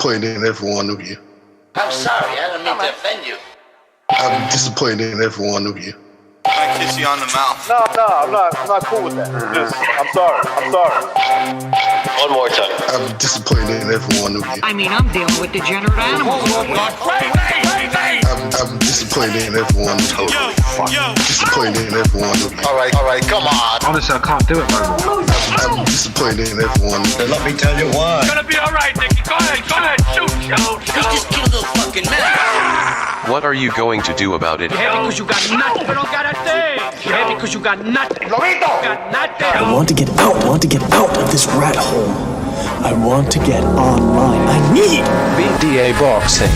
disappointed in every one of you. I'm sorry, I don't mean to offend you. I'm disappointed in every one of you. I kiss you on the mouth. No, I'm not cool with that. I'm sorry. One more time. I'm disappointed in every one of you. I mean, I'm dealing with degenerate animals. I'm disappointed in every one of you. Disappointed in every one of you. All right, come on. Honestly, I can't do it no more. I'm disappointed in every one of you. Let me tell you why. It's gonna be all right, Nicky. Go ahead, shoot. We just killed those fucking men. What are you going to do about it? You're happy because you got nothing. You don't got a thing. You're happy because you got nothing. Lobito! Got nothing. I want to get out. I want to get out of this rat hole. I want to get online. I need BDA boxing.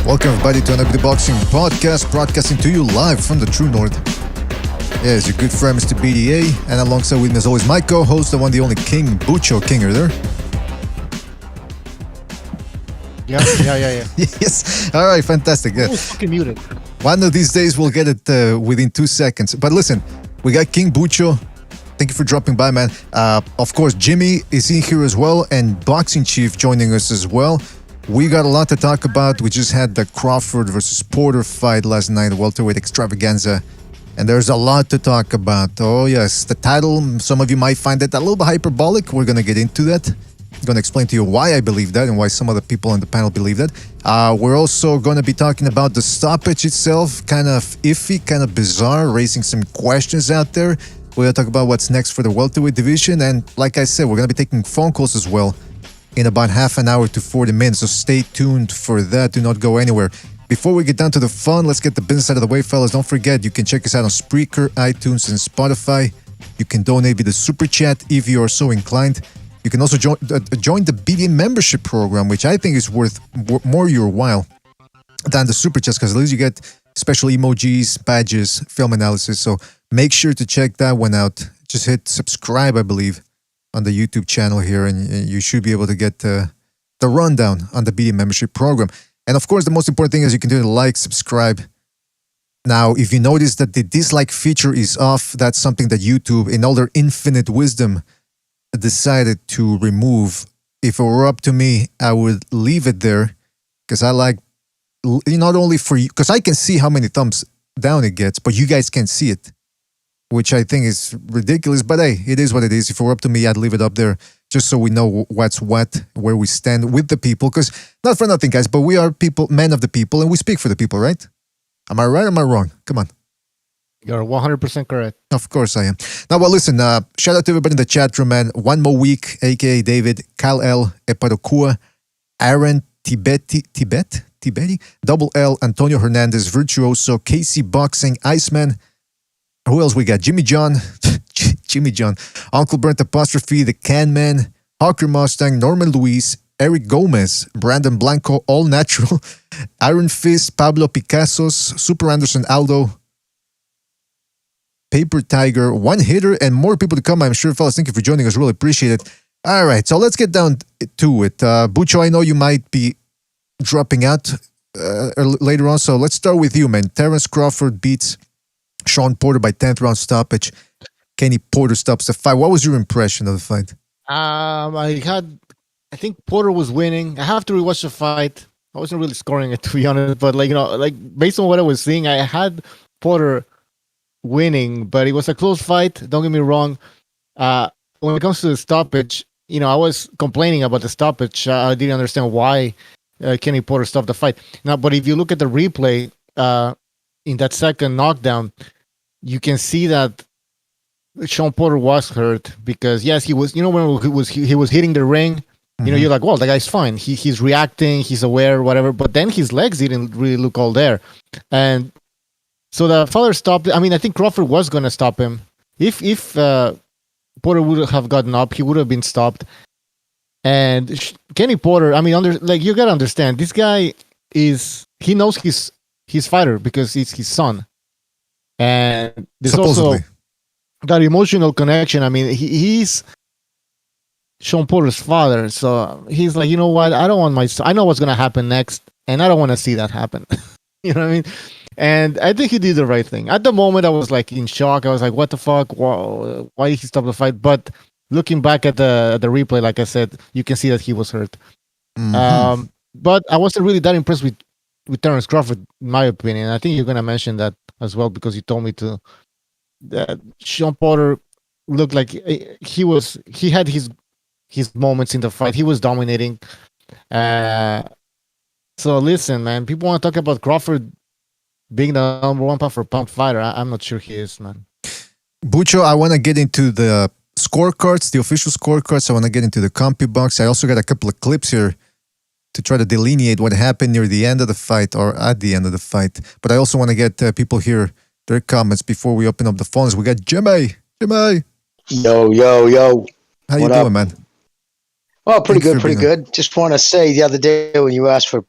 Welcome everybody to another Boxing Podcast, broadcasting to you live from the True North. Yes, your good friend Mr. BDA, and alongside with me as always my co-host, the one, the only King, Bucho. King, are there? Yeah. Yes, alright, fantastic. Yeah. I was fucking muted. One of these days we'll get it within 2 seconds. But listen, we got King Bucho. Thank you for dropping by, man. Of course, Jimmy is in here as well, and Boxing Chief joining us as well. We got a lot to talk about. We just had the Crawford versus Porter fight last night, welterweight extravaganza, and there's a lot to talk about. Oh yes, the title, some of you might find it a little bit hyperbolic. We're going to get into that. I'm going to explain to you why I believe that and why some of the people on the panel believe that. We're also going to be talking about the stoppage itself, kind of iffy, kind of bizarre, raising some questions out there. We're going to talk about what's next for the welterweight division, and like I said, we're going to be taking phone calls as well in about half an hour to 40 minutes, so stay tuned for that. Do not go anywhere. Before we get down to the fun, let's get the business out of the way, fellas. Don't forget, you can check us out on Spreaker, iTunes, and Spotify. You can donate via the Super Chat if you are so inclined. You can also join the BDM membership program, which I think is worth more your while than the Super Chats, because at least you get special emojis, badges, film analysis. So make sure to check that one out. Just hit subscribe, I believe, on the YouTube channel here, and you should be able to get the rundown on the BDM membership program. And of course, the most important thing is you can do the like, subscribe. Now, if you notice that the dislike feature is off, that's something that YouTube, in all their infinite wisdom, decided to remove. If it were up to me, I would leave it there, because I like, not only for you, because I can see how many thumbs down it gets, but you guys can't see it, which I think is ridiculous. But hey, it is what it is. If it were up to me, I'd leave it up there just so we know what's what, where we stand with the people. Because, not for nothing, guys, but we are people, men of the people, and we speak for the people, right? Am I right or am I wrong? Come on. You're 100% correct. Of course I am. Now, well, listen, shout out to everybody in the chat room, man. One More Week, a.k.a. David, Kyle L., Eparokua, Aaron Tibeti, Double L, Antonio Hernandez, Virtuoso, Casey Boxing, Iceman. Who else we got? Jimmy John, Uncle Brent Apostrophe, The Can Man, Hawker Mustang, Norman Luis, Eric Gomez, Brandon Blanco, All Natural, Iron Fist, Pablo Picassos, Super Anderson Aldo, Paper Tiger, One Hitter, and more people to come, I'm sure, fellas. Thank you for joining us. Really appreciate it. All right, so let's get down to it. Bucho, I know you might be dropping out later on, so let's start with you, man. Terence Crawford beats Sean Porter by 10th round stoppage. Kenny Porter stops the fight. What was your impression of the fight? I think Porter was winning. I have to rewatch the fight. I wasn't really scoring it, to be honest, but based on what I was seeing, I had Porter winning, but it was a close fight. Don't get me wrong. When it comes to the stoppage, I was complaining about the stoppage. I didn't understand why Kenny Porter stopped the fight. Now, but if you look at the replay in that second knockdown, you can see that Sean Porter was hurt because yes, he was. You know, when he was hitting the ring, you know, you're like, well, the guy's fine. He's reacting, he's aware, whatever. But then his legs didn't really look all there, and so the father stopped. I mean, I think Crawford was going to stop him. If Porter would have gotten up, he would have been stopped. And Kenny Porter, I mean, you gotta understand, this guy he knows his fighter because it's his son, and there's Supposedly. also that emotional connection. I mean, he's Sean Porter's father, so he's like, you know what? I don't want my son. I know what's gonna happen next, and I don't want to see that happen. You know what I mean? And I think he did the right thing. At the moment, I was like in shock. I was like, what the fuck? Why did he stop the fight? But looking back at the replay, like I said, you can see that he was hurt. But I wasn't really that impressed with Terence Crawford, in my opinion. I think you're going to mention that as well because you told me to. That Sean Porter looked like he had his moments in the fight. He was dominating. So listen, man, people want to talk about Crawford being the number one pound for pound fighter. I'm not sure he is, man. Bucho, I want to get into the scorecards, the official scorecards. I want to get into the CompuBox. I also got a couple of clips here to try to delineate what happened near the end of the fight or at the end of the fight. But I also want to get people here, their comments before we open up the phones. We got Jimmy. Yo. How you doing, man? Oh, pretty good. Just want to say the other day when you asked for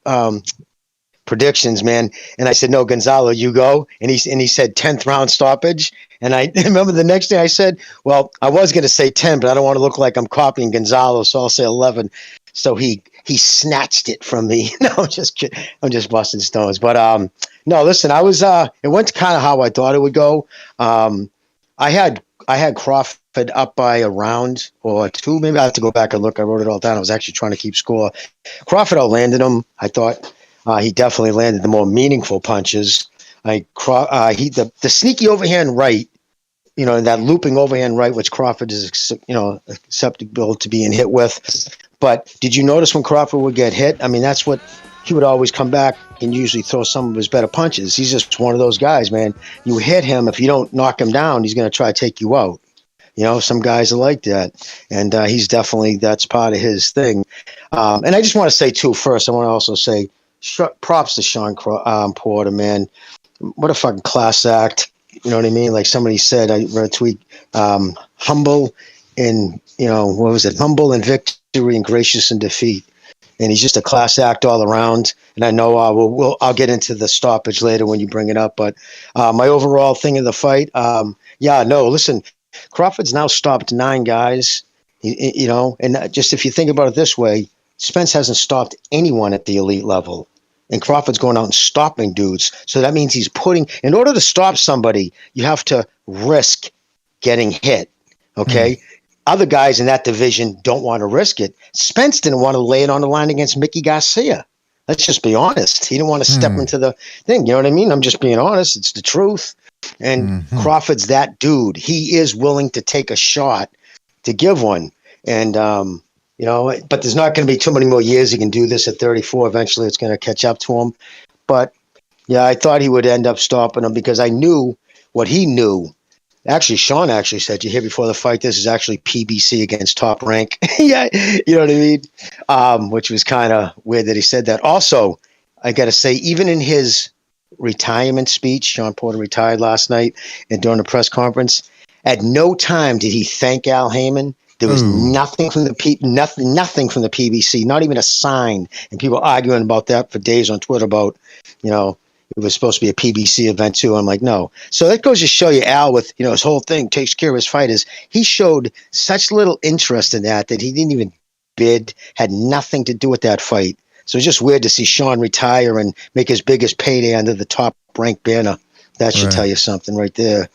predictions, man, and I said, no, Gonzalo, you go. And he said 10th round stoppage. And I remember the next day I said, well, I was going to say 10, but I don't want to look like I'm copying Gonzalo, so I'll say 11. So he snatched it from me. No, I'm just kidding. I'm just busting stones. But no, listen, I was it went kind of how I thought it would go. I had Crawford up by a round or two. Maybe I have to go back and look. I wrote it all down. I was actually trying to keep score. Crawford outlanded him. I thought he definitely landed the more meaningful punches. The sneaky overhand right, you know, that looping overhand right, which Crawford is, you know, acceptable to being hit with. But did you notice when Crawford would get hit? I mean, that's what he would always come back and usually throw some of his better punches. He's just one of those guys, man. You hit him, if you don't knock him down, he's going to try to take you out. You know, some guys are like that. And he's definitely, that's part of his thing. And I just want to say, too, first, I want to also say props to Sean Porter, man. What a fucking class act. You know what I mean? Like somebody said, I read a tweet, humble in, you know, what was it? Humble in victory and gracious in defeat. And he's just a class act all around. And I know I'll get into the stoppage later when you bring it up. But my overall thing of the fight, listen, Crawford's now stopped 9 guys, you know, and just if you think about it this way, Spence hasn't stopped anyone at the elite level. And Crawford's going out and stopping dudes. So that means he's in order to stop somebody, you have to risk getting hit. Okay? Other guys in that division don't want to risk it. Spence didn't want to lay it on the line against Mickey Garcia. Let's just be honest. He didn't want to step into the thing. You know what I mean? I'm just being honest. It's the truth. And Crawford's that dude. He is willing to take a shot to give one. And, you know, but there's not going to be too many more years he can do this at 34. Eventually it's going to catch up to him. But, yeah, I thought he would end up stopping him because I knew what he knew. Actually, Sean actually said, you hear before the fight, this is actually PBC against Top Rank. Yeah, you know what I mean? Which was kind of weird that he said that. Also, I got to say, even in his retirement speech, Sean Porter retired last night, and during the press conference, at no time did he thank Al Heyman. There was nothing from the nothing from the PBC, not even a sign. And people arguing about that for days on Twitter about, you know, it was supposed to be a PBC event too. I'm like, no. So that goes to show you Al with, you know, his whole thing takes care of his fighters. He showed such little interest in that he didn't even bid, had nothing to do with that fight. So it's just weird to see Sean retire and make his biggest payday under the Top Rank banner. That should tell you something right there.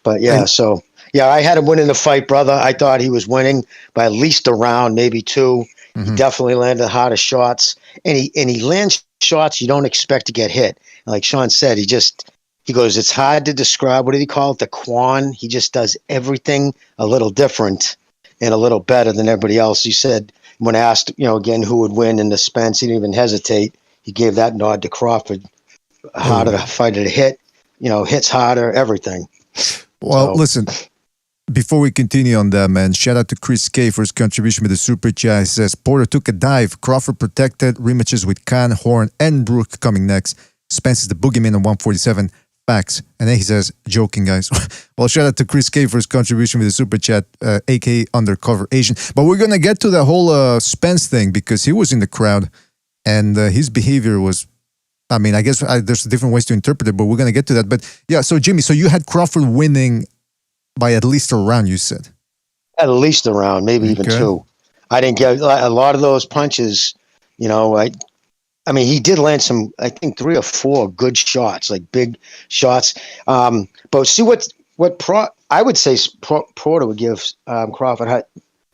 But yeah, so yeah, I had him winning the fight, brother. I thought he was winning by at least a round, maybe 2. He definitely landed the hardest shots, and he lands shots you don't expect to get hit. And like Sean said, he goes, it's hard to describe. What did he call it? The Quan. He just does everything a little different and a little better than everybody else. He said, when asked, again, who would win in the Spence, he didn't even hesitate. He gave that nod to Crawford. Harder fighter to hit, hits harder, everything. Well, listen, before we continue on that, man, shout out to Chris K for his contribution with the super chat. He says, Porter took a dive. Crawford protected. Rematches with Khan, Horn, and Brook coming next. Spence is the boogeyman at 147. Facts. And then he says, joking, guys. Well, shout out to Chris K for his contribution with the super chat, aka Undercover Asian. But we're going to get to the whole Spence thing because he was in the crowd and his behavior was, I mean, I guess there's different ways to interpret it, but we're going to get to that. But yeah, so Jimmy, so you had Crawford winning by at least a round, you said? At least a round, maybe even two. I didn't get a lot of those punches, I mean, he did land some, I think 3 or 4 good shots, like big shots. But see I would say Porter would give Crawford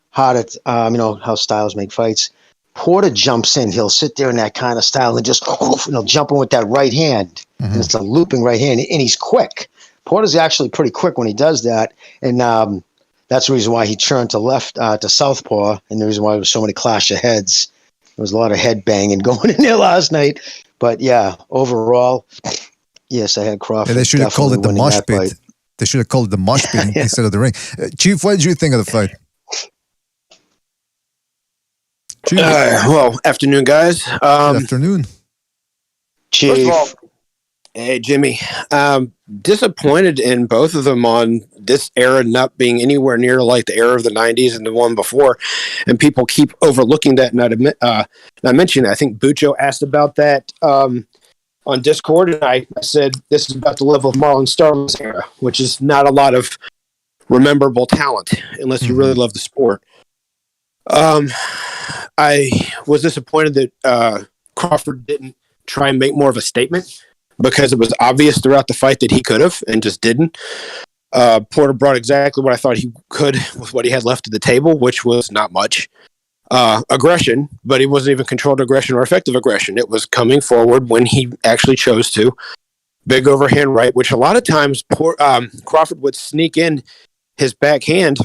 hard at, how styles make fights. Porter jumps in. He'll sit there in that kind of style and just jump in with that right hand. And it's a looping right hand, and he's quick. Porter's actually pretty quick when he does that, and that's the reason why he turned to left to southpaw, and the reason why there was so many clash of heads. There was a lot of head banging going in there last night. But yeah, overall, yes, I had Crawford. Yeah, they should have called it the mosh pit. They should have called it the mosh pit instead of the ring. Chief, what did you think of the fight? Well, afternoon, guys. Good afternoon. Chief. Hey, Jimmy. Disappointed in both of them on this era not being anywhere near like the era of the 90s and the one before. And people keep overlooking that and not mentioning that. I think Bucho asked about that on Discord, and I said this is about the level of Marlon Starling's era, which is not a lot of rememberable talent unless you really love the sport. I was disappointed that Crawford didn't try and make more of a statement because it was obvious throughout the fight that he could have and just didn't. Porter brought exactly what I thought he could with what he had left at the table, which was not much. Aggression, but he wasn't even controlled aggression or effective aggression. It was coming forward when he actually chose to. Big overhand right, which a lot of times Crawford would sneak in his backhand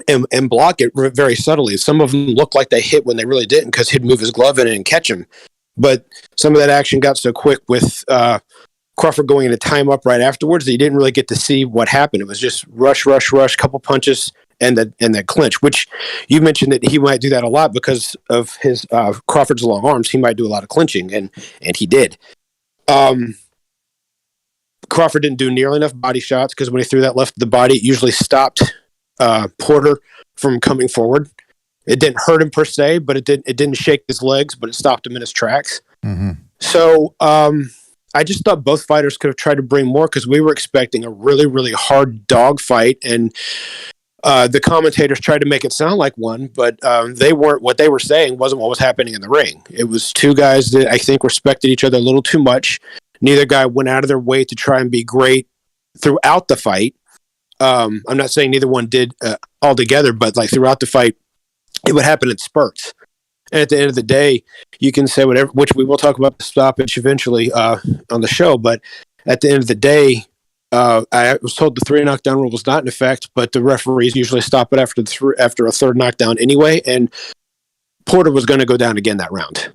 and block it very subtly. Some of them looked like they hit when they really didn't because he'd move his glove in and catch him. But some of that action got so quick with Crawford going into time up right afterwards that you didn't really get to see what happened. It was just rush, couple punches, and that clinch, which you mentioned that he might do that a lot because of his Crawford's long arms. He might do a lot of clinching, and he did. Crawford didn't do nearly enough body shots because when he threw that left to the body, it usually stopped Porter from coming forward. It didn't hurt him per se, but it didn't shake his legs, but it stopped him in his tracks. So I just thought both fighters could have tried to bring more because we were expecting a really, really hard dog fight, and the commentators tried to make it sound like one, but they weren't. What they were saying wasn't what was happening in the ring. It was two guys that I think respected each other a little too much. Neither guy went out of their way to try and be great throughout the fight. I'm not saying neither one did altogether, but like throughout the fight, it would happen in spurts. And at the end of the day, you can say whatever, which we will talk about the stoppage eventually on the show. But at the end of the day, I was told the 3 knockdown rule was not in effect, but the referees usually stop it after a third knockdown anyway. And Porter was going to go down again that round.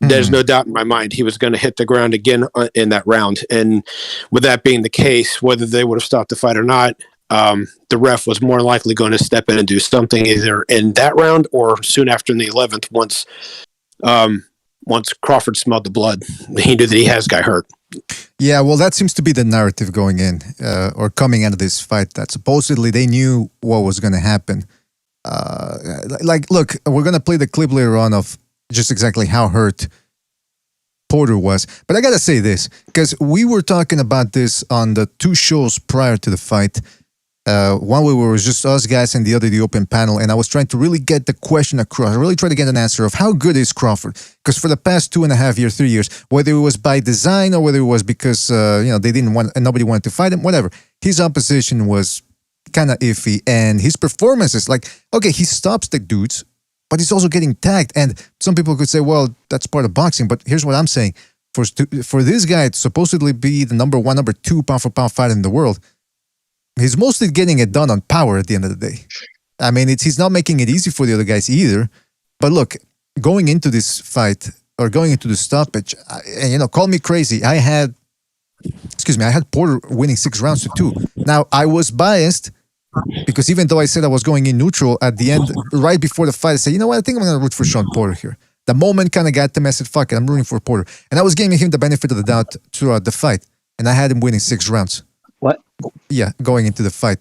There's no doubt in my mind he was going to hit the ground again in that round. And with that being the case, whether they would have stopped the fight or not, the ref was more likely going to step in and do something either in that round or soon after in the 11th once Crawford smelled the blood. He knew that he has guy hurt. Yeah, well, that seems to be the narrative going in or coming out of this fight, that supposedly they knew what was going to happen. Look, we're going to play the clip later on of just exactly how hurt Porter was. But I got to say this, because we were talking about this on the 2 shows prior to the fight. One where it was just us guys and the other the open panel, and I was trying to really get the question across. I really tried to get an answer of how good is Crawford, because for the past 2.5 years, 3 years, whether it was by design or whether it was because they didn't want and nobody wanted to fight him, whatever, his opposition was kind of iffy, and his performances, like, okay, he stops the dudes, but he's also getting tagged. And some people could say, well, that's part of boxing, but here's what I'm saying: for this guy to supposedly be the number 1, number 2 pound for pound fighter in the world, he's mostly getting it done on power at the end of the day. I mean, he's not making it easy for the other guys either. But look, going into this fight or going into the stoppage, call me crazy. I had Porter winning 6 rounds to 2. Now, I was biased because even though I said I was going in neutral at the end, right before the fight, I said, you know what, I think I'm going to root for Sean Porter here. The moment kind of got them. I said, fuck it, I'm rooting for Porter. And I was giving him the benefit of the doubt throughout the fight. And I had him winning 6 rounds. What? Yeah, going into the fight.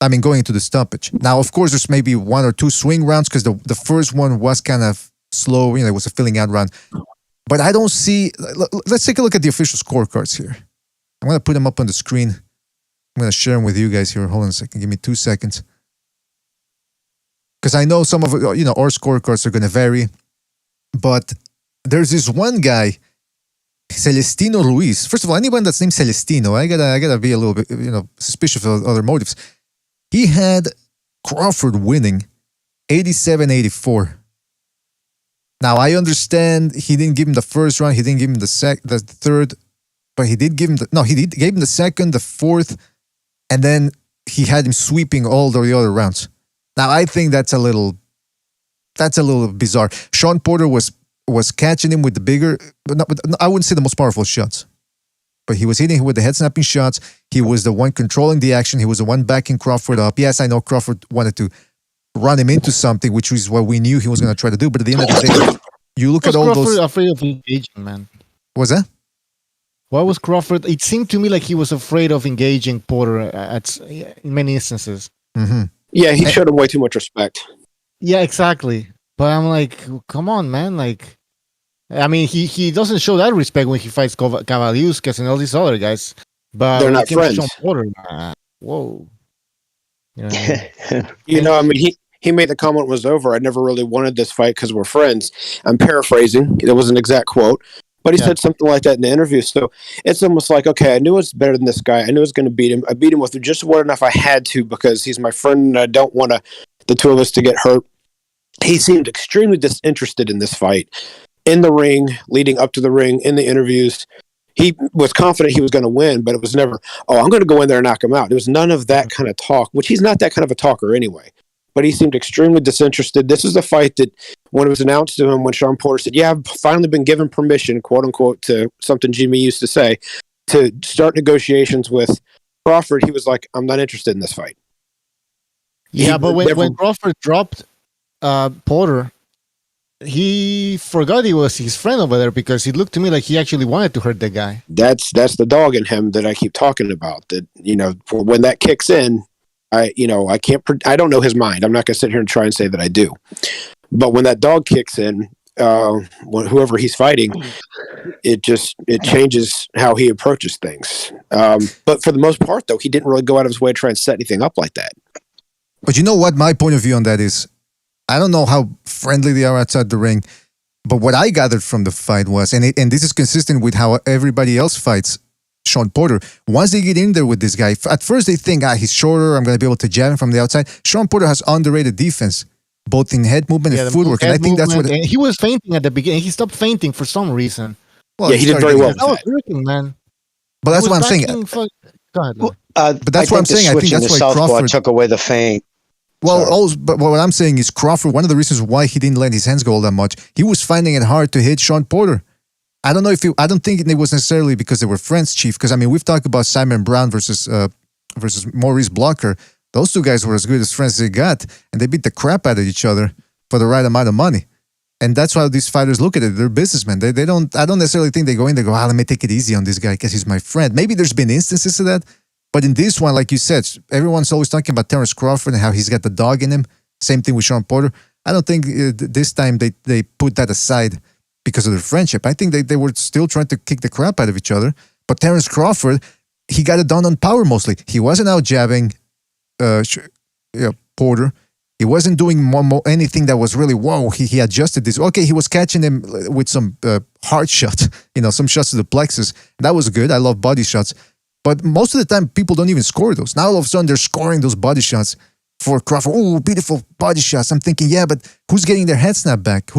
Going into the stoppage. Now, of course, there's maybe 1 or 2 swing rounds because the first one was kind of slow. It was a filling out round. But I don't see... Let's take a look at the official scorecards here. I'm going to put them up on the screen. I'm going to share them with you guys here. Hold on a second. Give me 2 seconds. Because I know some of our scorecards are going to vary. But there's this one guy, Celestino Ruiz. First of all, anyone that's named Celestino, I gotta be a little bit, suspicious of other motives. He had Crawford winning 87-84. Now, I understand he didn't give him the first round, he didn't give him the third, but he did give him he gave him the second, the fourth, and then he had him sweeping all the other rounds. Now, I think that's a little bizarre. Sean Porter was catching him with the bigger, I wouldn't say the most powerful shots, but he was hitting him with the head-snapping shots. He was the one controlling the action. He was the one backing Crawford up. Yes, I know Crawford wanted to run him into something, which is what we knew he was going to try to do. But at the end of the day, you look at all Crawford those... afraid of engaging, man. Was that? Why was Crawford... It seemed to me like he was afraid of engaging Porter in many instances. Mm-hmm. Yeah, he showed him way too much respect. Yeah, exactly. But I'm like, come on, man. Like, I mean, he doesn't show that respect when he fights Kavaliuskas and all these other guys. But they're not friends. Sean Porter, whoa. He made the comment was over. I never really wanted this fight because we're friends. I'm paraphrasing. That was an exact quote. But he said something like that in the interview. So it's almost like, okay, I knew it's better than this guy. I knew I was going to beat him. I beat him with just what enough I had to because he's my friend and I don't want the two of us to get hurt. He seemed extremely disinterested in this fight. In the ring, leading up to the ring, in the interviews, he was confident he was going to win, but it was never, I'm going to go in there and knock him out. There was none of that kind of talk, which he's not that kind of a talker anyway. But he seemed extremely disinterested. This is a fight that when it was announced to him, when Sean Porter said, I've finally been given permission, quote unquote, to something Jimmy used to say, to start negotiations with Crawford, he was like, I'm not interested in this fight. Yeah, but when Crawford dropped Porter, he forgot he was his friend over there because it looked to me like he actually wanted to hurt the guy. That's the dog in him that I keep talking about. That when that kicks in, I don't know his mind. I'm not going to sit here and try and say that I do. But when that dog kicks in, whoever he's fighting, it changes how he approaches things. But for the most part, though, he didn't really go out of his way to try and set anything up like that. But you know what? My point of view on that is, I don't know how friendly they are outside the ring, but what I gathered from the fight was, and this is consistent with how everybody else fights Sean Porter, once they get in there with this guy, at first they think, he's shorter, I'm going to be able to jab him from the outside. Sean Porter has underrated defense, both in head movement and footwork, and I think that's what... He was fainting at the beginning. He stopped fainting for some reason. Well, he did very well. That was working, man. But that's what I'm saying. Go ahead, but that's what I'm saying. I think that's why Crawford took away the feint. Well, but what I'm saying is Crawford, one of the reasons why he didn't let his hands go all that much, he was finding it hard to hit Sean Porter. I don't don't think it was necessarily because they were friends, Chief, because, I mean, we've talked about Simon Brown versus Maurice Blocker. Those two guys were as good as friends as they got, and they beat the crap out of each other for the right amount of money. And that's why these fighters look at it. They're businessmen. I don't necessarily think they go in there and go, let me take it easy on this guy because he's my friend. Maybe there's been instances of that, but in this one, like you said, everyone's always talking about Terrence Crawford and how he's got the dog in him. Same thing with Sean Porter. I don't think this time they put that aside because of their friendship. I think they were still trying to kick the crap out of each other. But Terrence Crawford, he got it done on power mostly. He wasn't out jabbing Porter. He wasn't doing anything that was really, whoa, he adjusted this. Okay, he was catching him with some hard shots, some shots to the plexus. That was good. I love body shots. But most of the time, people don't even score those. Now, all of a sudden, they're scoring those body shots for Crawford. Oh, beautiful body shots. I'm thinking, yeah, but who's getting their head snapped back?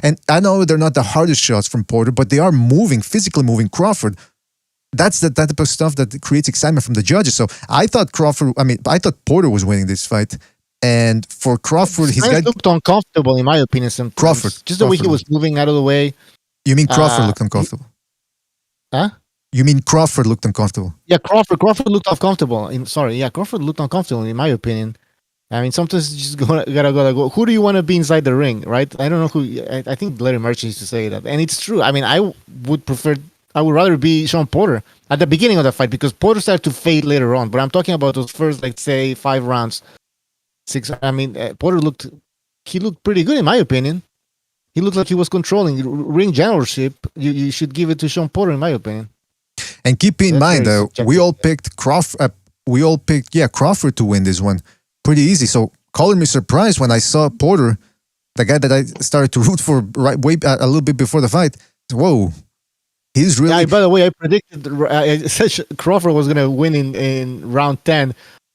And I know they're not the hardest shots from Porter, but they are physically moving Crawford. That's the type of stuff that creates excitement from the judges. So I thought Porter was winning this fight. And for Crawford, he's Spence got looked uncomfortable, in my opinion. Sometimes. Crawford. Just the way he Crawford. was moving out of the way. You mean Crawford looked uncomfortable? Huh? You mean Crawford looked uncomfortable? Yeah, Crawford looked uncomfortable. Crawford looked uncomfortable, in my opinion. I mean, sometimes you just gotta go. Who do you want to be inside the ring, right? I don't know who. I think Larry Merchant used to say that, and it's true. I mean, I would rather be Sean Porter at the beginning of the fight because Porter started to fade later on. But I'm talking about those first, like, say, 5 rounds, 6. I mean, Porter looked pretty good, in my opinion. He looked like he was controlling ring generalship. You should give it to Sean Porter, in my opinion. And keep in mind, we all picked Crawford. Crawford to win this one. Pretty easy. So calling me surprised when I saw Porter, the guy that I started to root for a little bit before the fight. Whoa, he's really. Yeah, by the way, I predicted Crawford was gonna win in round 10,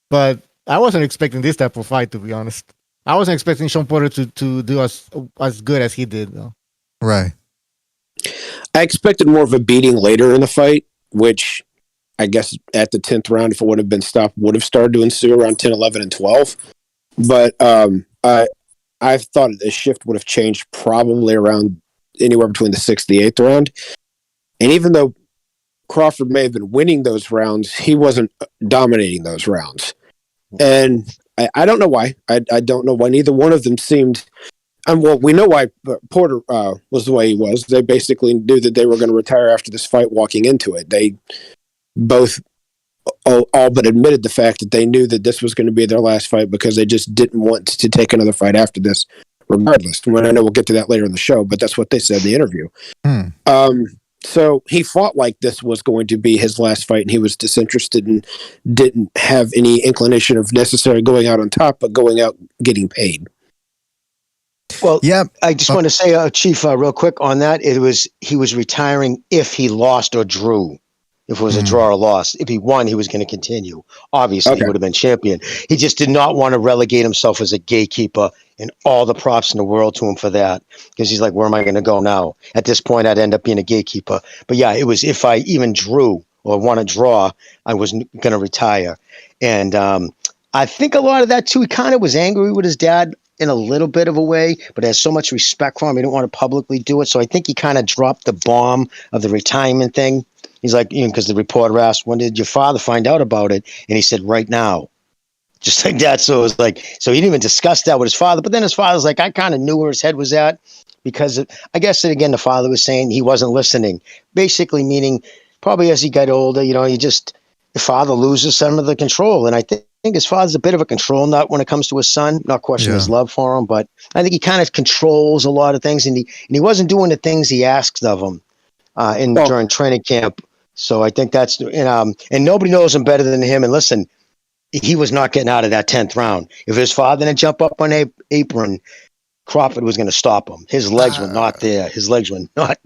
but I wasn't expecting this type of fight, to be honest. I wasn't expecting Sean Porter to do as good as he did, though. Right. I expected more of a beating later in the fight, which I guess at the 10th round, if it would have been stopped, would have started to ensue around 10, 11, and 12. But I thought the shift would have changed probably around anywhere between the 6th and the 8th round. And even though Crawford may have been winning those rounds, he wasn't dominating those rounds. And I don't know why. I don't know why neither one of them seemed... well, we know why Porter was the way he was. They basically knew that they were going to retire after this fight walking into it. They both all but admitted the fact that they knew that this was going to be their last fight because they just didn't want to take another fight after this, regardless. When I know we'll get to that later in the show, but that's what they said in the interview. So he fought like this was going to be his last fight, and he was disinterested and didn't have any inclination of necessarily going out on top, but going out getting paid. Well, yeah, I just want to say, Chief, real quick on that. He was retiring if he lost or drew. If it was a draw or loss. If he won, he was going to continue. Obviously, he would have been champion. He just did not want to relegate himself as a gatekeeper, and all the props in the world to him for that. Because he's like, where am I going to go now? At this point, I'd end up being a gatekeeper. But yeah, it was if I even drew or won a draw, I was going to retire. And I think a lot of that, too, he kind of was angry with his dad in a little bit of a way, but has so much respect for him, he didn't want to publicly do it. So I think he kind of dropped the bomb of the retirement thing. He's like, because the reporter asked, when did your father find out about it? And he said, right now. Just like that. So it was like, so he didn't even discuss that with his father. But then his father's like, I kind of knew where his head was at because I guess that, again, the father was saying he wasn't listening. Basically meaning probably as he got older, the father loses some of the control. And I think his father's a bit of a control nut when it comes to his son, not questioning his love for him, but I think he kind of controls a lot of things. And he wasn't doing the things he asks of him during training camp. So I think that's, and nobody knows him better than him. And listen, he was not getting out of that 10th round. If his father didn't jump up on an apron, Crawford was going to stop him. His legs were not there. His legs were not.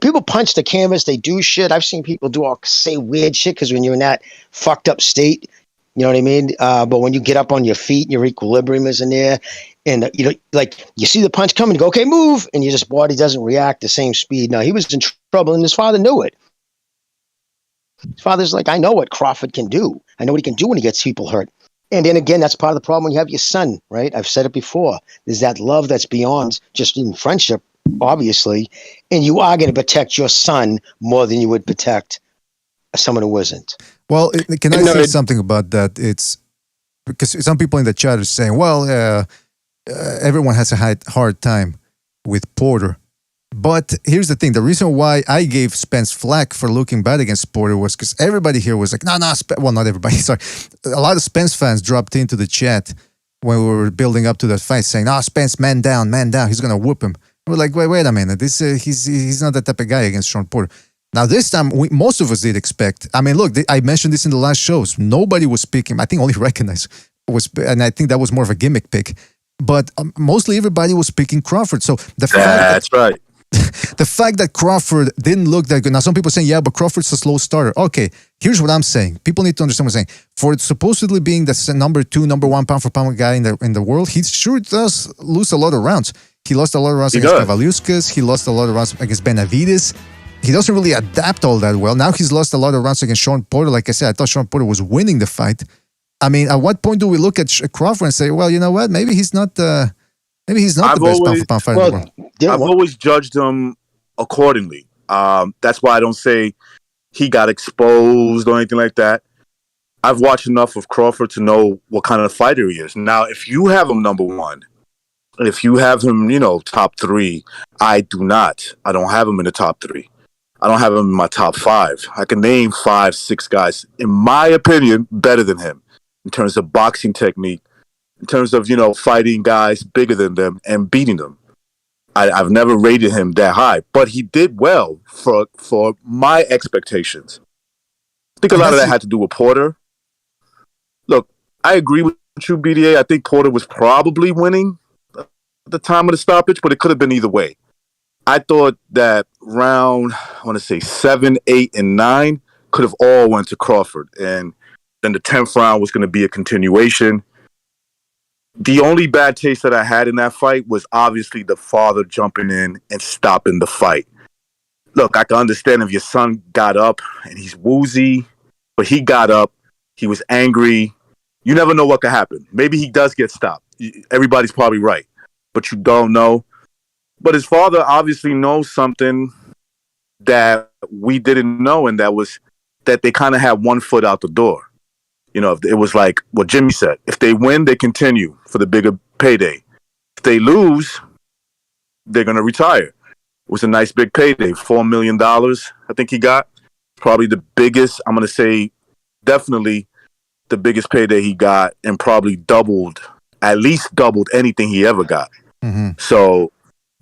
People punch the canvas. They do shit. I've seen people say weird shit because when you're in that fucked up state, you know what I mean? But when you get up on your feet and your equilibrium is in there, and you see the punch coming, you go, okay, move, and your body doesn't react the same speed. Now he was in trouble, and his father knew it. His father's like, I know what Crawford can do. I know what he can do when he gets people hurt. And then again, that's part of the problem when you have your son, right? I've said it before. There's that love that's beyond just even friendship, obviously. And you are going to protect your son more than you would protect someone who isn't. Well, can I say something about that? It's because some people in the chat are saying, well, everyone has a hard time with Porter. But here's the thing. The reason why I gave Spence flack for looking bad against Porter was because everybody here was like, no, well, not everybody, sorry. A lot of Spence fans dropped into the chat when we were building up to that fight saying, Spence, man down, he's going to whoop him. We're like, wait a minute. He's not that type of guy against Sean Porter. Now, this time, most of us did expect. I mean, look, I mentioned this in the last shows. Nobody was picking. I think only Recognize was, and I think that was more of a gimmick pick. But mostly everybody was picking Crawford. So that's right. The fact that Crawford didn't look that good. Now, some people are saying, yeah, but Crawford's a slow starter. Okay, here's what I'm saying. People need to understand what I'm saying. For supposedly being the number one pound for pound guy in the world, he sure does lose a lot of rounds. He lost a lot of rounds against Kavaliauskas. He lost a lot of rounds against Benavidez. He doesn't really adapt all that well. Now he's lost a lot of rounds against Sean Porter. Like I said, I thought Sean Porter was winning the fight. I mean, at what point do we look at Crawford and say, well, you know what? Maybe he's not the best pound-for-pound fighter in the world. I've always judged him accordingly. That's why I don't say he got exposed or anything like that. I've watched enough of Crawford to know what kind of fighter he is. Now, if you have him number one, and if you have him, top three, I do not. I don't have him in the top three. I don't have him in my top five. I can name 5, 6 guys, in my opinion, better than him in terms of boxing technique, in terms of, fighting guys bigger than them and beating them. I've never rated him that high, but he did well for my expectations. I think a lot of that had to do with Porter. Look, I agree with you, BDA. I think Porter was probably winning at the time of the stoppage, but it could have been either way. I thought that round, I want to say 7, 8, and 9 could have all went to Crawford. And then the 10th round was going to be a continuation. The only bad taste that I had in that fight was obviously the father jumping in and stopping the fight. Look, I can understand if your son got up and he's woozy, but he got up, he was angry. You never know what could happen. Maybe he does get stopped. Everybody's probably right, but you don't know. But his father obviously knows something that we didn't know, and that was that they kind of had one foot out the door. It was like what Jimmy said. If they win, they continue for the bigger payday. If they lose, they're going to retire. It was a nice big payday, $4 million, I think he got. Probably the biggest, I'm going to say, definitely the biggest payday he got, and probably at least doubled anything he ever got. Mm-hmm. So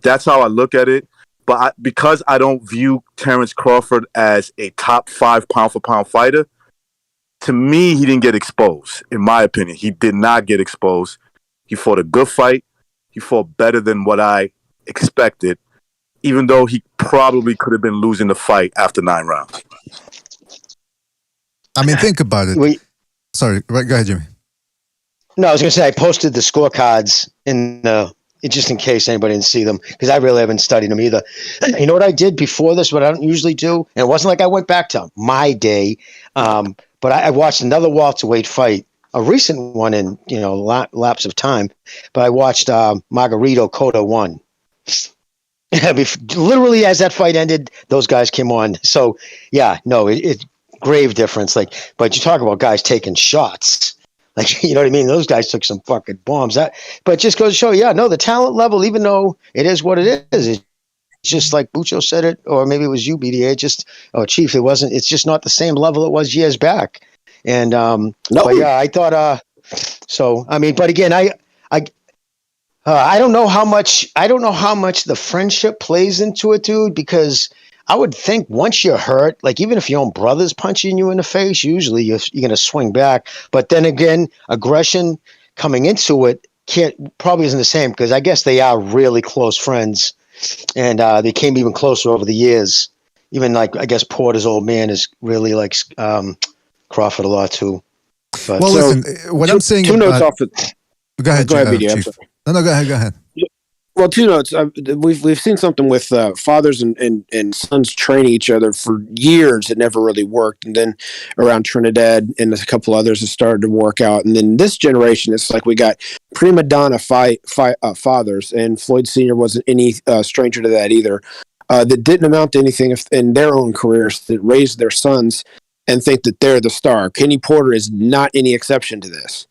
that's how I look at it. But because I don't view Terrence Crawford as a top 5 pound-for-pound fighter, to me, he didn't get exposed. In my opinion, he did not get exposed. He fought a good fight. He fought better than what I expected, even though he probably could have been losing the fight after 9 rounds. I mean, think about it. Sorry, go ahead, Jimmy. No, I was going to say I posted the scorecards just in case anybody didn't see them, because I really haven't studied them either. You know what I did before this, what I don't usually do? And it wasn't like I went back to my day, but I watched another welterweight fight, a recent one in, lapse of time, but I watched Margarito Cotto 1. Literally as that fight ended, those guys came on. So, yeah, no, it's grave difference. But you talk about guys taking shots. You know what I mean? Those guys took some fucking bombs. But just goes to show, the talent level, even though it is what it is, it's just like Bucho said it, or maybe it was you, BDA, Chief, it's just not the same level it was years back. And, but yeah, I thought, but again, I don't know how much the friendship plays into it, dude, because I would think once you're hurt, even if your own brother's punching you in the face, usually you're going to swing back. But then again, aggression coming into it probably isn't the same, because I guess they are really close friends, and they came even closer over the years. Even I guess Porter's old man is really likes Crawford a lot too. But, listen, what I'm saying. 2 notes off it. Go ahead, BD. Chief. No, go ahead. Well, 2 notes. We've seen something with fathers and sons training each other for years. It never really worked, and then around Trinidad and a couple others, it started to work out. And then this generation, it's like we got prima donna fathers, and Floyd Sr. wasn't any stranger to that either. That didn't amount to anything in their own careers, that raised their sons and think that they're the star. Kenny Porter is not any exception to this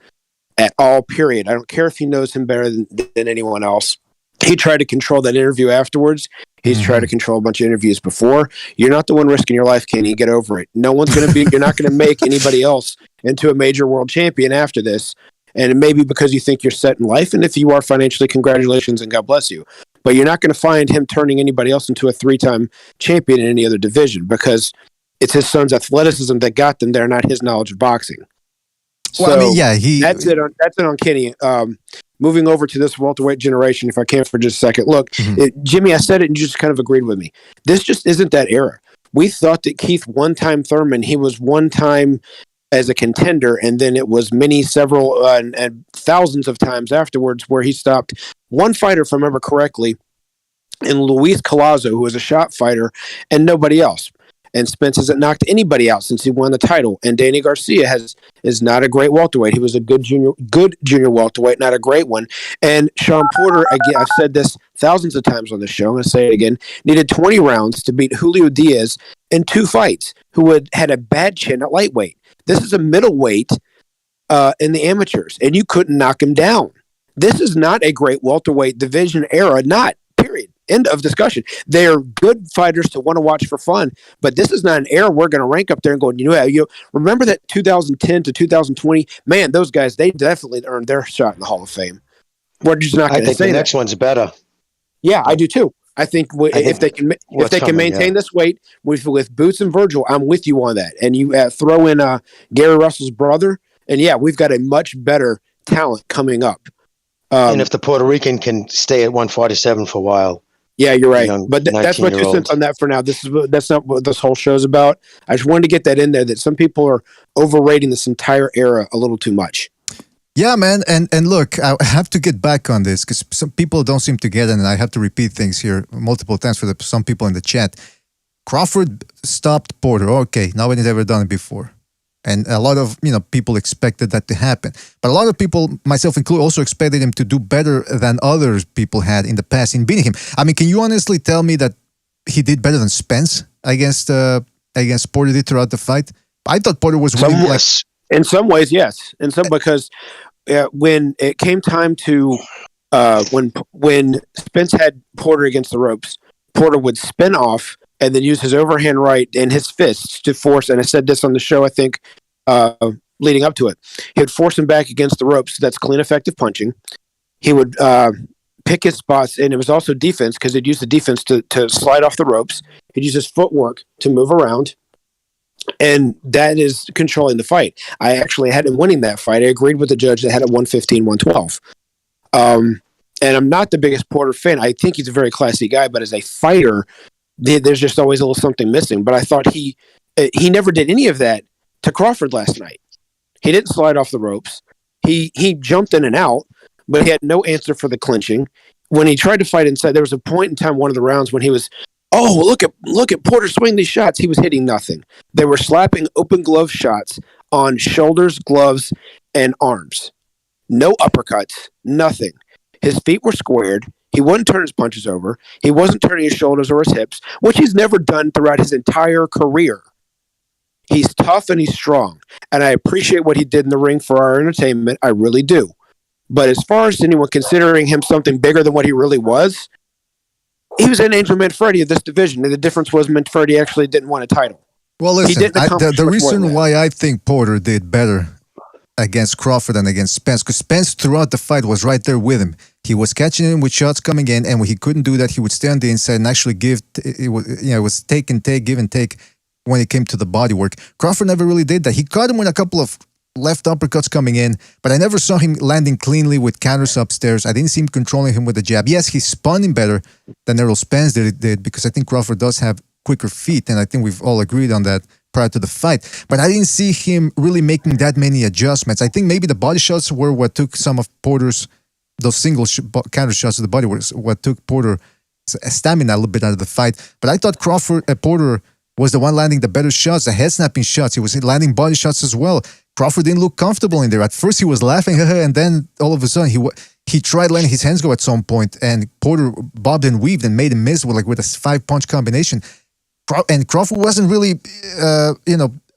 at all. Period. I don't care if he knows him better than anyone else. He tried to control that interview afterwards. He's tried to control a bunch of interviews before. You're not the one risking your life, Kenny. Get over it. No one's going to be, you're not going to make anybody else into a major world champion after this. And it may be because you think you're set in life. And if you are financially, congratulations and God bless you. But you're not going to find him turning anybody else into a 3-time champion in any other division, because it's his son's athleticism that got them there, not his knowledge of boxing. Well, I mean, yeah, that's it on Kenny. Moving over to this welterweight generation, if I can for just a second. Look, Jimmy, I said it and you just kind of agreed with me. This just isn't that era. We thought that Keith one-time Thurman, he was one time as a contender, and then it was several and thousands of times afterwards where he stopped one fighter, if I remember correctly, and Luis Collazo, who was a shot fighter, and nobody else. And Spence hasn't knocked anybody out since he won the title. And Danny Garcia is not a great welterweight. He was a good junior welterweight, not a great one. And Sean Porter, again, I've said this thousands of times on the show, I'm going to say it again, needed 20 rounds to beat Julio Diaz in 2 fights, who had a bad chin at lightweight. This is a middleweight in the amateurs, and you couldn't knock him down. This is not a great welterweight division era, not, period. End of discussion. They're good fighters to want to watch for fun, but this is not an era we're going to rank up there and go, you remember that 2010 to 2020? Man, those guys, they definitely earned their shot in the Hall of Fame. We're just not going to say I think the next one's better. Yeah, I do too. I think if they can maintain this weight with Boots and Virgil, I'm with you on that. And you throw in Gary Russell's brother, and yeah, we've got a much better talent coming up. And if the Puerto Rican can stay at 147 for a while. Yeah, you're right. But that's my 2 cents on that for now. That's not what this whole show's about. I just wanted to get that in there, that some people are overrating this entire era a little too much. Yeah, man. And look, I have to get back on this because some people don't seem to get it, and I have to repeat things here multiple times for some people in the chat. Crawford stopped Porter. Okay, nobody's ever done it before. And a lot of people expected that to happen. But a lot of people, myself included, also expected him to do better than other people had in the past in beating him. I mean, can you honestly tell me that he did better than Spence against Porter did throughout the fight? I thought Porter was winning. In some ways, yes. In some, because when it came time to when Spence had Porter against the ropes, Porter would spin off and then use his overhand right and his fists to force, and I said this on the show, I think, leading up to it. He would force him back against the ropes. That's clean, effective punching. He would pick his spots, and it was also defense, because he'd use the defense to slide off the ropes. He'd use his footwork to move around, and that is controlling the fight. I actually had him winning that fight. I agreed with the judge that had it 115, 112. And I'm not the biggest Porter fan. I think he's a very classy guy, but as a fighter, there's just always a little something missing. But I thought he never did any of that to Crawford last night. He didn't slide off the ropes. He jumped in and out, but he had no answer for the clinching. When he tried to fight inside, there was a point in time, one of the rounds, when he was, look at Porter swing these shots. He was hitting nothing. They were slapping open glove shots on shoulders, gloves, and arms. No uppercuts, nothing. His feet were squared. He wouldn't turn his punches over. He wasn't turning his shoulders or his hips, which he's never done throughout his entire career. He's tough and he's strong, and I appreciate what he did in the ring for our entertainment. I really do. But as far as anyone considering him something bigger than what he really was, he was an Angel Manfredi of this division, and the difference was Manfredi actually didn't win a title. Well, listen, the reason why I think Porter did better against Crawford and against Spence, because Spence throughout the fight was right there with him. He was catching him with shots coming in, and when he couldn't do that, he would stay on the inside and actually give. It was take and take, give and take when it came to the body work. Crawford never really did that. He caught him with a couple of left uppercuts coming in, but I never saw him landing cleanly with counters upstairs. I didn't see him controlling him with the jab. Yes, he spun him better than Errol Spence did because I think Crawford does have quicker feet, and I think we've all agreed on that prior to the fight. But I didn't see him really making that many adjustments. I think maybe the body shots were what took some of Porter's, those single counter shots to the body was what took Porter's stamina a little bit out of the fight. But I thought Porter was the one landing the better shots, the head snapping shots. He was landing body shots as well. Crawford didn't look comfortable in there. At first he was laughing, and then all of a sudden he tried letting his hands go at some point, and Porter bobbed and weaved and made him miss with a 5-punch combination. And Crawford wasn't really,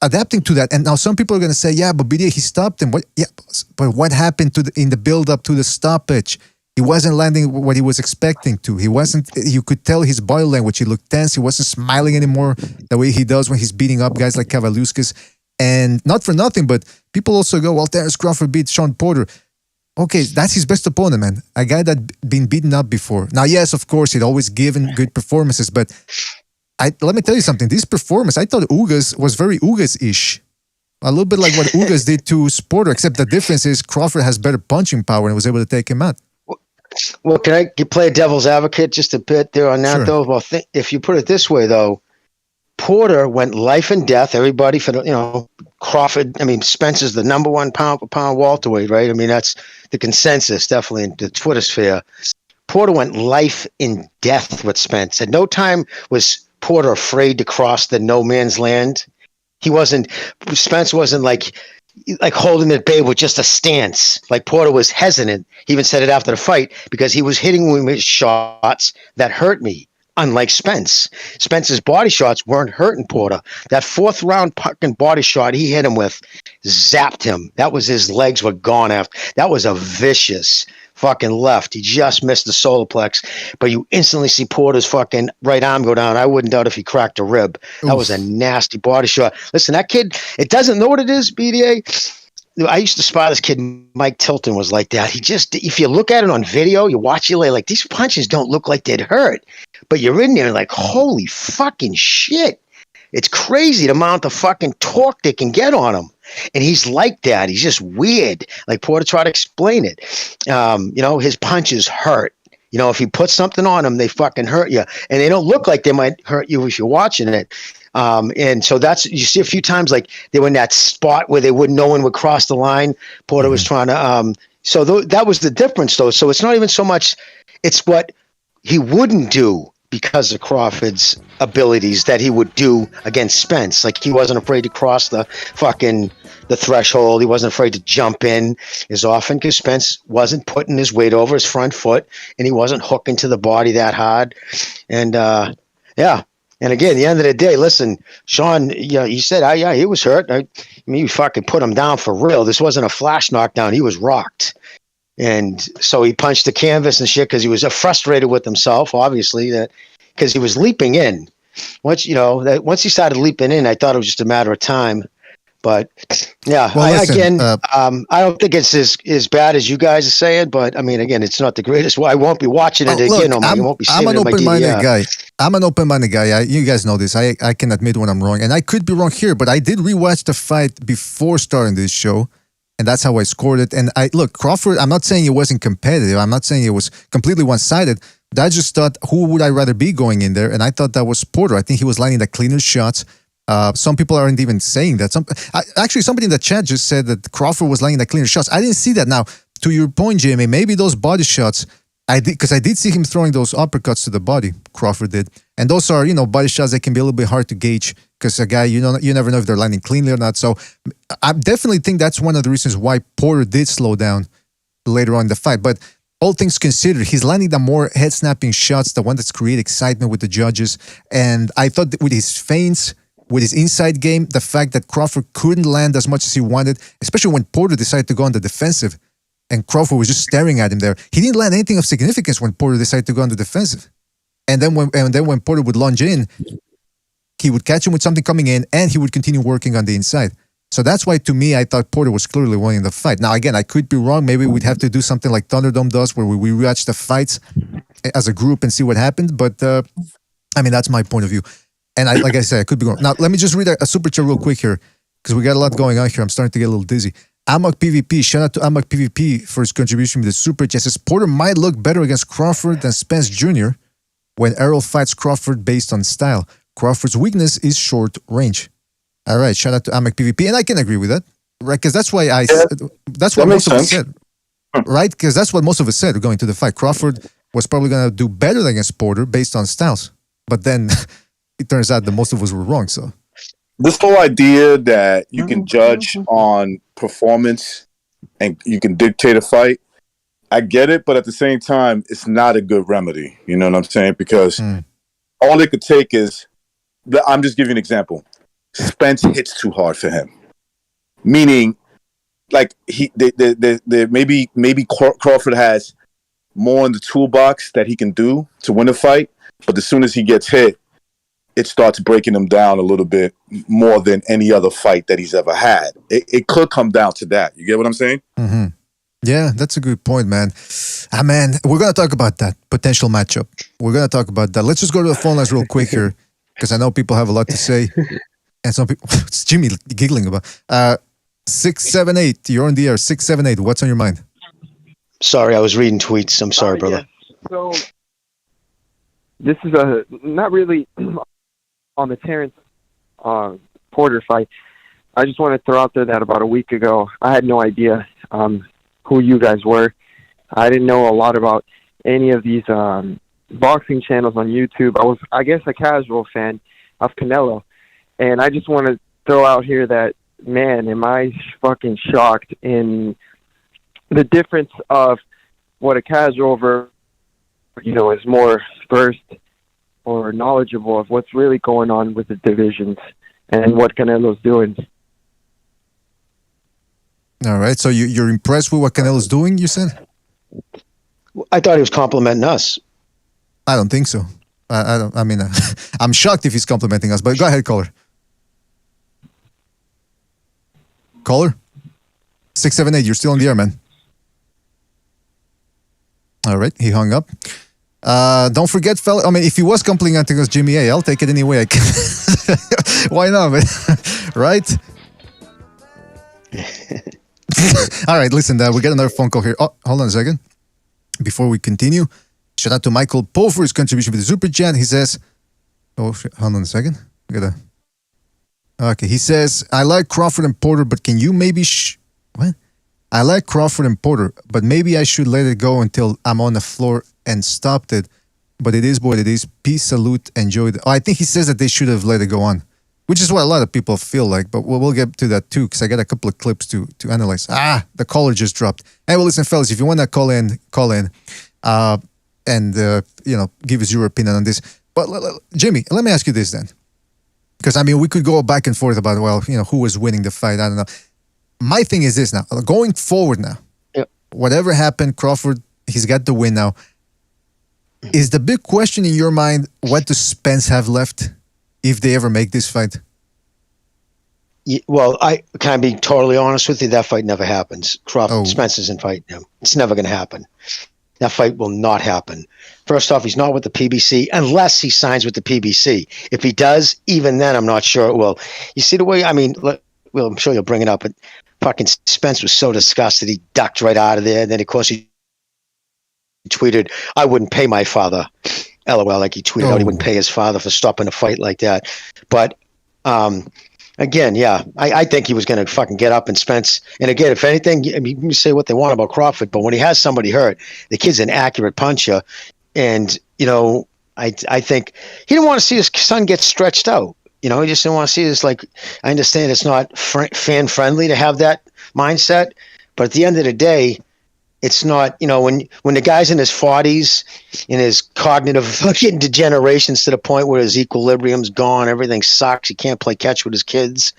adapting to that. And now some people are going to say, yeah, but BDA, he stopped him. But what happened in the build-up to the stoppage? He wasn't landing what he was expecting to. He wasn't. You could tell his body language. He looked tense. He wasn't smiling anymore the way he does when he's beating up guys like Kavaluskas. And not for nothing, but people also go, well, Terence Crawford beat Sean Porter. Okay, that's his best opponent, man. A guy that's been beaten up before. Now, yes, of course, he'd always given good performances, but let me tell you something. This performance, I thought Ugas was very Ugas-ish. A little bit like what Ugas did to Porter, except the difference is Crawford has better punching power and was able to take him out. Well, can I play a devil's advocate just a bit there on that, Sure. though? Well, if you put it this way, though, Porter went life and death. Everybody, Crawford, Spence is the number one pound-for-pound welterweight, right? I mean, that's the consensus, definitely, in the Twitter sphere. Porter went life and death with Spence. At no time was Porter afraid to cross the no man's land. Spence wasn't like holding it bay with just a stance. Like Porter was hesitant. He even said it after the fight because he was hitting me with shots that hurt me. Unlike Spence. Spence's body shots weren't hurting Porter. That 4th round fucking body shot he hit him with zapped him. That was his legs were gone after. That was a vicious fucking left. He just missed the solar plex, but you instantly see Porter's fucking right arm go down. I wouldn't doubt if he cracked a rib. That was a nasty body shot. Listen, that kid, it doesn't know what it is, BDA. I used to spar this kid, Mike Tilton was like that. He just, if you look at it on video, you watch it like these punches don't look like they'd hurt. But you're in there like, holy fucking shit. It's crazy the amount of fucking torque they can get on him. And he's like that. He's just weird. Like Porter tried to explain it. His punches hurt. If you put something on them, they fucking hurt you. And they don't look like they might hurt you if you're watching it. And so you see a few times like they were in that spot where no one would cross the line. Porter was trying to, that was the difference though. So it's not even so much, it's what he wouldn't do because of Crawford's abilities that he would do against Spence. Like he wasn't afraid to cross the threshold. He wasn't afraid to jump in as often because Spence wasn't putting his weight over his front foot and he wasn't hooking to the body that hard. And and again, at the end of the day, listen, Sean, he said, he was hurt. I mean, you fucking put him down for real. This wasn't a flash knockdown. He was rocked. And so he punched the canvas and shit because he was frustrated with himself, obviously, because he was leaping in. Once he started leaping in, I thought it was just a matter of time. But yeah, I don't think it's as bad as you guys are saying. But I mean, again, it's not the greatest. Well, I won't be watching it again. I won't be I'm an open-minded guy. I'm an open-minded guy. You guys know this. I can admit when I'm wrong, and I could be wrong here. But I did rewatch the fight before starting this show. And that's how I scored it. And Crawford, I'm not saying it wasn't competitive. I'm not saying it was completely one-sided. But I just thought, who would I rather be going in there? And I thought that was Porter. I think he was landing the cleaner shots. Some people aren't even saying that. Actually, somebody in the chat just said that Crawford was landing the cleaner shots. I didn't see that. Now, to your point, Jamie, maybe those body shots, because I did see him throwing those uppercuts to the body, Crawford did. And those are, body shots that can be a little bit hard to gauge because a guy, you never know if they're landing cleanly or not. So I definitely think that's one of the reasons why Porter did slow down later on in the fight. But all things considered, he's landing the more head-snapping shots, the one that's created excitement with the judges. And I thought that with his feints, with his inside game, the fact that Crawford couldn't land as much as he wanted, especially when Porter decided to go on the defensive, and Crawford was just staring at him there. He didn't land anything of significance when Porter decided to go on the defensive. And then when Porter would lunge in, he would catch him with something coming in, and he would continue working on the inside. So that's why, to me, I thought Porter was clearly winning the fight. Now, again, I could be wrong. Maybe we'd have to do something like Thunderdome does, where we rewatch the fights as a group and see what happened. But, that's my point of view. And like I said, I could be wrong. Now, let me just read a super chat real quick here, because we got a lot going on here. I'm starting to get a little dizzy. Amok PvP, shout out to Amok PvP for his contribution to the super chat. Says Porter might look better against Crawford than Spence Jr. when Errol fights Crawford based on style. Crawford's weakness is short range. All right, shout out to Amok PvP, and I can agree with that, right? Because that's why that's what most of us said, right? Because that's what most of us said going to the fight. Crawford was probably going to do better against Porter based on styles, but then it turns out that most of us were wrong. So this whole idea that you can judge on performance and you can dictate a fight, I get it, but at the same time, it's not a good remedy. You know what I'm saying? Because all it could take is, I'm just giving you an example. Spence hits too hard for him, meaning like maybe Crawford has more in the toolbox that he can do to win a fight, but as soon as he gets hit, it starts breaking him down a little bit more than any other fight that he's ever had. It could come down to that. You get what I'm saying? Mm-hmm. Yeah, that's a good point, man. Man, we're going to talk about that potential matchup. We're going to talk about that. Let's just go to the phone lines real quick here, because I know people have a lot to say. And some people, it's Jimmy giggling about. 678, you're on the air. 678, what's on your mind? Sorry, I was reading tweets. I'm sorry, brother. Yeah. So, this is not really on the Terrence Porter fight. I just want to throw out there that about a week ago, I had no idea who you guys were. I didn't know a lot about any of these boxing channels on YouTube. I was, I guess, a casual fan of Canelo, and I just want to throw out here that, man, am I fucking shocked in the difference of what a casual is more versed or knowledgeable of what's really going on with the divisions and what Canelo's doing. All right. So you're impressed with what Canelo's doing, you said? I thought he was complimenting us. I don't think so. I don't. I mean, I'm shocked if he's complimenting us. But go ahead, caller. Caller, 678. You're still on the air, man. All right, he hung up. Don't forget, fella. I mean, if he was complimenting us, Jimmy, hey, I'll take it any way I can. Why not, man? Right? All right, listen, we got another phone call here. Oh, hold on a second. Before we continue, shout out to Michael Poe for his contribution with the Super Chat. He says, hold on a second. Okay, he says, I like Crawford and Porter, but can you maybe... What? I like Crawford and Porter, but maybe I should let it go until I'm on the floor and stopped it. But it is what it is. Peace, salute, enjoy it. I think he says that they should have let it go on, which is what a lot of people feel like. But we'll get to that too, because I got a couple of clips to analyze. The caller just dropped. Hey, well, listen, fellas, if you want to call in, and give us your opinion on this. But Jimmy, let me ask you this then, because I mean we could go back and forth about who was winning the fight. I don't know. My thing is this now, going forward now, whatever happened, Crawford, he's got the win now. Is the big question in your mind, what does Spence have left if they ever make this fight? Well, I can be totally honest with you. That fight never happens. Spence isn't fighting him. It's never going to happen. That fight will not happen. First off, he's not with the PBC unless he signs with the PBC. If he does, even then, I'm not sure it will. You see the way, I mean, well, I'm sure you'll bring it up, but fucking Spence was so disgusted, he ducked right out of there. And then, of course, he tweeted, I wouldn't pay my father. LOL, like he tweeted out he wouldn't pay his father for stopping a fight like that. But again, yeah, I think he was going to fucking get up and Spence. And again, if anything, you can say what they want about Crawford, but when he has somebody hurt, the kid's an accurate puncher. And, I think he didn't want to see his son get stretched out. He just didn't want to see this. Like, I understand it's not fan friendly to have that mindset, but at the end of the day, it's not, when the guy's in his 40s, in his cognitive fucking degenerations to the point where his equilibrium's gone, everything sucks, he can't play catch with his kids,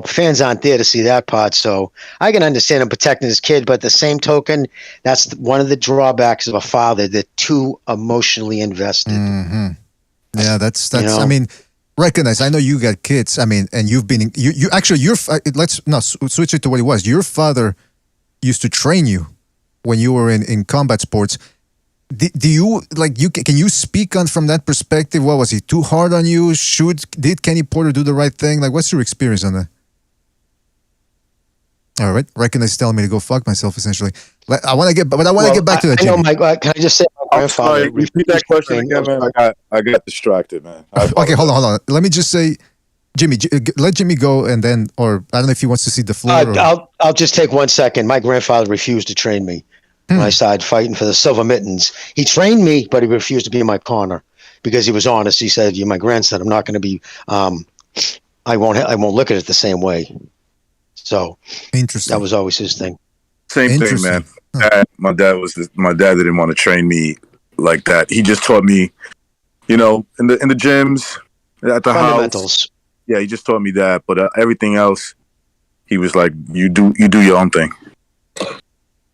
fans aren't there to see that part. So I can understand him protecting his kid, but at the same token, that's one of the drawbacks of a father. They're too emotionally invested. Mm-hmm. Yeah, that's I mean, recognize, I know you got kids, I mean, and you've been, you actually, let's switch it to what it was. Your father used to train you when you were in combat sports. Do you can you speak on from that perspective? What was he too hard on you? Did Kenny Porter do the right thing? Like, what's your experience on that? All right, recognize telling me to go fuck myself essentially. I want to get back to that. I know, Mike. Can I just say, my grandfather? Sorry, repeat that question again, man. I got distracted, man. Okay, hold on. Let me just say, Jimmy, let Jimmy go, and then, or I don't know if he wants to see the floor. I'll just take 1 second. My grandfather refused to train me. When I started fighting for the silver mittens, he trained me, but he refused to be in my corner because he was honest. He said, "You're my grandson. I'm not going to be. I won't look at it the same way." So interesting. That was always his thing. Same thing, man. My dad didn't want to train me like that. He just taught me, in the gyms, at the house. Yeah, he just taught me that. But everything else, he was like, "You do your own thing."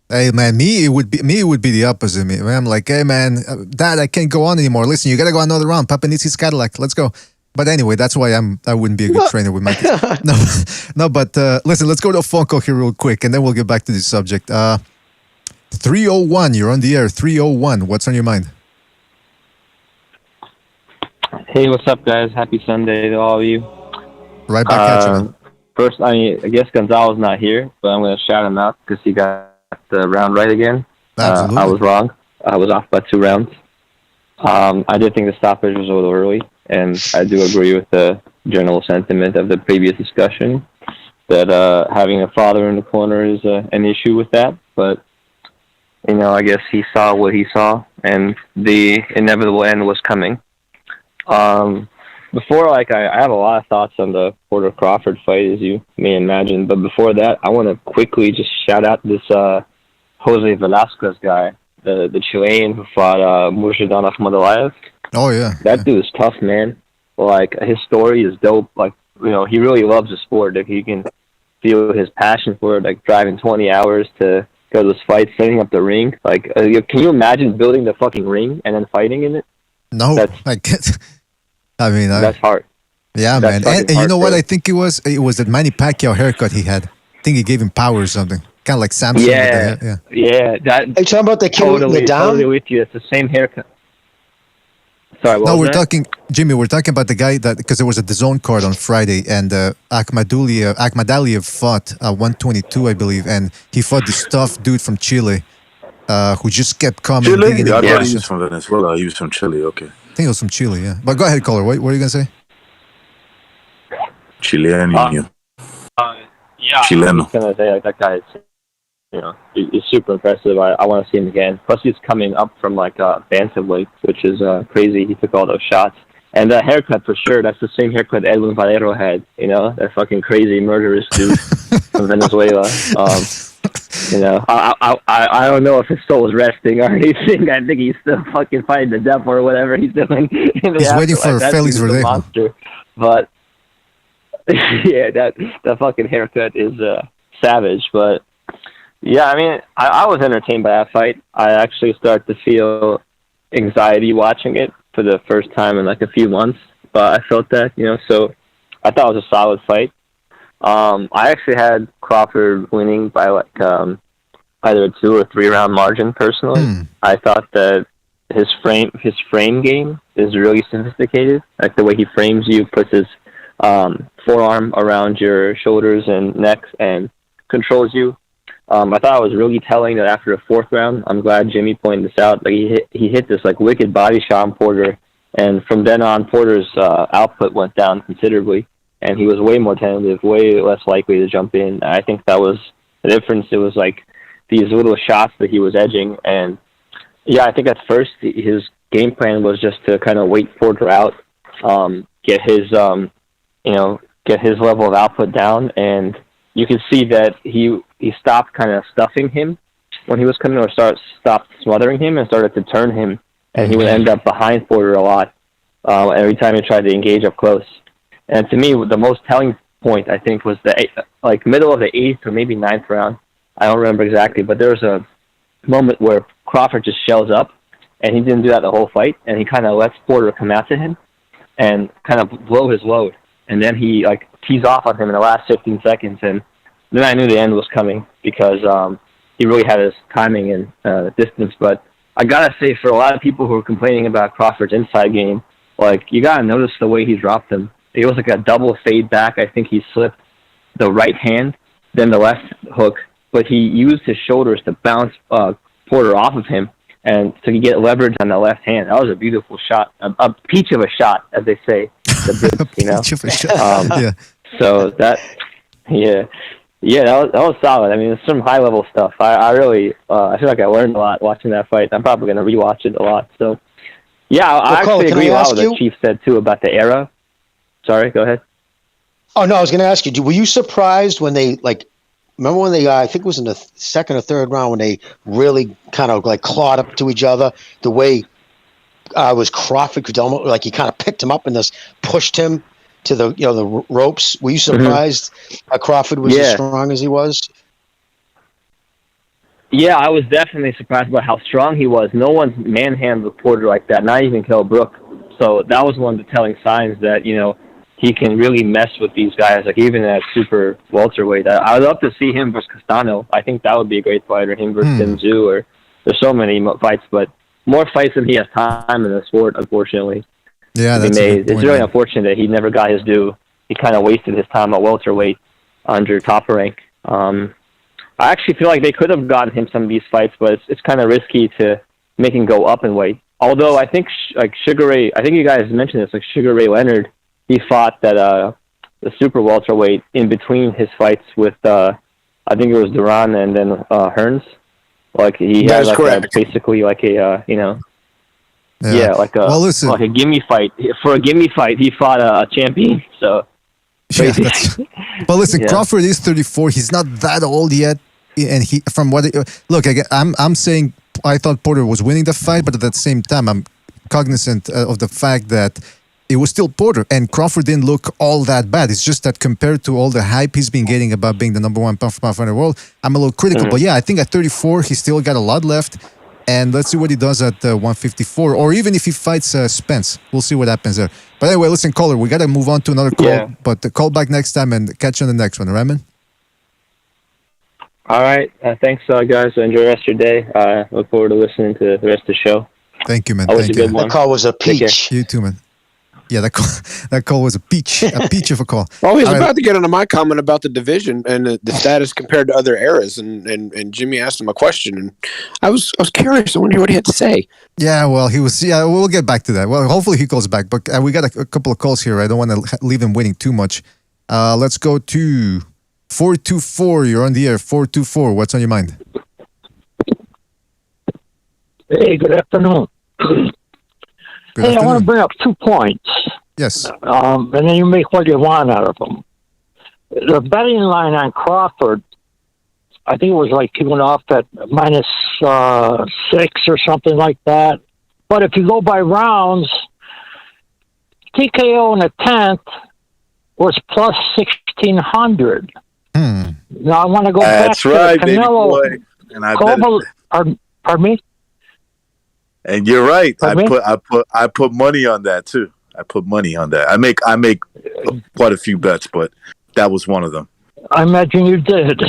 Hey man, it would be the opposite. I'm like, hey man, Dad, I can't go on anymore. Listen, you gotta go another round. Papa needs his Cadillac. Let's go. But anyway, that's why I wouldn't be a good trainer with my kids. No. But listen, let's go to a phone call here real quick, and then we'll get back to this subject. 301, you're on the air. 301, what's on your mind? Hey, what's up, guys? Happy Sunday to all of you. Right back at you, man. First, I guess Gonzalo's not here, but I'm going to shout him out because he got the round right again. Absolutely. I was wrong. I was off by 2 rounds. I did think the stoppage was a little early, and I do agree with the general sentiment of the previous discussion that having a father in the corner is an issue with that. But I guess he saw what he saw, and the inevitable end was coming. Before, I have a lot of thoughts on the Porter Crawford fight, as you may imagine. But before that, I want to quickly just shout out this Jose Velasquez guy, the Chilean who fought Murshidon Akhmadaliev. Oh yeah, that dude is tough, man. His story is dope. He really loves the sport. He can feel his passion for it, driving 20 hours to go to this fight, setting up the ring. Can you imagine building the fucking ring and then fighting in it? No, I can't. I mean, that's hard. Yeah, man. And you know what? I think it was that Manny Pacquiao haircut he had. I think he gave him power or something. Kind of like Samson. Yeah. That, Are you talking about the kid with the down? Totally with you. It's the same haircut. Sorry, what was that? Jimmy, we're talking about the guy because there was a DAZN card on Friday, and Akhmadaliev fought 122, I believe, and he fought this tough dude from Chile who just kept coming. Chile? I thought he was from Venezuela. He was from Chile, okay. I think it was from Chile, yeah. But go ahead, caller. What are you going to say? Chilean. Yeah, Chileno. I was going to say, that guy is, he's super impressive. I want to see him again. Plus, he's coming up from, bantamweight, which is crazy. He took all those shots. And that haircut, for sure, that's the same haircut Edwin Valero had, that fucking crazy murderous dude from Venezuela. I don't know if his soul is resting or anything. I think he's still fucking fighting the devil or whatever he's doing. He's waiting for Felix Verdejo. Monster. But yeah, that fucking haircut is savage. But yeah, I mean, I was entertained by that fight. I actually started to feel anxiety watching it for the first time in a few months. But I felt that, so I thought it was a solid fight. I actually had Crawford winning by either a 2 or 3 round margin personally. I thought that his frame game is really sophisticated. The way he frames you, puts his forearm around your shoulders and neck and controls you. I thought it was really telling that after the 4th round, I'm glad Jimmy pointed this out, he hit this wicked body shot on Porter, and from then on Porter's output went down considerably. And he was way more tentative, way less likely to jump in. I think that was the difference. It was these little shots that he was edging. And yeah, I think at first his game plan was just to kind of wait Porter out, get his level of output down. And you could see that he stopped kind of stuffing him when he was coming, or stopped smothering him and started to turn him. And he would end up behind Porter a lot every time he tried to engage up close. And to me, the most telling point, I think, was the middle of the 8th or maybe 9th round. I don't remember exactly, but there was a moment where Crawford just shells up, and he didn't do that the whole fight, and he kind of lets Porter come after him and kind of blow his load. And then he tees off on him in the last 15 seconds, and then I knew the end was coming because he really had his timing and distance. But I gotta say, for a lot of people who are complaining about Crawford's inside game, you gotta notice the way he dropped him. It was a double fade back. I think he slipped the right hand, then the left hook, but he used his shoulders to bounce Porter off of him and to get leverage on the left hand. That was a beautiful shot, a peach of a shot, as they say. The Brits, Peach of a shot. Yeah. So that was solid. I mean, it's some high level stuff. I really I feel like I learned a lot watching that fight. I'm probably going to rewatch it a lot. So yeah, I actually agree with what the Chief said too about the era. Sorry, go ahead. Oh, no, I was going to ask you, were you surprised when they, remember when they, I think it was in the 2nd or 3rd round when they really kind of, clawed up to each other, the way was Crawford, he kind of picked him up and just pushed him to the, the ropes. Were you surprised Crawford was as strong as he was? Yeah, I was definitely surprised by how strong he was. No one's manhandled Porter like that, not even Kell Brook. So that was one of the telling signs that, he can really mess with these guys, even at super welterweight. I would love to see him versus Castano. I think that would be a great fight, or him versus Tenzu, or there's so many fights, but more fights than he has time in the sport, unfortunately. Yeah, that's it's really unfortunate that he never got his due. He kind of wasted his time at welterweight under top rank. I actually feel like they could have gotten him some of these fights, but it's kind of risky to make him go up in weight. Although I think Sugar Ray, I think you guys mentioned this, Sugar Ray Leonard, he fought that the super welterweight in between his fights with I think it was Duran and then Hearns, Like he That had is like correct. basically like a like a Well, listen. like a gimme fight. For a gimme fight, he fought a champion. So Yeah, but listen, Yeah. Crawford is 34. He's not that old yet, and he from what look, again, I'm saying I thought Porter was winning the fight, but at the same time, I'm cognizant of the fact that it was still Porter, and Crawford didn't look all that bad. It's just that compared to all the hype he's been getting about being the number one pound for pound fighter in the world, I'm a little critical. But yeah, I think at 34, he still got a lot left. And let's see what he does at 154, or even if he fights Spence. We'll see what happens there. But anyway, listen, caller, we got to move on to another call. Yeah. But call back next time and catch you on the next one, right, man? all right, thanks guys. Enjoy the rest of your day. Look forward to listening to the rest of the show. Thank you, man. That was Thank a good you. one. That call was a Take care. peach. You too, man. Yeah, that call was a peach of a call. Oh, he's All right. about to get into my comment about the division and the status compared to other eras, and Jimmy asked him a question, and I was curious. I wonder what he had to say. Yeah, well, he was. Yeah, we'll get back to that. Well, hopefully he calls back. But we got a couple of calls here. I don't want to leave him waiting too much. Let's go to 424. You're on the air. 424. What's on your mind? Hey, good afternoon. Good I want to afternoon. bring up 2 points, Yes. and then you make what you want out of them. The betting line on Crawford, I think it was like he went off at minus 6 or something like that. But if you go by rounds, TKO in the 10th was plus 1,600. Now I want to go That's back right, to the baby Canelo. boy. And I bet it. Pardon me? And you're right. Pardon me? I put money on that too. I put money on that. I make quite a few bets, but that was one of them. I imagine you did. Go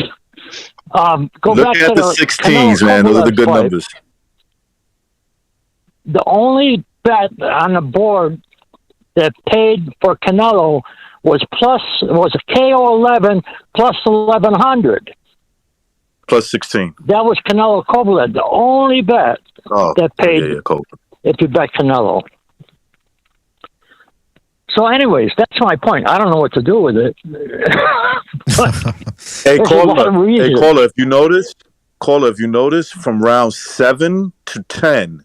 Look back at to the 16s, Canelo man. Those are the Kovalev good fight. numbers. The only bet on the board that paid for Canelo was a KO 11 plus 1,100. Plus 16. That was Canelo Kovalev, the only bet that paid Cool. if you bet Canelo. So, anyways, that's my point. I don't know what to do with it. Hey, There's a lot of reasons. caller, if you notice, from round 7 to 10,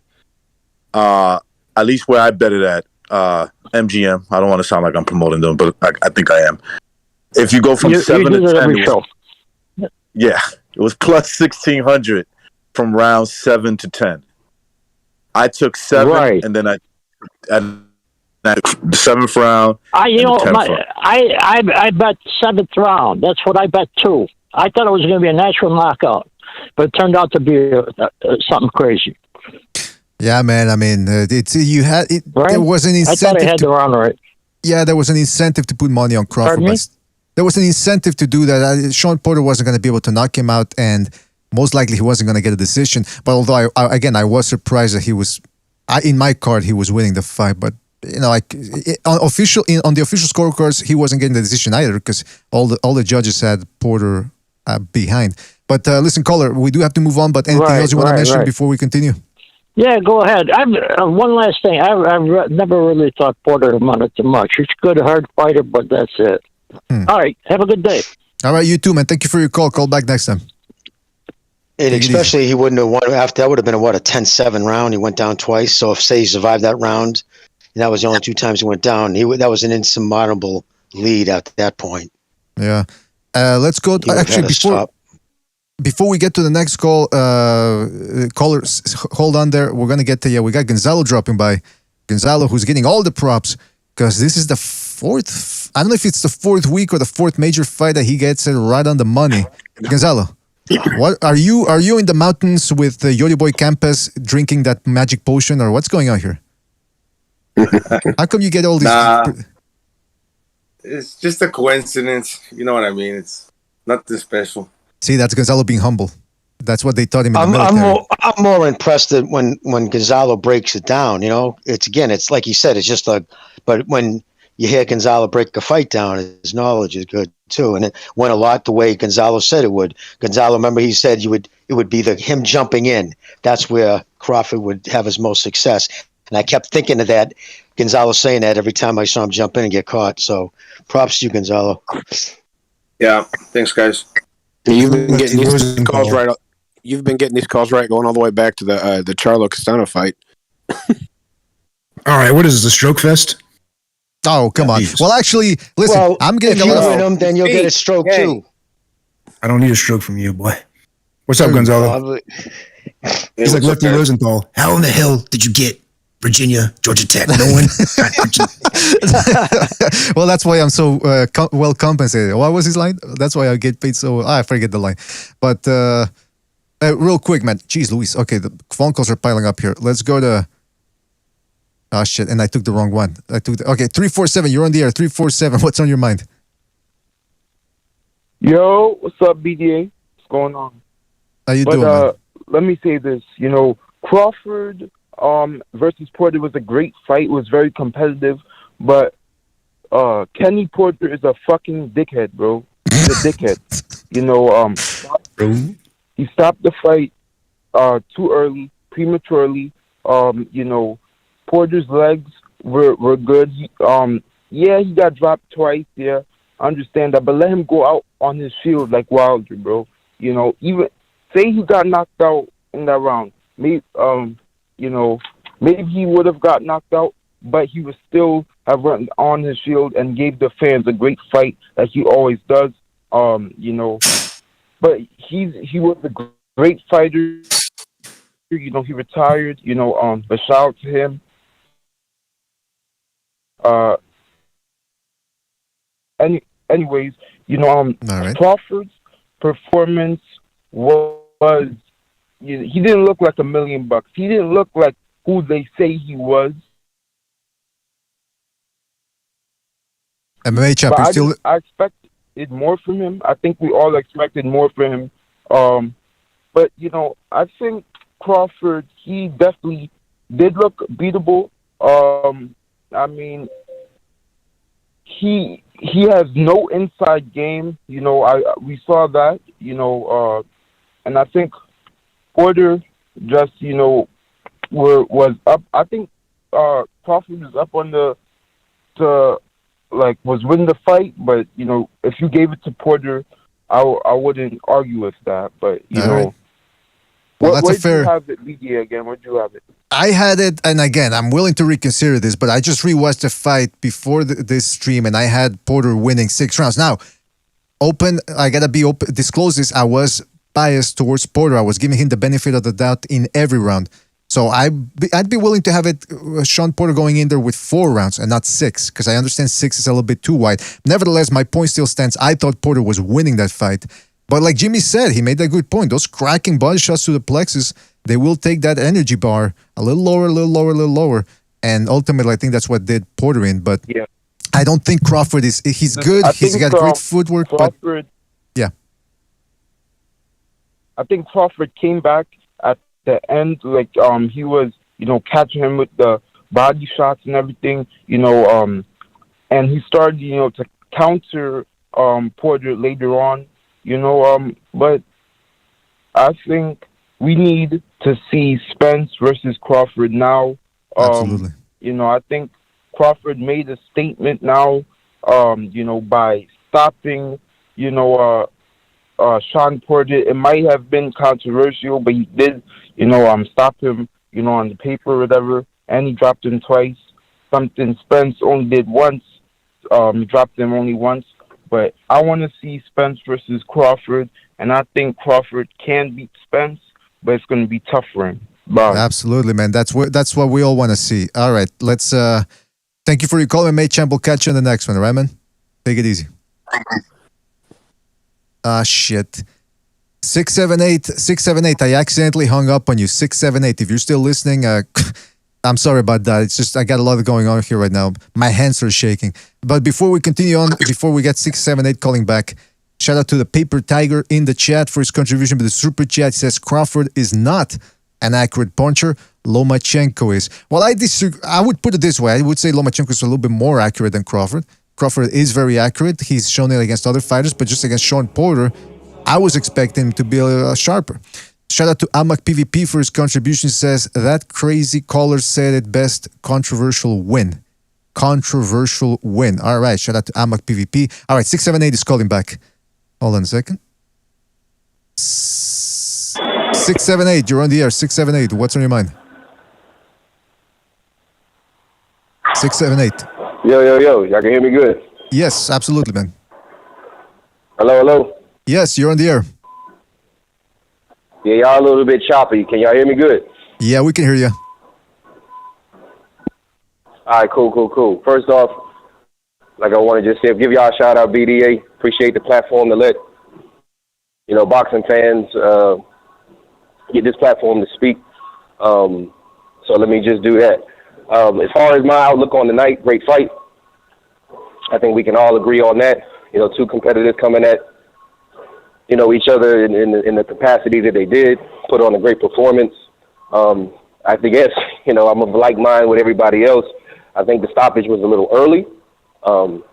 at least where I bet it at, MGM. I don't want to sound like I'm promoting them, but I think I am. If you go from 7 to 10, yeah, it was plus 1,600 from round 7 to 10. I took 7, Right. and then I the 7th round. I bet 7th round. That's what I bet too. I thought it was going to be a natural knockout, but it turned out to be something crazy. Yeah, man. I mean, there was an incentive. I thought I had the round right. Yeah, there was an incentive to put money on Crawford. Pardon me? But there was an incentive to do that. Sean Porter wasn't going to be able to knock him out, and most likely he wasn't going to get a decision. But although I was surprised that he was, in my card, he was winning the fight. But you know, like on the official scorecards, he wasn't getting the decision either because all the judges had Porter behind. But listen, caller, we do have to move on. But anything else you want to mention before we continue? Yeah, go ahead. One last thing. I've never really thought Porter amounted to much. He's a good, hard fighter, but that's it. All right. Have a good day. All right, you too, man. Thank you for your call. Call back next time. And especially he wouldn't have won after that. Would have been a 10-7 round. He went down twice. So if say he survived that round, and that was the only 2 times he went down. That was an insurmountable lead at that point. Yeah. Let's go. Actually, before we get to the next call, callers, hold on there. We're gonna get to we got Gonzalo dropping by. Gonzalo, who's getting all the props because this is the 4th. I don't know if it's the 4th week or the 4th major fight that he gets it right on the money. Gonzalo, what are you in the mountains with Yori Boy Campes drinking that magic potion, or what's going on here? How come you get all these? Nah, it's just a coincidence. You know what I mean? It's nothing special. See, that's Gonzalo being humble. That's what they taught him in the military. I'm more impressed that when Gonzalo breaks it down. You know, it's like he said, it's just but when you hear Gonzalo break a fight down, his knowledge is good too, and it went a lot the way Gonzalo said it would. Gonzalo, remember, he said it would be him jumping in. That's where Crawford would have his most success. And I kept thinking of that, Gonzalo saying that every time I saw him jump in and get caught. So props to you, Gonzalo. Yeah, thanks, guys. You've been getting used to calls right. you've been getting these calls right, going all the way back to the Charlo Castano fight. All right, what is this, a stroke fest? Oh, come on. Well, actually, listen, Well, I'm getting if a you lot win of... them, then you'll get a stroke too. I don't need a stroke from you, boy. What's up, Gonzalo? He's like Lefty Rosenthal. How in the hell did you get Virginia, Georgia Tech? No one. Well, that's why I'm so well compensated. What was his line? That's why I get paid so... I forget the line. But real quick, man. Jeez, Luis. Okay, the phone calls are piling up here. Let's go to... Oh, shit. And I took the wrong one. Okay, 347. You're on the air. 347. What's on your mind? Yo, what's up, BDA? What's going on? How you doing, man? Let me say this. You know, Crawford versus Porter was a great fight. It was very competitive. But Kenny Porter is a fucking dickhead, bro. He's a dickhead. You know, he stopped the fight too early, prematurely. You know, Porter's legs were good. Yeah, he got dropped twice. Yeah, I understand that, but let him go out on his shield like Wilder, bro. You know, even say he got knocked out in that round. Maybe you know, maybe he would have got knocked out, but he would still have run on his shield and gave the fans a great fight like he always does. You know, but he was a great fighter. You know, he retired. You know, but shout out to him. Anyways, you know, Crawford's performance was he didn't look like $1 million. He didn't look like who they say he was. MMA champ, But I expected more from him. I think we all expected more from him. But you know, I think Crawford, he definitely did look beatable. I mean, he has no inside game. You know, we saw that. You know, and I think Porter just, you know, was up. I think Crawford was up on was winning the fight. But you know, if you gave it to Porter, I wouldn't argue with that. But you know. Right. Well, that's where'd a fair... you have it, BDA, again? Where'd you have it? I had it, and again, I'm willing to reconsider this, but I just rewatched the fight before this stream, and I had Porter winning 6 rounds. Now, I gotta be open, disclose this, I was biased towards Porter. I was giving him the benefit of the doubt in every round. So I'd be willing to have it, Sean Porter going in there with 4 rounds and not 6, because I understand 6 is a little bit too wide. Nevertheless, my point still stands. I thought Porter was winning that fight. But like Jimmy said, he made a good point. Those cracking body shots to the plexus, they will take that energy bar a little lower, a little lower, a little lower. And ultimately, I think that's what did Porter in. But yeah. I don't think Crawford he's good. He's got great footwork. Crawford, but yeah. I think Crawford came back at the end, like he was, you know, catching him with the body shots and everything, you know, and he started, you know, to counter Porter later on. You know, but I think we need to see Spence versus Crawford now. Absolutely. You know, I think Crawford made a statement now, you know, by stopping, you know, Sean Porter. It might have been controversial, but he did, you know, stop him, you know, on the paper or whatever, and he dropped him twice. Something Spence only did once. He dropped him only once. But I want to see Spence versus Crawford, and I think Crawford can beat Spence, but it's going to be tough for him. Bye. Absolutely, man. That's what we all want to see. All right, let's. Thank you for your call, MMA champ. We'll catch you on the next one, all right, man? Take it easy. Shit. 678. I accidentally hung up on you. 678. If you're still listening, I'm sorry about that. It's just I got a lot going on here right now. My hands are shaking. But before we continue on, before we get 678 calling back, shout out to the Paper Tiger in the chat for his contribution with the super chat. He says Crawford is not an accurate puncher. Lomachenko is. Well, I disagree. I would put it this way. I would say Lomachenko is a little bit more accurate than Crawford. Crawford is very accurate. He's shown it against other fighters, but just against Sean Porter, I was expecting him to be sharper. Shout out to Amak PvP for his contribution. Says that crazy caller said it best. Controversial win. Controversial win. All right. Shout out to Amak PvP. All right. 678 is calling back. Hold on a second. 678, you're on the air. 678, what's on your mind? 678. Yo. Y'all can hear me good? Yes, absolutely, man. Hello? Yes, you're on the air. Yeah, y'all a little bit choppy. Can y'all hear me good? Yeah, we can hear you. All right, cool. First off, like I want to just say, give y'all a shout out, BDA. Appreciate the platform to let, boxing fans get this platform to speak. So let me just do that. As far as my outlook on the night, great fight. I think we can all agree on that. Two competitors coming at, each other in the capacity that they did, put on a great performance. I guess, I'm of like mind with everybody else. I think the stoppage was a little early.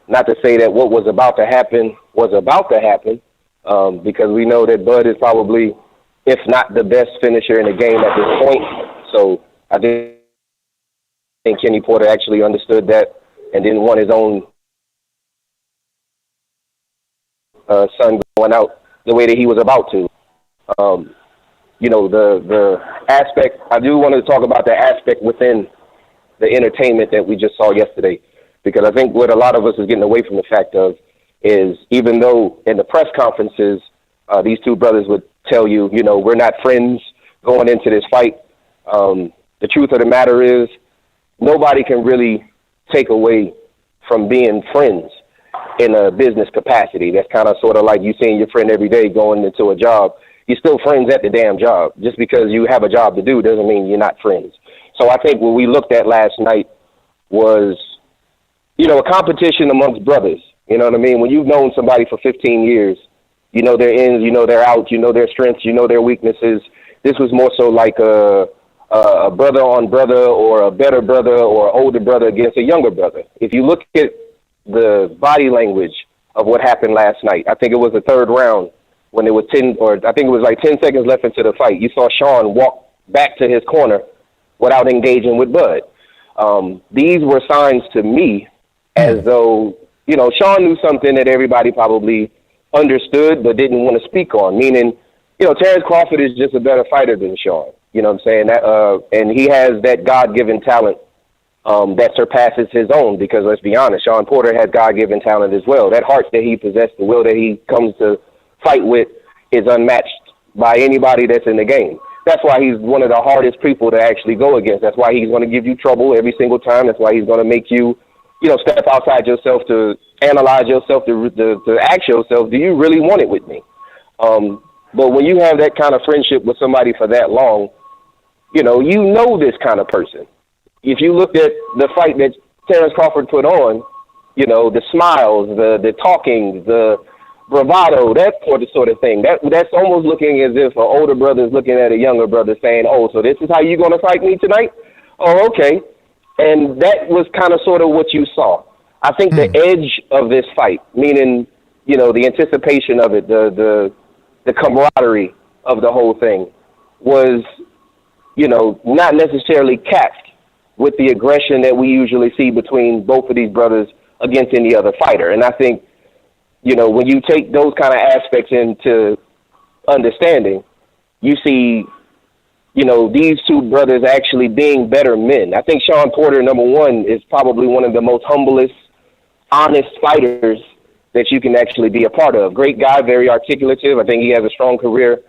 Not to say that what was about to happen was about to happen, because we know that Bud is probably, if not the best finisher in the game at this point. So I think Kenny Porter actually understood that and didn't want his own son going out the way that he was about to. The aspect, I do want to talk about the aspect within the entertainment that we just saw yesterday, because I think what a lot of us is getting away from the fact of is, even though in the press conferences, these two brothers would tell you, we're not friends going into this fight. The truth of the matter is, nobody can really take away from being friends in a business capacity. That's kind of sort of like you seeing your friend every day going into a job. You're still friends at the damn job. Just because you have a job to do doesn't mean you're not friends. So I think what we looked at last night was, a competition amongst brothers. You know what I mean? When you've known somebody for 15 years, you know their ins, you know their outs, you know their strengths, you know their weaknesses. This was more so like a brother on brother, or a better brother or older brother against a younger brother. If you look at the body language of what happened last night, I think it was the third round when it was 10 seconds left into the fight. You saw Sean walk back to his corner without engaging with Bud. These were signs to me as though, Sean knew something that everybody probably understood but didn't want to speak on, meaning, Terrence Crawford is just a better fighter than Sean. You know what I'm saying? That, and he has that God-given talent that surpasses his own, because let's be honest, Sean Porter has God-given talent as well. That heart that he possessed, the will that he comes to fight with, is unmatched by anybody that's in the game. That's why he's one of the hardest people to actually go against. That's why he's going to give you trouble every single time. That's why he's going to make you, step outside yourself, to analyze yourself, to ask yourself, do you really want it with me? But when you have that kind of friendship with somebody for that long, you know this kind of person. If you looked at the fight that Terrence Crawford put on, the smiles, the talking, the bravado, that sort of thing, that's almost looking as if an older brother is looking at a younger brother saying, oh, so this is how you're going to fight me tonight? Oh, okay. And that was kind of sort of what you saw. I think the edge of this fight, meaning, the anticipation of it, the camaraderie of the whole thing was, not necessarily capped with the aggression that we usually see between both of these brothers against any other fighter. And I think, when you take those kind of aspects into understanding, you see, these two brothers actually being better men. I think Sean Porter, number one, is probably one of the most humblest, honest fighters that you can actually be a part of. Great guy, very articulative. I think he has a strong career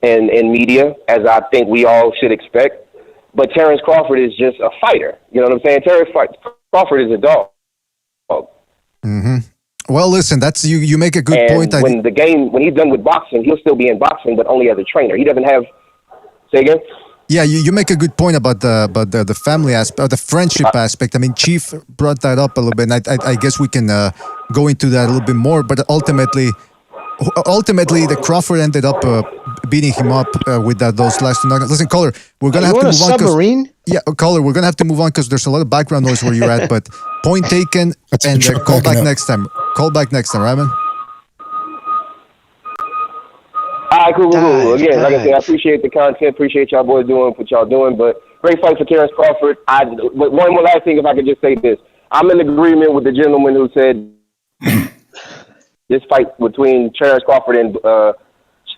in media, as I think we all should expect. But Terrence Crawford is just a fighter. You know what I'm saying? Terrence Crawford is a dog. Mm-hmm. Well, listen, that's you make a good point. When he's done with boxing, he'll still be in boxing, but only as a trainer. He doesn't have. Say again? Yeah, you make a good point about the family aspect, the friendship aspect. I mean, Chief brought that up a little bit, and I guess we can go into that a little bit more. But ultimately, the Crawford ended up beating him up with those last two knockouts. Listen, caller, we're gonna have to move on. Submarine? Yeah, caller, we're gonna have to move on because there's a lot of background noise where you're at. But point taken, and call back next time. Call back next time, right, man? All right, cool. Again, like I said, I appreciate the content. Appreciate y'all boys doing what y'all doing. But great fight for Terrence Crawford. But one more last thing, if I could just say this. I'm in agreement with the gentleman who said this fight between Terrence Crawford and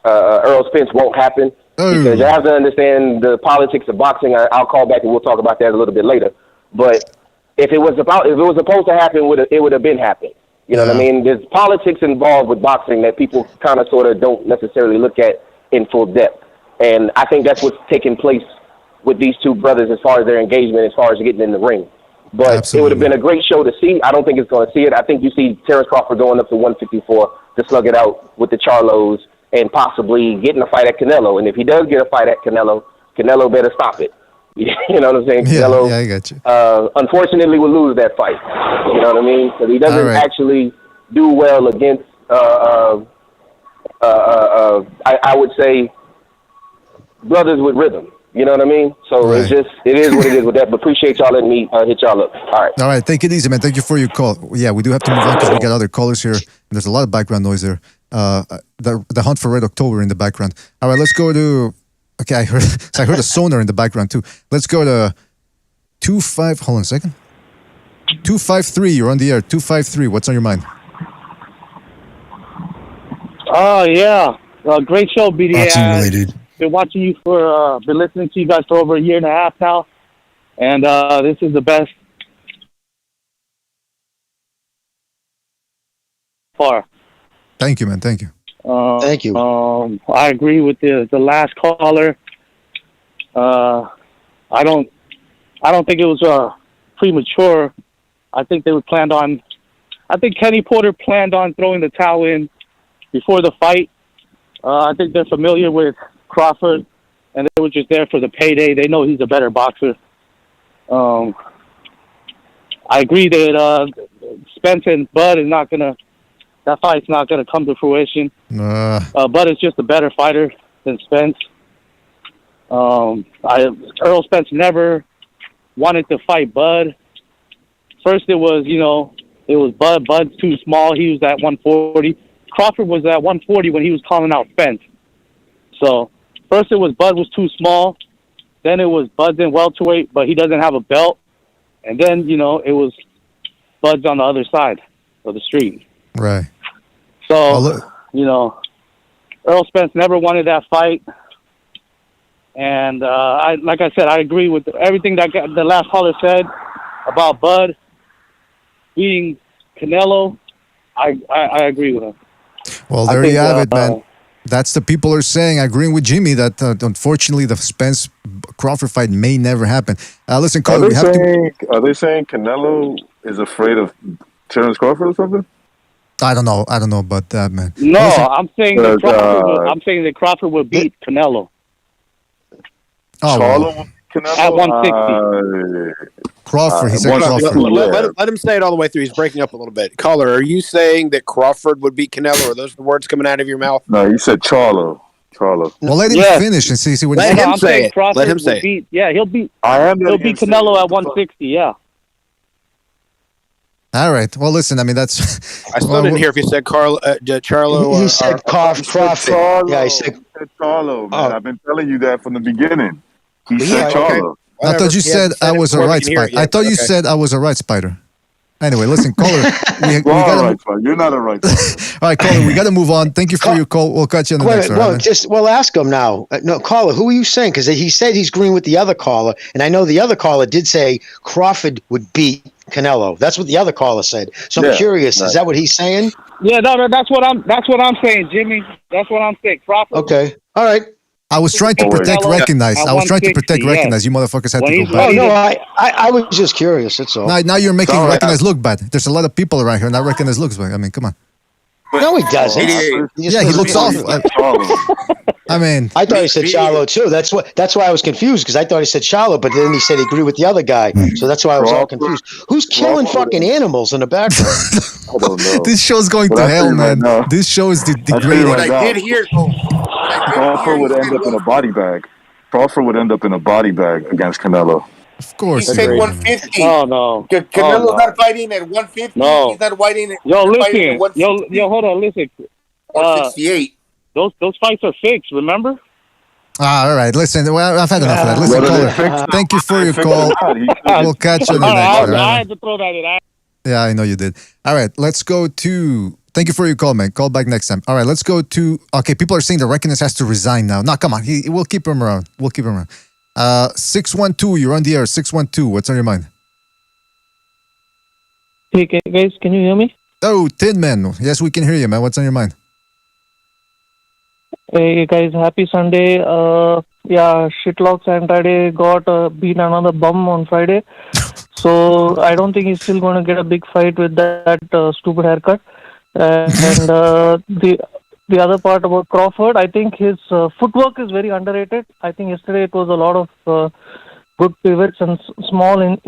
Errol Spence won't happen. Because you have to understand the politics of boxing. I'll call back and we'll talk about that a little bit later. But if it was supposed to happen, it would have been happening. You know what I mean? There's politics involved with boxing that people kind of sort of don't necessarily look at in full depth. And I think that's what's taking place with these two brothers as far as their engagement, as far as getting in the ring. But it would have been a great show to see. I don't think it's going to see it. I think you see Terrence Crawford going up to 154 to slug it out with the Charlos and possibly getting a fight at Canelo. And if he does get a fight at Canelo, Canelo better stop it. You know what I'm saying? Canelo, I got you. Unfortunately, will lose that fight. You know what I mean? Because he doesn't actually do well against, I would say, brothers with rhythm. You know what I mean? So it is what it is with that. But appreciate y'all letting me hit y'all up. All right. All right. Take it easy, man. Thank you for your call. Yeah, we do have to move on because we got other callers here. And there's a lot of background noise there. The hunt for Red October in the background. All right, let's go to. Okay, I heard a sonar in the background too. Let's go to 25. Hold on a second. 253. You're on the air. 253. What's on your mind? Oh yeah, great show, BDA. Boxing related. Been watching you been listening to you guys for over a year and a half now, and this is the best far. Thank you, man. Thank you. Thank you. I agree with the last caller. I don't think it was premature. I think they were planned on. I think Kenny Porter planned on throwing the towel in before the fight. I think they're familiar with Crawford, and they were just there for the payday. They know he's a better boxer. I agree that Spence and Bud is not gonna. That fight's not gonna come to fruition. Bud is just a better fighter than Spence. Errol Spence never wanted to fight Bud. First, it was Bud. Bud's too small. He was at 140. Crawford was at 140 when he was calling out Spence. So first it was Bud was too small. Then it was Bud's in welterweight, but he doesn't have a belt. And then, it was Bud's on the other side of the street. Right. So, Errol Spence never wanted that fight. And like I said, I agree with everything that the last caller said about Bud beating Canelo. I agree with him. Well, there you have it, man. That's the people are saying, agreeing with Jimmy, that unfortunately the Spence-Crawford fight may never happen. Listen, caller, are they saying Canelo is afraid of Terrence Crawford or something? I don't know about that, man. No, I'm saying that Crawford would beat Canelo. Canelo at 160. Crawford, he said Crawford. Let him say it all the way through. He's breaking up a little bit. Caller, are you saying that Crawford would beat Canelo? Are those the words coming out of your mouth? No, you said Charlo. Well, let him finish and see what he says. Let him say it. Let him say it. He'll beat Canelo at 160. Yeah. All right. Well, listen. I mean, that's. I still didn't hear if you said Charlo. He said Crawford. Yeah, he said Charlo. Man, I've been telling you that from the beginning. He said Charlo. I thought you said I was a right spider. I thought you said I was a right spider. Anyway, listen, caller. We gotta, You're not a right spider. All right, caller, we got to move on. Thank you for your call. We'll catch you on the next one. Ask him now. No, caller, who are you saying? Because he said he's agreeing with the other caller, and I know the other caller did say Crawford would beat Canelo. That's what the other caller said. So I'm curious. Is that what he's saying? Yeah, no, that's what I'm saying, Jimmy. That's what I'm saying. Crawford. Okay. All right. I was trying to recognize. You motherfuckers had to go back. Oh, no, I was just curious. That's all. Now you're making recognize look bad. There's a lot of people around here not recognize looks bad. I mean, come on. No, he doesn't. He looks awful. I mean, I thought he said Charlo too. That's why I was confused, because I thought he said Charlo, but then he said he agreed with the other guy. So that's why I was all confused. Who's killing fucking animals in the background? I don't know. This show's going to hell, man. This show is degrading. What I did hear. Crawford would end up in a body bag. Crawford would end up in a body bag against Canelo. Of course. He said 150. Oh, no. Canelo's not fighting at 150. No. He's not fighting at Yo, hold on, listen. 168. Those fights are fixed, remember? All right. Listen, well, I've had enough of that. Listen, caller, thank you for your call. We'll catch you on the next one. I had to throw that in. Yeah, I know you did. All right, let's go to Thank you for your call, man. Call back next time. All right, let's go to. Okay, people are saying the Reckoners has to resign now. No, come on. We'll keep him around. 612, you're on the air. 612, what's on your mind? Hey, guys, can you hear me? Oh, Tin Man. Yes, we can hear you, man. What's on your mind? Hey, guys, happy Sunday. Shitlocks Andrade got beat another bum on Friday. So I don't think he's still going to get a big fight with that stupid haircut. And the other part about Crawford, I think his footwork is very underrated. I think yesterday it was a lot of good pivots and small in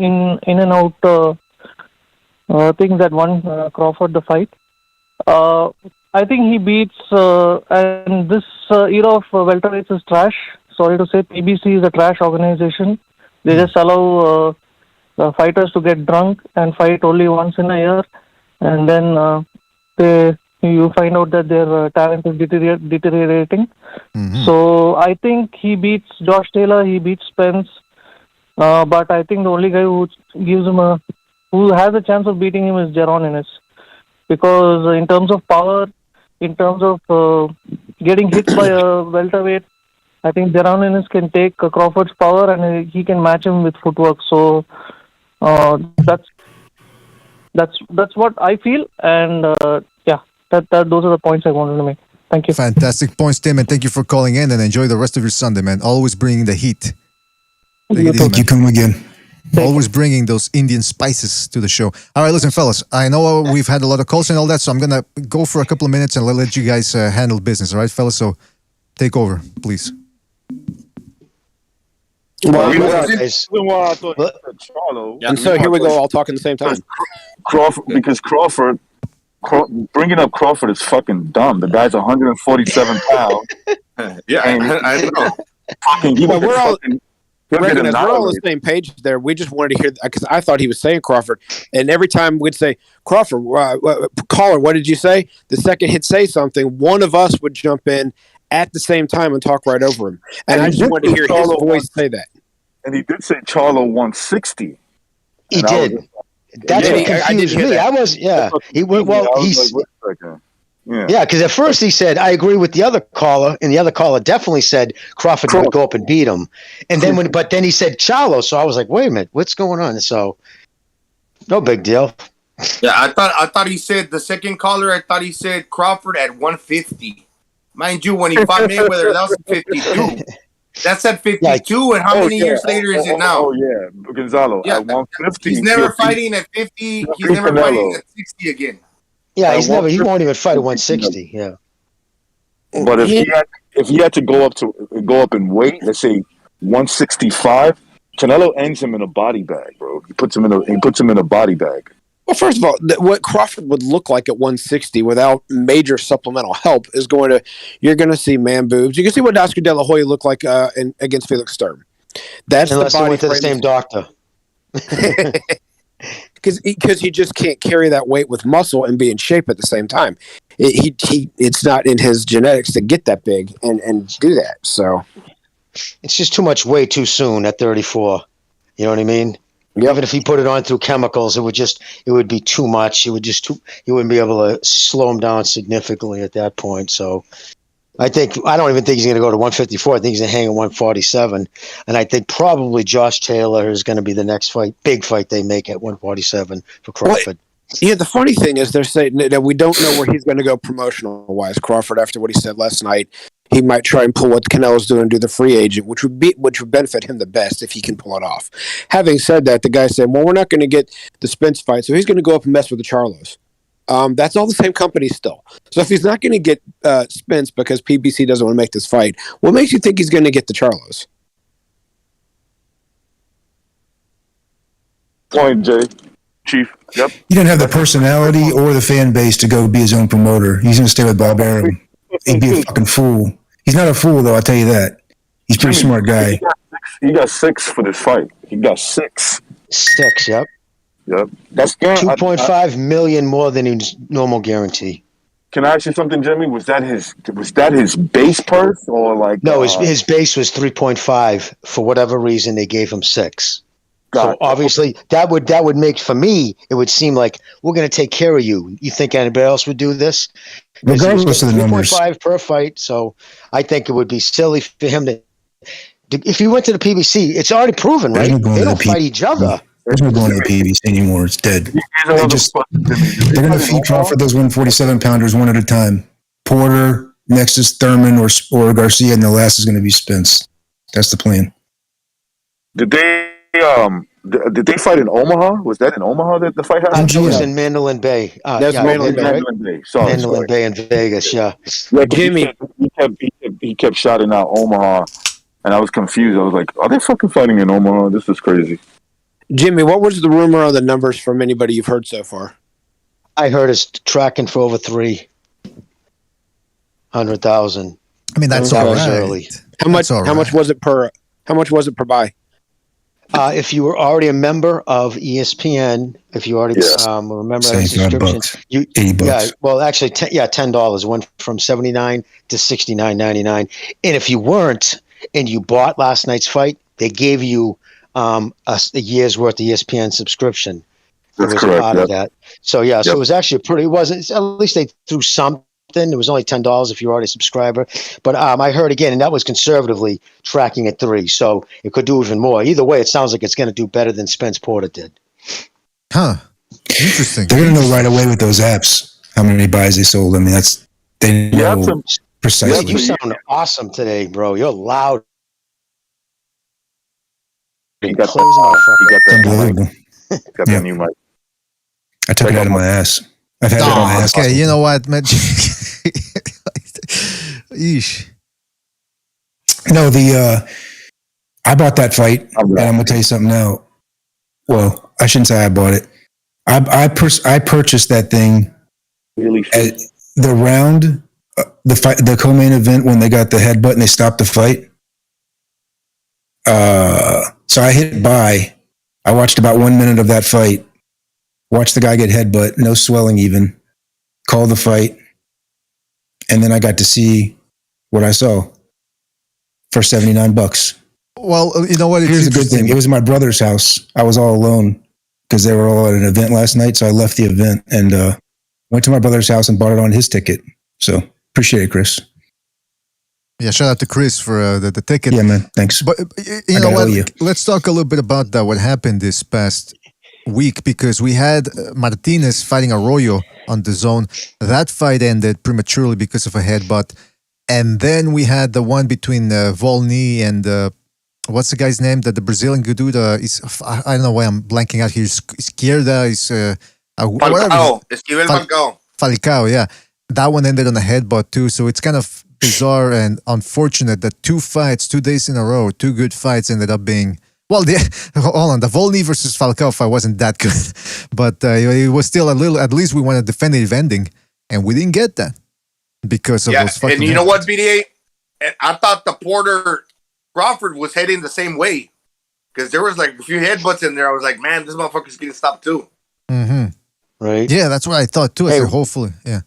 and out things that won Crawford the fight. I think he beats, and this era of welterweights is trash. Sorry to say, PBC is a trash organization. They just allow fighters to get drunk and fight only once in a year, and then you find out that their talent is deteriorating. So I think he beats Josh Taylor, he beats Spence, but I think the only guy who has a chance of beating him is Jaron Ennis, because in terms of power, in terms of getting hit by a welterweight, I think Jaron Ennis can take Crawford's power and he can match him with footwork. So that's what I feel, and those are the points I wanted to make. Thank you. Fantastic points, Tim, and thank you for calling in, and enjoy the rest of your Sunday, man. Always bringing the heat. Thank you. Come again. Always bringing those Indian spices to the show. All right, listen, fellas, I know we've had a lot of calls and all that, so I'm going to go for a couple of minutes and let you guys handle business, all right, fellas? So take over, please. And so here we go, all talking at the same time. Crawford, bringing up Crawford is fucking dumb. The guy's 147 pounds. Yeah, I know. We're all on the same page there. We just wanted to hear, because I thought he was saying Crawford, and every time we'd say Crawford, caller, what did you say? The second he'd say something, one of us would jump in at the same time and talk right over him. And I just wanted to hear his voice say that. And he did say Charlo 160. He did. That's what confused me. I was, because at first he said, I agree with the other caller, and the other caller definitely said Crawford would go up and beat him. And then but then he said Charlo, so I was like, wait a minute, what's going on? So no big deal. Yeah, I thought he said, the second caller, I thought he said Crawford at 150. Mind you, when he fought Mayweather, that was 52. That's at 52, and how many years later is it now? Oh, yeah, Gonzalo, at 150. He's never fighting at 50. He's never fighting at 60 again. Yeah, he won't even fight at 160. Yeah. But if he had to go up in weight, let's say 165, Canelo ends him in a body bag, bro. He puts him in a body bag. Well, first of all, what Crawford would look like at 160 without major supplemental help is you're going to see man boobs. You can see what Oscar De La Hoya looked like against Felix Sturm. That's unless the body he went to the same doctor. Because he just can't carry that weight with muscle and be in shape at the same time. It's not in his genetics to get that big and do that. So it's just too much weight too soon at 34. You know what I mean? Yep. Even if he put it on through chemicals, it would be too much. He wouldn't be able to slow him down significantly at that point. So I don't even think he's going to go to 154. I think he's going to hang at 147. And I think probably Josh Taylor is going to be the next big fight they make at 147 for Crawford. Yeah, the funny thing is they're saying that we don't know where he's going to go promotional-wise. Crawford, after what he said last night, he might try and pull what Canelo's doing and do the free agent, which would benefit him the best if he can pull it off. Having said that, the guy said, well, we're not going to get the Spence fight, so he's going to go up and mess with the Charlos. That's all the same company still. So if he's not going to get Spence because PBC doesn't want to make this fight, what makes you think he's going to get the Charlos? Point, Jay. Chief. Yep. He didn't have the personality or the fan base to go be his own promoter. He's going to stay with Bob Arum. He'd be a fucking fool. He's not a fool, though, I'll tell you that. He's a pretty smart guy. He got 6 for this fight. He got 6. 6, yep. Yep. That's $2.5 million more than his normal guarantee. Can I ask you something, Jimmy? Was that his base purse or like? No, his base was 3.5. For whatever reason, they gave him 6. So obviously that would make, for me, it would seem like we're going to take care of you. You think anybody else would do this? Regardless of the numbers. 3.5 per fight. So I think it would be silly for him to, if he went to the PBC, it's already proven, right? They don't fight each other. There's no going to the PBC anymore. It's dead. They're going to feed Crawford those 147 pounders one at a time. Porter, next is Thurman or Garcia, and the last is going to be Spence. That's the plan. Did they fight in Omaha? Was that in Omaha that the fight happened? It was in Mandalay Bay. That's Mandalay Bay. Sorry. Mandalay Bay in Vegas, yeah. Jimmy, he kept shouting out Omaha, and I was confused. I was like, are they fucking fighting in Omaha? This is crazy. Jimmy, what was the rumor on the numbers from anybody you've heard so far? I heard it's tracking for over 300,000. I mean, that's all right. Early. How much was it per buy? If you were already a member of ESPN, if you already remember that subscription, $80. Yeah, well, actually, $10 went from $79 to $69.99. And if you weren't and you bought last night's fight, they gave you a year's worth of ESPN subscription. That's it was correct, part of that. So so it was actually it wasn't, at least they threw something. It was only $10 if you're already a subscriber. But I heard again, and that was conservatively tracking at 3. So it could do even more. Either way, it sounds like it's going to do better than Spence Porter did. Huh. Interesting. They're going to know right away with those apps how many buys they sold. I mean, they know precisely. You sound awesome today, bro. You're loud. You got that new mic. I took it out of my ass. I've had it on my ass. Okay, you know what, man? Eesh. No, I bought that fight, and I'm gonna tell you something now. Well, I shouldn't say I bought it. I purchased that thing. Really? At the round, the co-main event when they got the headbutt and they stopped the fight. So I hit buy. I watched about 1 minute of that fight. Watched the guy get headbutt, no swelling even. Called the fight. And then I got to see what I saw for $79. Well, you know what? Here's the good thing. It was my brother's house. I was all alone because they were all at an event last night. So I left the event and went to my brother's house and bought it on his ticket. So appreciate it, Chris. Yeah, shout out to Chris for the ticket. Yeah, man. Thanks. But you know what? Let's talk a little bit about that. What happened this past week, because we had Martinez fighting Arroyo on the zone. That fight ended prematurely because of a headbutt. And then we had the one between Volny and what's the guy's name? The Brazilian dude. I don't know why I'm blanking out here. Izquierda is Falcao. Esquivel Falcao. Falcao, yeah. That one ended on a headbutt too. So it's kind of bizarre and unfortunate that 2 fights, 2 days in a row, 2 good fights ended up being. Well, hold on. The Volny versus Falcao fight wasn't that good, but it was still a little. At least we want a definitive ending, and we didn't get that because of those fucking. And you know what, BDA? I thought the Porter Crawford was heading the same way because there was like a few headbutts in there. I was like, man, this motherfucker's getting stopped too. Mm-hmm. Right? Yeah, that's what I thought too. So hopefully, yeah.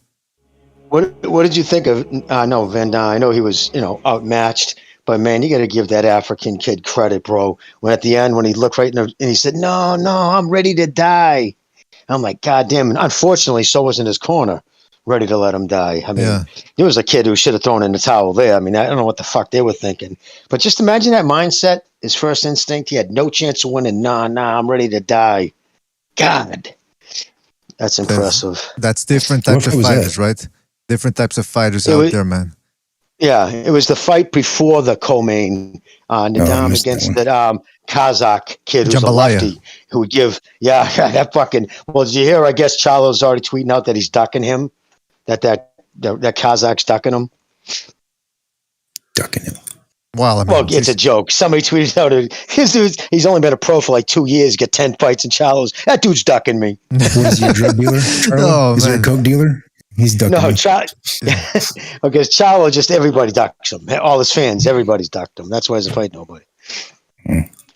What did you think of? No, Van Dam. I know he was outmatched. But man, you got to give that African kid credit, bro. When at the end, when he looked right in and he said, "No, I'm ready to die." I'm like, God damn. And unfortunately, so was in his corner, ready to let him die. I mean, There was a kid who should have thrown in the towel there. I mean, I don't know what the fuck they were thinking. But just imagine that mindset. His first instinct, he had no chance of winning. Nah, I'm ready to die. God, that's impressive. That's different types of fighters, right? Different types of fighters out there, man. Yeah, it was the fight before the co-main, Nadam against that Kazakh kid who's a lefty who would give, that fucking. Well, did you hear? I guess Charlo's already tweeting out that he's ducking him, that Kazakh's ducking him. Ducking him. Well, it's a joke. Somebody tweeted out, his dude's, he's only been a pro for like 2 years, get 10 fights in Charlo's. That dude's ducking me. What is he, a drug dealer? Is he a coke dealer? He's ducking me. Because Charlo, just everybody ducks him. All his fans, everybody's ducked him. That's why he doesn't fight nobody.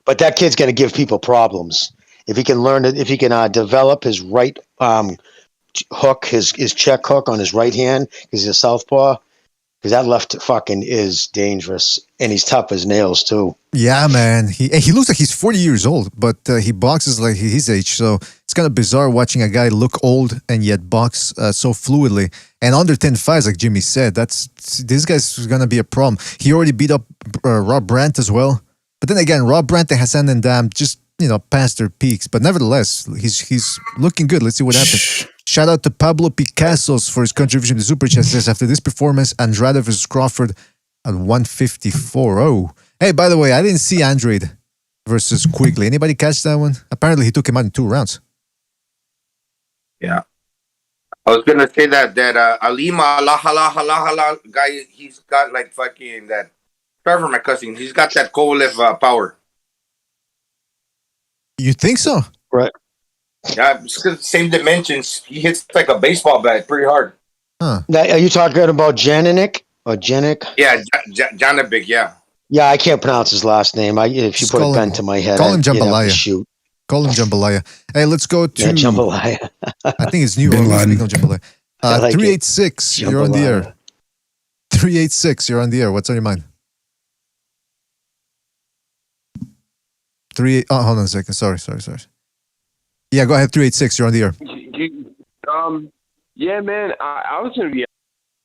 But that kid's going to give people problems. If he can learn it, if he can develop his right hook, his check hook on his right hand, because he's a southpaw, because that left fucking is dangerous, and he's tough as nails too. Yeah, man. He looks like he's 40 years old, but he boxes like his age. So it's kind of bizarre watching a guy look old and yet box so fluidly. And under 10 fights, like Jimmy said, this guy's gonna be a problem. He already beat up Rob Brandt as well. But then again, Rob Brandt and Hassan Ndam just past their peaks. But nevertheless, he's looking good. Let's see what happens. Shout out to Pablo Picassos for his contribution to Super Chat. Says after this performance, Andrade versus Crawford at 154. Oh, hey, by the way, I didn't see Andrade versus Quigley. Anybody catch that one? Apparently, he took him out in 2 rounds. Yeah. I was gonna say that Alima Hala guy, he's got like fucking that. Sorry for my cussing. He's got that Kovalev power. You think so? Right. Yeah, it's 'cause same dimensions. He hits like a baseball bat pretty hard. Huh. Now, are you talking about Janinik or Janik? Yeah, Janovic, yeah. Yeah, I can't pronounce his last name. If you put a gun to my head, call him you'd have to Jambalaya. shoot. Call him Jambalaya. Hey, let's go to Jambalaya. I think it's new. Bin Laden. Jambalaya. I like 386, you're on the air. 386, you're on the air. What's on your mind? Hold on a second. Sorry. Yeah, go ahead. 386, you're on the air. Yeah, man. I was going to be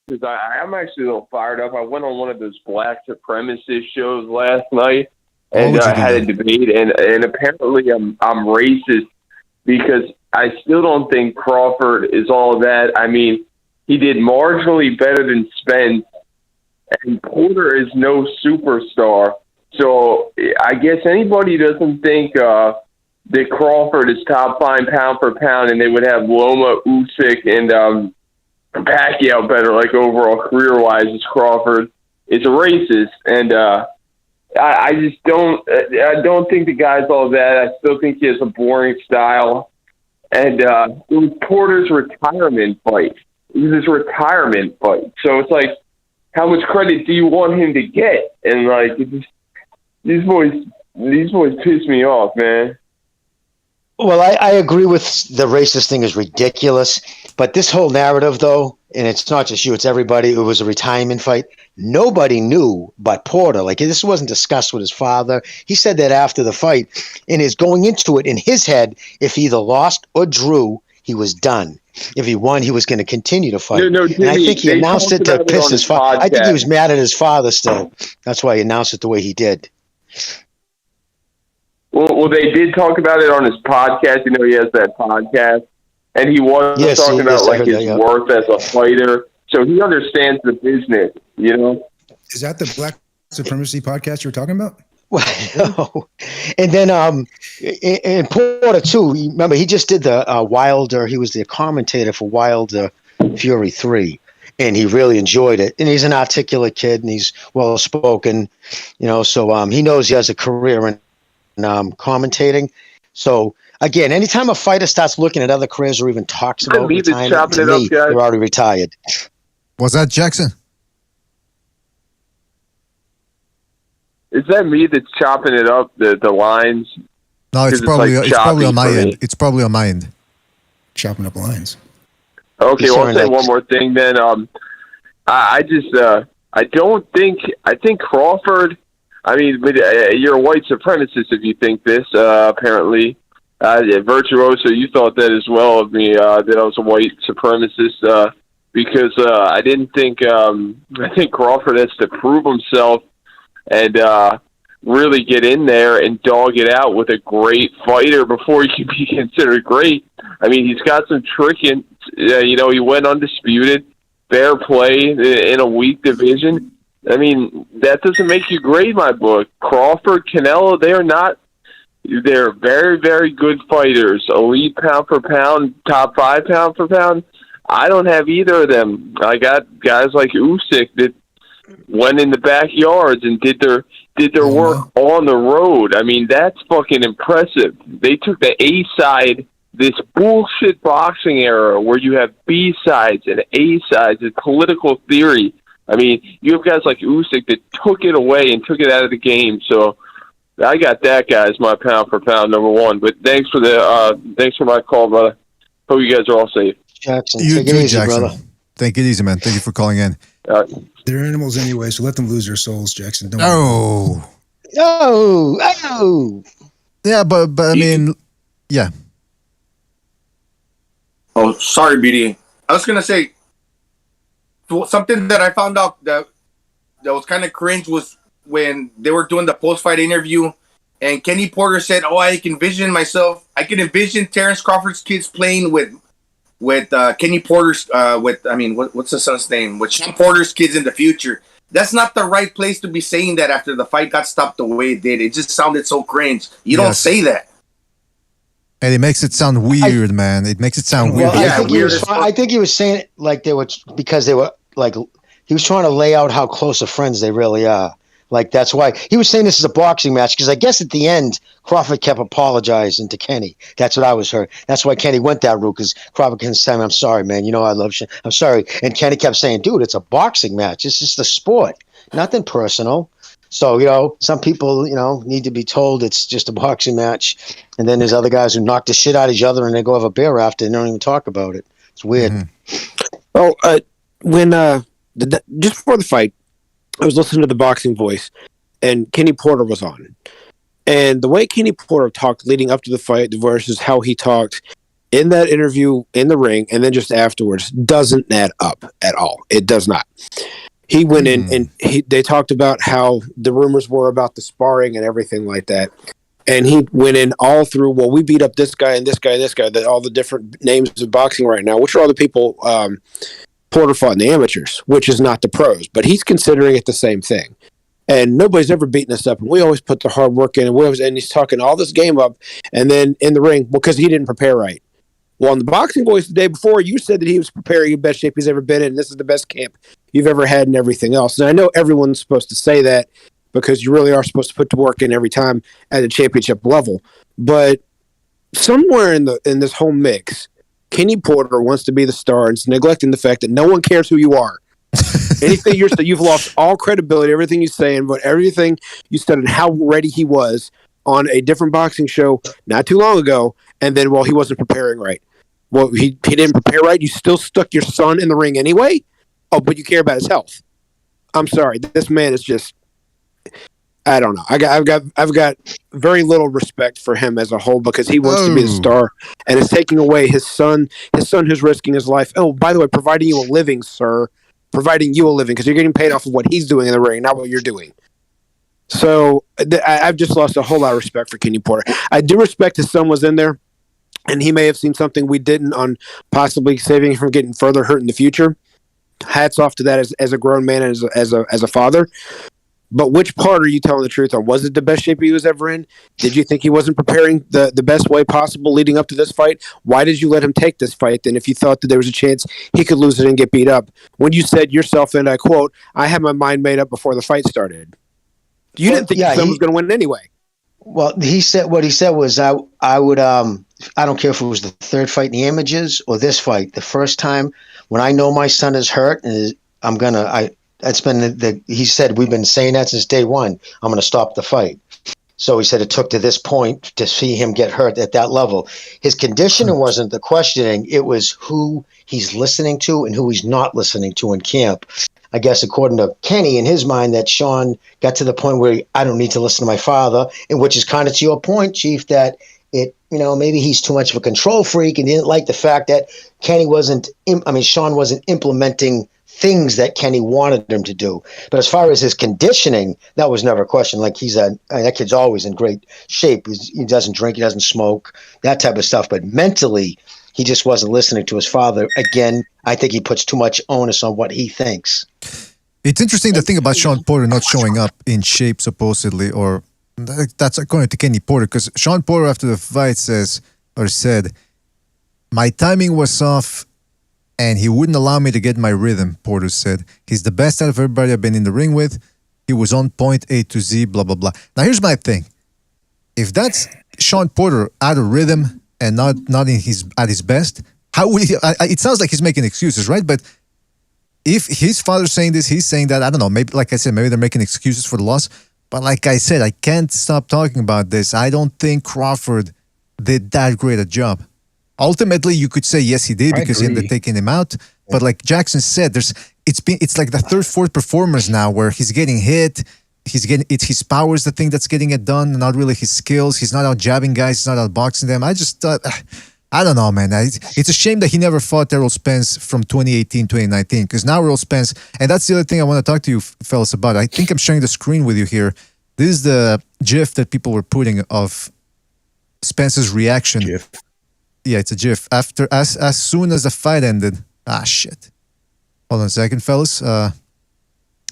because I'm actually a little fired up. I went on one of those black supremacist shows last night and I had a debate, and apparently I'm racist because I still don't think Crawford is all that. I mean, he did marginally better than Spence, and Porter is no superstar. So I guess anybody doesn't think that Crawford is top 5 pound for pound, and they would have Loma, Usyk, and Pacquiao better, like overall career-wise, as Crawford is a racist. And I just don't. I don't think the guy's all that. I still think he has a boring style. And it was Porter's retirement fight. It was his retirement fight. So it's like, how much credit do you want him to get? And like, it just, these boys piss me off, man. Well, I agree with the racist thing is ridiculous, but this whole narrative, though, and it's not just you, it's everybody. It was a retirement fight. Nobody knew but Porter. Like, this wasn't discussed with his father. He said that after the fight, and is going into it in his head. If he either lost or drew, he was done. If he won, he was going to continue to fight. No, and I think he announced it to piss his father. I think he was mad at his father still. That's why he announced it the way he did. Well, they did talk about it on his podcast. You know, he has that podcast, and he was talking about like his worth as a fighter. So he understands the business. You know, is that the Black Supremacy podcast you're talking about? Well, and then in Porter too. Remember, he just did the Wilder. He was the commentator for Wilder Fury 3. And he really enjoyed it. And he's an articulate kid, and he's well spoken. You know, so he knows he has a career in commentating. So again, anytime a fighter starts looking at other careers or even talks about retirement, to me, they're already retired. Was that Jackson? Is that me that's chopping it up, the lines? No, it's probably on my end. It's probably on my end. Chopping up lines. Okay, well, I'll say one more thing then. I think Crawford, I mean, you're a white supremacist if you think this, apparently. Virtuoso, you thought that as well of me, that I was a white supremacist, because I didn't think, I think Crawford has to prove himself and really get in there and dog it out with a great fighter before he can be considered great. I mean, he's got some tricking. You know, he went undisputed, fair play in a weak division. I mean, that doesn't make you great in my book. Crawford, Canelo, they're very, very good fighters. Elite pound for pound, top 5 pound for pound. I don't have either of them. I got guys like Usyk that went in the backyards and did their work on the road. I mean, that's fucking impressive. They took the A side, this bullshit boxing era where you have B sides and A sides, it's political theory. I mean, you have guys like Usyk that took it away and took it out of the game. So I got that guy as my pound for pound number one. But thanks for my call, brother. Hope you guys are all safe. Jackson, you take it easy, brother. Take it easy, man. Thank you for calling in. They're animals anyway, so let them lose their souls, Jackson. Don't Oh. Oh. Yeah, but I mean, yeah. Oh, sorry, BD. I was gonna say something that I found out that was kind of cringe was when they were doing the post-fight interview, and Kenny Porter said, "Oh, I can envision Terrence Crawford's kids playing with Kenny Porter's what's the son's name? With Sean Porter's kids in the future." That's not the right place to be saying that after the fight got stopped the way it did. It just sounded so cringe. You don't say that. And it makes it sound weird, man. It makes it sound weird. I think he was saying it like they were, because they were like, he was trying to lay out how close of friends they really are. Like, that's why he was saying this is a boxing match, because I guess at the end, Crawford kept apologizing to Kenny. That's what I was heard. That's why Kenny went that route, because Crawford kept saying, "I'm sorry, man. You know I love you. I'm sorry." And Kenny kept saying, "Dude, it's a boxing match. It's just a sport. Nothing personal." So, some people, need to be told it's just a boxing match. And then there's other guys who knock the shit out of each other and they go have a beer after and don't even talk about it. It's weird. When just before the fight, I was listening to the Boxing Voice, and Kenny Porter was on. And the way Kenny Porter talked leading up to the fight versus how he talked in that interview in the ring and then just afterwards doesn't add up at all. It does not. He went in and they talked about how the rumors were about the sparring and everything like that. And he went in all through, well, we beat up this guy and this guy and this guy, all the different names of boxing right now, which are all the people Porter fought in the amateurs, which is not the pros. But he's considering it the same thing. And nobody's ever beaten us up. And we always put the hard work in. And he's talking all this game up. And then in the ring, because he didn't prepare right. Well, on the Boxing Voice the day before, you said that he was preparing in best shape he's ever been in, and this is the best camp you've ever had and everything else. And I know everyone's supposed to say that because you really are supposed to put the work in every time at a championship level. But somewhere in this whole mix, Kenny Porter wants to be the star and is neglecting the fact that no one cares who you are. Anything you've lost all credibility, everything you say, and everything you said and how ready he was on a different boxing show not too long ago, and then, he wasn't preparing right. Well, he didn't prepare right. You still stuck your son in the ring anyway? Oh, but you care about his health. I'm sorry. This man is just, I don't know. I've got very little respect for him as a whole because he wants to be the star and is taking away his son who's risking his life. Oh, by the way, providing you a living, sir. Providing you a living because you're getting paid off of what he's doing in the ring, not what you're doing. So I've just lost a whole lot of respect for Kenny Porter. I do respect his son was in there, and he may have seen something we didn't on possibly saving him from getting further hurt in the future. Hats off to that as a grown man and as a father. But which part are you telling the truth on? Was it the best shape he was ever in? Did you think he wasn't preparing the best way possible leading up to this fight? Why did you let him take this fight then if you thought that there was a chance he could lose it and get beat up? When you said yourself, and I quote, "I had my mind made up before the fight started." You didn't think someone was going to win anyway. Well, what he said was, I would, I don't care if it was the third fight in the amateurs or this fight. The first time when I know my son is hurt, that's been he said, we've been saying that since day one. I'm going to stop the fight. So he said it took to this point to see him get hurt at that level. His conditioning wasn't the questioning. It was who he's listening to and who he's not listening to in camp. I guess according to Kenny, in his mind, that Sean got to the point where I don't need to listen to my father, and which is kind of to your point, Chief, that maybe he's too much of a control freak and didn't like the fact that Sean wasn't implementing things that Kenny wanted him to do. But as far as his conditioning, that was never a question. Like that kid's always in great shape. He doesn't drink, he doesn't smoke, that type of stuff. But mentally, he just wasn't listening to his father. Again, I think he puts too much onus on what he thinks. It's interesting the thing about Sean Porter not showing up in shape, supposedly, or that's according to Kenny Porter, because Sean Porter after the fight said, my timing was off and he wouldn't allow me to get my rhythm, Porter said. He's the best out of everybody I've been in the ring with. He was on point A to Z, blah, blah, blah. Now, here's my thing. If that's Sean Porter out of rhythm and not at his best, how would he? It sounds like he's making excuses, right? But if his father's saying this, he's saying that, I don't know, maybe, like I said, maybe they're making excuses for the loss. But like I said, I can't stop talking about this. I don't think Crawford did that great a job. ultimately you could say yes, he did because he ended up taking him out. But like Jackson said, it's like the third, fourth performers now where he's getting hit. It's his power is the thing that's getting it done, not really his skills. He's not out jabbing guys. He's not out boxing them. I just thought, I don't know, man. It's a shame that he never fought Errol Spence from 2018, 2019, because now Errol Spence, and that's the other thing I want to talk to you fellas about. I think I'm sharing the screen with you here. This is the GIF that people were putting of Spence's reaction. GIF. Yeah, it's a GIF. As soon as the fight ended. Ah, shit. Hold on a second, fellas.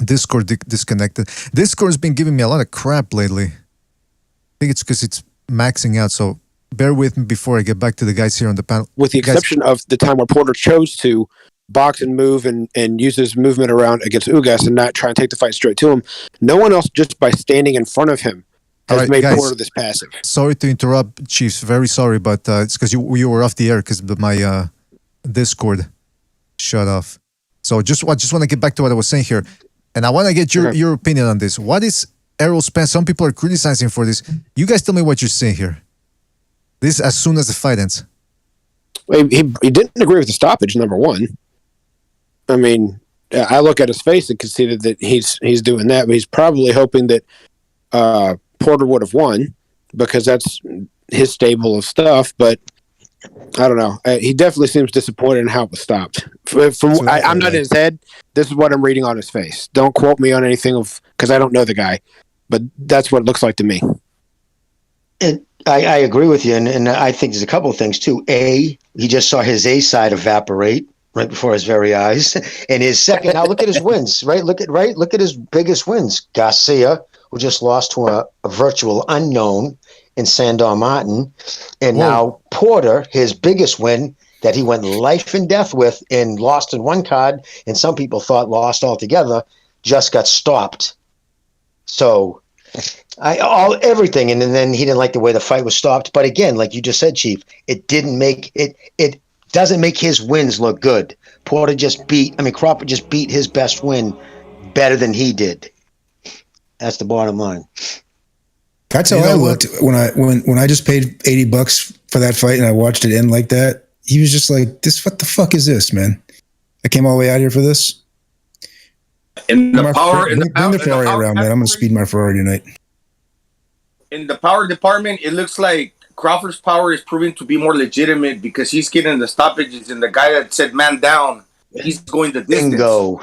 Discord disconnected. Discord's been giving me a lot of crap lately. I think it's because it's maxing out, so bear with me before I get back to the guys here on the panel. With the exception of the time where Porter chose to box and move and use his movement around against Ugas and not try and take the fight straight to him, no one else, just by standing in front of him, has made guys, Porter this passive. Sorry to interrupt, Chiefs. Very sorry, but it's because you were off the air because my Discord shut off. So I just want to get back to what I was saying here. And I want to get your opinion on this. What is Errol Spence? Some people are criticizing for this. You guys tell me what you're saying here. This as soon as the fight ends. He didn't agree with the stoppage, number one. I mean, I look at his face and conceded that he's doing that, but he's probably hoping that Porter would have won because that's his stable of stuff. But I don't know. He definitely seems disappointed in how it was stopped. I'm not in his head. This is what I'm reading on his face. Don't quote me on anything because I don't know the guy, but that's what it looks like to me. And I agree with you, and I think there's a couple of things too. A, he just saw his A side evaporate right before his very eyes, and his second. Now look at his wins. Look at his biggest wins. Garcia, who just lost to a virtual unknown in Sandor Martin, and now Porter, his biggest win that he went life and death with and lost in one card, and some people thought lost altogether, just got stopped. So everything, and then he didn't like the way the fight was stopped. But again, like you just said, Chief, it doesn't make his wins look good. Crawford just beat his best win better than he did. That's the bottom line. That's how I looked when I just paid $80 for that fight and I watched it end like that. He was just like, what the fuck is this, man? I came all the way out here for this. Bring the Ferrari around, man. I'm gonna speed my Ferrari tonight. In the power department, it looks like Crawford's power is proving to be more legitimate because he's getting the stoppages, and the guy that said man down, he's going the distance. Bingo.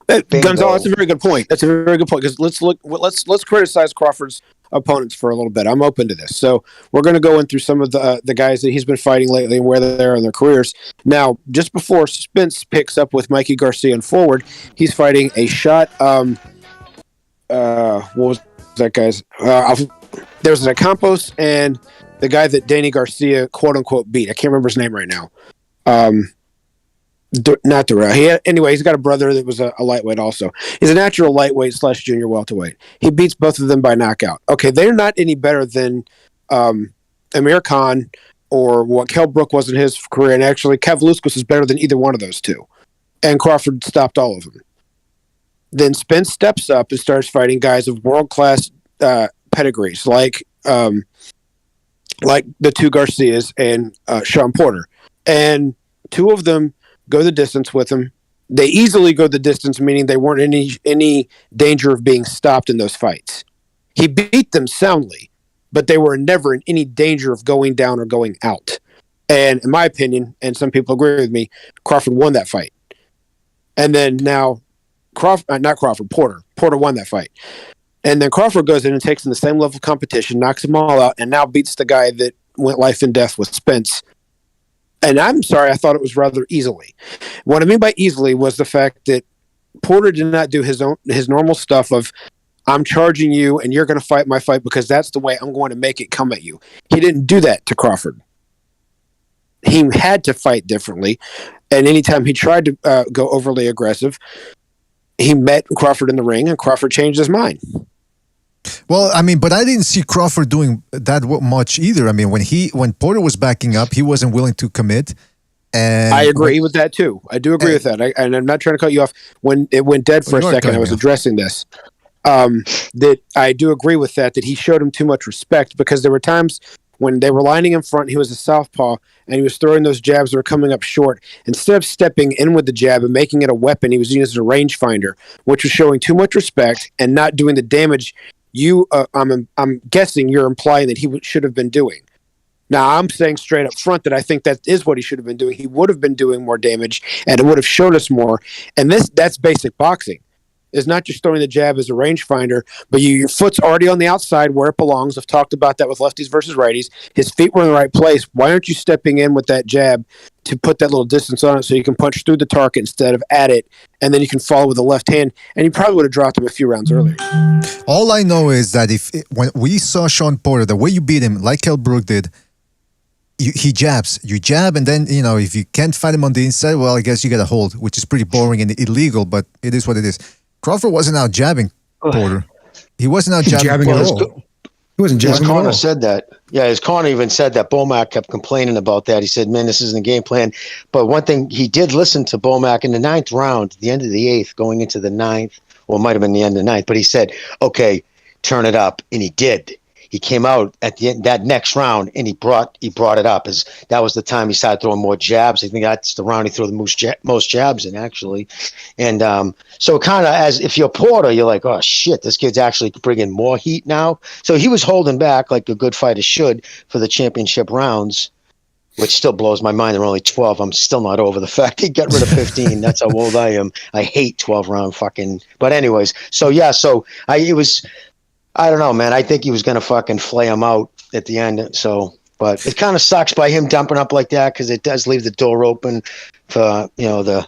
Gonzalo, that's a very good point. That's a very good point because let's criticize Crawford's opponents for a little bit. I'm open to this. So we're going to go in through some of the guys that he's been fighting lately and where they're in their careers. Now, just before Spence picks up with Mikey Garcia and forward, he's fighting a shot. What was that guy's? There was a Campos and the guy that Danny Garcia quote unquote beat. I can't remember his name right now. Not Durrell. Anyway, he's got a brother that was a lightweight also. He's a natural lightweight / junior welterweight. He beats both of them by knockout. Okay, they're not any better than Amir Khan or what Kell Brook was in his career, and actually Kavluskas is better than either one of those two. And Crawford stopped all of them. Then Spence steps up and starts fighting guys of world-class pedigrees, like the two Garcias and Sean Porter. And two of them go the distance with him. They easily go the distance, meaning they weren't any danger of being stopped in those fights. He beat them soundly, but they were never in any danger of going down or going out. And in my opinion, and some people agree with me, Crawford won that fight. And then now Porter won that fight. And then Crawford goes in and takes in the same level of competition, knocks them all out, and now beats the guy that went life and death with Spence. And I'm sorry, I thought it was rather easily. What I mean by easily was the fact that Porter did not do his normal stuff of, I'm charging you and you're going to fight my fight because that's the way I'm going to make it come at you. He didn't do that to Crawford. He had to fight differently. And anytime he tried to go overly aggressive, he met Crawford in the ring and Crawford changed his mind. Well, I mean, but I didn't see Crawford doing that much either. I mean, when Porter was backing up, he wasn't willing to commit. And I agree with that too. I do agree with that. And I'm not trying to cut you off. When it went dead for a second, I was addressing this. That I do agree with that he showed him too much respect because there were times when they were lining in front, he was a southpaw, and he was throwing those jabs that were coming up short. Instead of stepping in with the jab and making it a weapon, he was using it as a rangefinder, which was showing too much respect and not doing the damage I'm guessing you're implying that he should have been doing. Now, I'm saying straight up front that I think that is what he should have been doing. He would have been doing more damage, and it would have showed us more. And that's basic boxing. Is not just throwing the jab as a rangefinder, but your foot's already on the outside where it belongs. I've talked about that with lefties versus righties. His feet were in the right place. Why aren't you stepping in with that jab to put that little distance on it so you can punch through the target instead of at it, and then you can follow with the left hand, and you probably would have dropped him a few rounds earlier. All I know is that when we saw Sean Porter, the way you beat him, like Kell Brook did, he jabs. You jab, and then, if you can't fight him on the inside, well, I guess you get a hold, which is pretty boring and illegal, but it is what it is. Crawford wasn't out jabbing Porter. He wasn't out jabbing Porter. He wasn't jabbing his at corner all. said that. Yeah, his corner even said that. Bomac kept complaining about that. He said, man, this isn't a game plan. But one thing, he did listen to Bomac in the 9th round, the end of the 8th, going into the 9th, or it might have been the end of the 9th, but he said, okay, turn it up. And he did. He came out at the end, that next round, and he brought it up. That was the time he started throwing more jabs. I think that's the round he threw the most jabs in, actually. And so kind of, as if you're Porter, you're like, oh shit, this kid's actually bringing more heat now. So he was holding back like a good fighter should for the championship rounds, which still blows my mind. There are only 12. I'm still not over the fact he got rid of 15. That's how old I am. I hate 12 round fucking. But anyways, so yeah, I don't know, man. I think he was going to fucking flay him out at the end. So, but it kind of sucks by him dumping up like that, because it does leave the door open for, the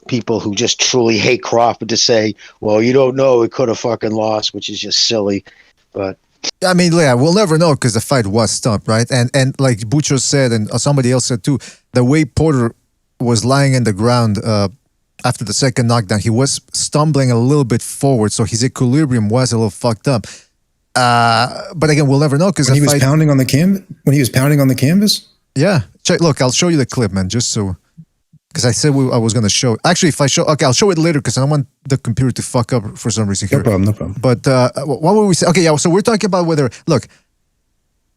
people who just truly hate Crawford to say, well, you don't know, he could have fucking lost, which is just silly. But I mean, yeah, we'll never know because the fight was stopped, right? And like Bucho said, and somebody else said too, the way Porter was lying in the ground after the second knockdown, he was stumbling a little bit forward, so his equilibrium was a little fucked up. But again, we'll never know because when he was pounding on the canvas. Yeah, look, I'll show you the clip, man, just so, because I said I was going to show. Actually, I'll show it later because I don't want the computer to fuck up for some reason here. No problem. But what were we saying? Okay, yeah. So we're talking about whether. Look,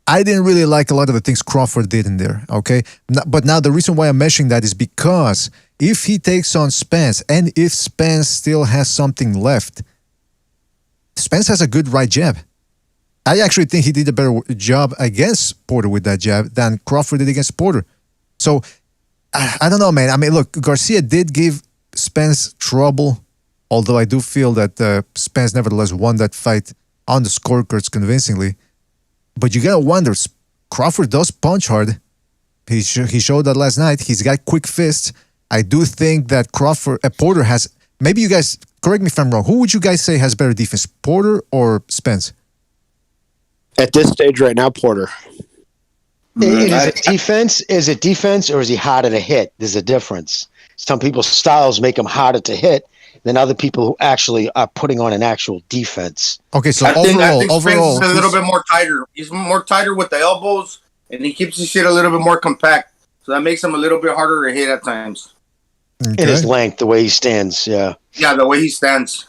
I didn't really like a lot of the things Crawford did in there. Okay, but now the reason why I'm mentioning that is because if he takes on Spence, and if Spence still has something left, Spence has a good right jab. I actually think he did a better job against Porter with that jab than Crawford did against Porter. So, I don't know, man. I mean, look, Garcia did give Spence trouble, although I do feel that Spence nevertheless won that fight on the scorecards convincingly. But you gotta wonder, Crawford does punch hard. He showed that last night. He's got quick fists. I do think that Porter has, maybe you guys, correct me if I'm wrong, who would you guys say has better defense, Porter or Spence? At this stage right now, Porter. Is it defense or is he harder to hit? There's a difference. Some people's styles make him harder to hit than other people who actually are putting on an actual defense. Okay, so I think Spence overall, is a little bit more tighter. He's more tighter with the elbows, and he keeps his shit a little bit more compact. So that makes him a little bit harder to hit at times. Okay. In his length, the way he stands, yeah. Yeah, the way he stands.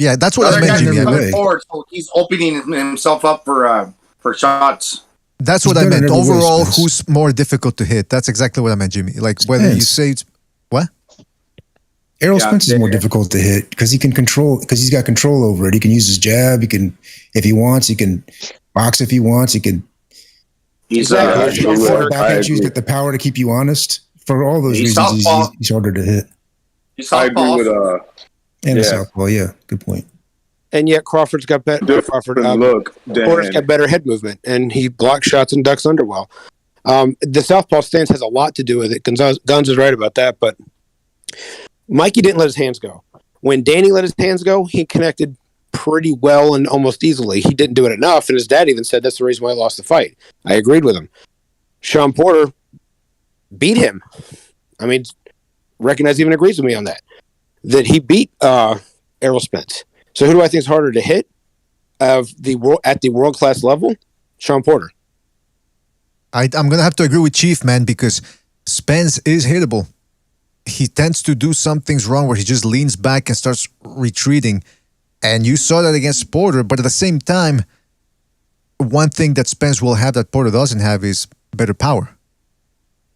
Yeah, that's what I meant, Jimmy. Coming forward, so he's opening himself up for shots. That's what I meant. Overall, who's more difficult to hit? That's exactly what I meant, Jimmy. Like whether you say it's what? Errol Spence is more difficult to hit because he's got control over it. He can use his jab. He can, if he wants, he can box if he wants. He can. He's back at you. He's got the power to keep you honest. For all those reasons, he's harder to hit. I agree with the southpaw. Yeah, good point. And yet Crawford's got better. Porter's got better head movement, and he blocks shots and ducks under well. The southpaw stance has a lot to do with it. Guns is right about that, but Mikey didn't let his hands go. When Danny let his hands go, he connected pretty well and almost easily. He didn't do it enough, and his dad even said that's the reason why he lost the fight. I agreed with him. Sean Porter beat him. I mean, Recognize even agrees with me on that. That he beat Errol Spence. So who do I think is harder to hit at the world class level? Sean Porter. I'm gonna have to agree with Chief, man, because Spence is hittable. He tends to do some things wrong where he just leans back and starts retreating. And you saw that against Porter, but at the same time, one thing that Spence will have that Porter doesn't have is better power.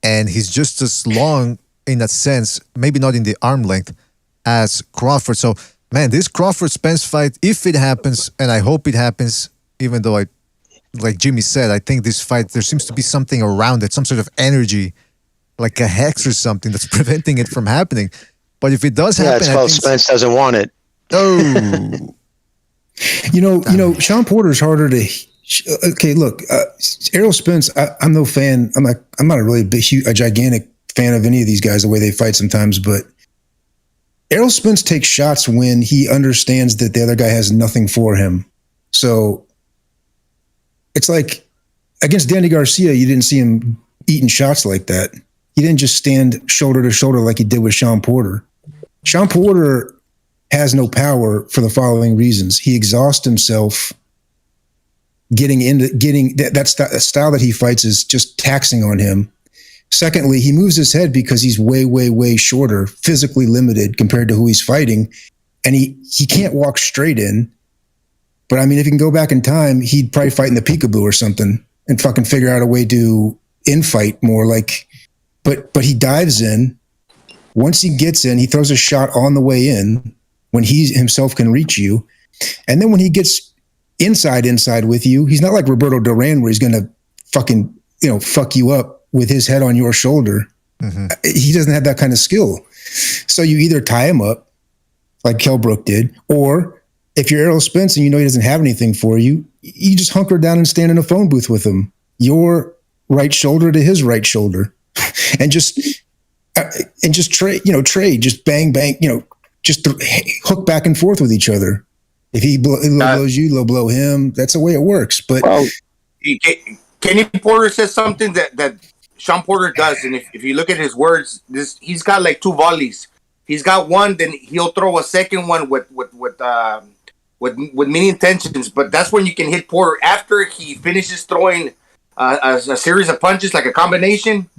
And he's just as long in that sense, maybe not in the arm length, as Crawford. So, man, this Crawford-Spence fight, if it happens, and I hope it happens, even though like Jimmy said, I think this fight, there seems to be something around it, some sort of energy, like a hex or something that's preventing it from happening. But if it does happen, it's called Spence doesn't want it. Oh, you know, Sean Porter's harder to. Okay, look, Errol Spence. I'm no fan. I'm not a really a gigantic fan of any of these guys the way they fight sometimes. But Errol Spence takes shots when he understands that the other guy has nothing for him. So it's like against Danny Garcia, you didn't see him eating shots like that. He didn't just stand shoulder to shoulder like he did with Sean Porter. Sean Porter has no power for the following reasons. He exhausts himself getting that style that he fights is just taxing on him. Secondly, he moves his head because he's way, way, way shorter, physically limited compared to who he's fighting. And he can't walk straight in. But I mean, if he can go back in time, he'd probably fight in the peekaboo or something and fucking figure out a way to infight more like, but he dives in. Once he gets in, he throws a shot on the way in when he himself can reach you. And then when he gets inside with you, he's not like Roberto Duran where he's going to fucking, fuck you up with his head on your shoulder. Mm-hmm. He doesn't have that kind of skill. So you either tie him up like Kelbrook did, or if you're Errol Spence and you know he doesn't have anything for you, you just hunker down and stand in a phone booth with him. Your right shoulder to his right shoulder. and just trade, just bang, just hook back and forth with each other. If he blows you, they'll blow him. That's the way it works. But Kenny Porter says something that Sean Porter does, and if you look at his words, he's got like 2 volleys. He's got one, then he'll throw a second one with many intentions. But that's when you can hit Porter after he finishes throwing a series of punches, like a combination.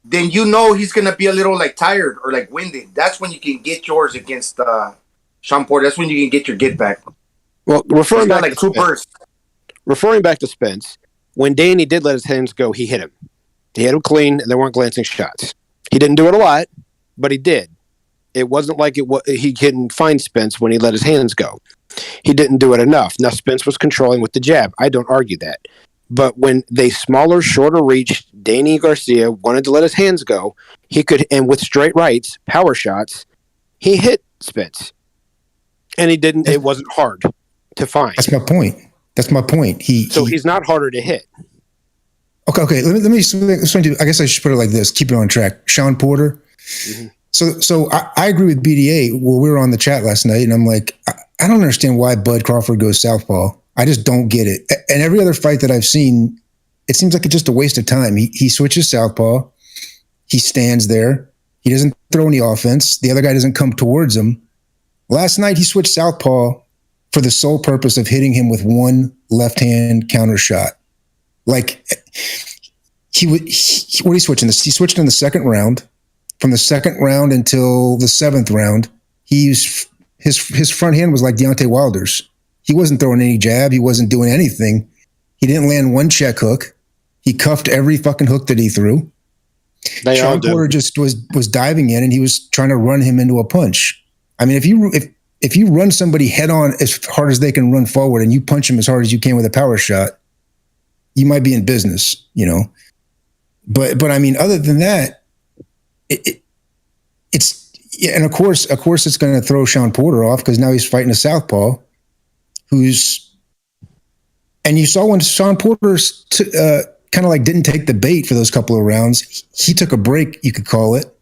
Then he's gonna be a little like tired or like winded. That's when you can get yours against Sean Porter. That's when you can get your get back. Well, referring back to Spence, when Danny did let his hands go, he hit him. He hit him clean, and there weren't glancing shots. He didn't do it a lot, but he did. It wasn't like he couldn't find Spence when he let his hands go. He didn't do it enough. Now, Spence was controlling with the jab. I don't argue that. But when they smaller, shorter reach, Danny Garcia wanted to let his hands go, he could, and with straight rights, power shots, he hit Spence. And he didn't, it wasn't hard to find. That's my point. He's not harder to hit. Okay. Let me I guess I should put it like this. Keep it on track. Sean Porter. Mm-hmm. So I agree with BDA. Well, we were on the chat last night, and I'm like, I don't understand why Bud Crawford goes southpaw. I just don't get it. And every other fight that I've seen, it seems like it's just a waste of time. He switches southpaw. He stands there. He doesn't throw any offense. The other guy doesn't come towards him. Last night, he switched southpaw for the sole purpose of hitting him with one left-hand counter shot. Like, what did he switch in? He switched in the second round. From the second round until the 7th round, his front hand was like Deontay Wilder's. He wasn't throwing any jab. He wasn't doing anything. He didn't land one check hook. He cuffed every fucking hook that he threw. Sean Porter just was diving in, and he was trying to run him into a punch. I mean, if you run somebody head on as hard as they can run forward, and you punch them as hard as you can with a power shot, you might be in business, But I mean, other than that, and of course it's going to throw Sean Porter off because now he's fighting a southpaw. And you saw when Sean Porter kind of like didn't take the bait for those couple of rounds, he took a break, you could call it.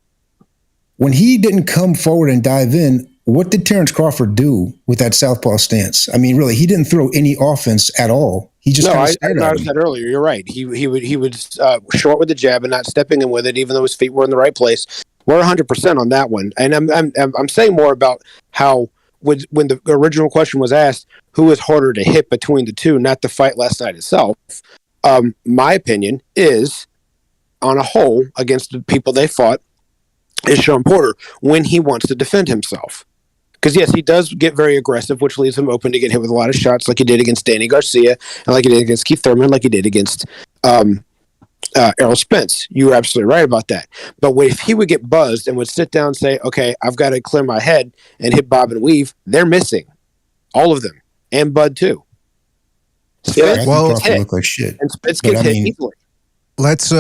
When he didn't come forward and dive in, what did Terrence Crawford do with that southpaw stance? I mean, really, he didn't throw any offense at all. He just I said earlier, you're right. He was short with the jab and not stepping in with it, even though his feet were in the right place. We're 100% on that one. And I'm saying more about how when the original question was asked, who is harder to hit between the two, not the fight last night itself. My opinion is, on a whole, against the people they fought, is Sean Porter when he wants to defend himself. Because yes, he does get very aggressive, which leaves him open to get hit with a lot of shots, like he did against Danny Garcia, and like he did against Keith Thurman, like he did against Errol Spence. You were absolutely right about that. But if he would get buzzed and would sit down and say, okay, I've got to clear my head and hit bob and weave, they're missing. All of them. And Bud, too. Spence look like shit. And Spence gets hit easily. Let's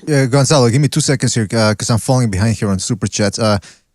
Gonzalo, give me 2 seconds here because I'm falling behind here on Super Chats.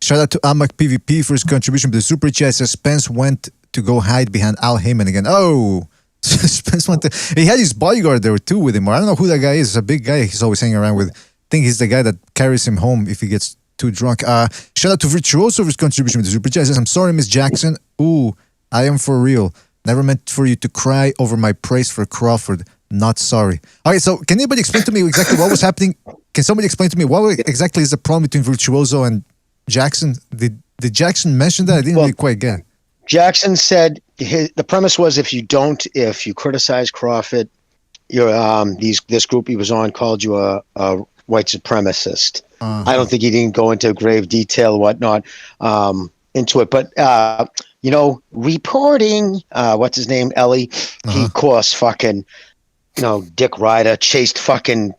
Shout out to Amak PvP for his contribution to the Super Chat. Says Spence went to go hide behind Al Heyman again. Oh, Spence went to... He had his bodyguard there too with him. I don't know who that guy is. It's a big guy he's always hanging around with. I think he's the guy that carries him home if he gets too drunk. Shout out to Virtuoso for his contribution to the Super Chat. Says, I'm sorry, Miss Jackson. Ooh, I am for real. Never meant for you to cry over my praise for Crawford. Not sorry. All right, so can anybody explain to me exactly what was happening? Can somebody explain to me what exactly is the problem between Virtuoso and Jackson? Did Jackson mention that? I didn't really quite get. Jackson said the premise was if you criticize Crawford, you're this group he was on called you a white supremacist. I don't think he didn't go into grave detail or whatnot into it, but reporting what's his name, Ellie, he of course fucking Dick Ryder chased fucking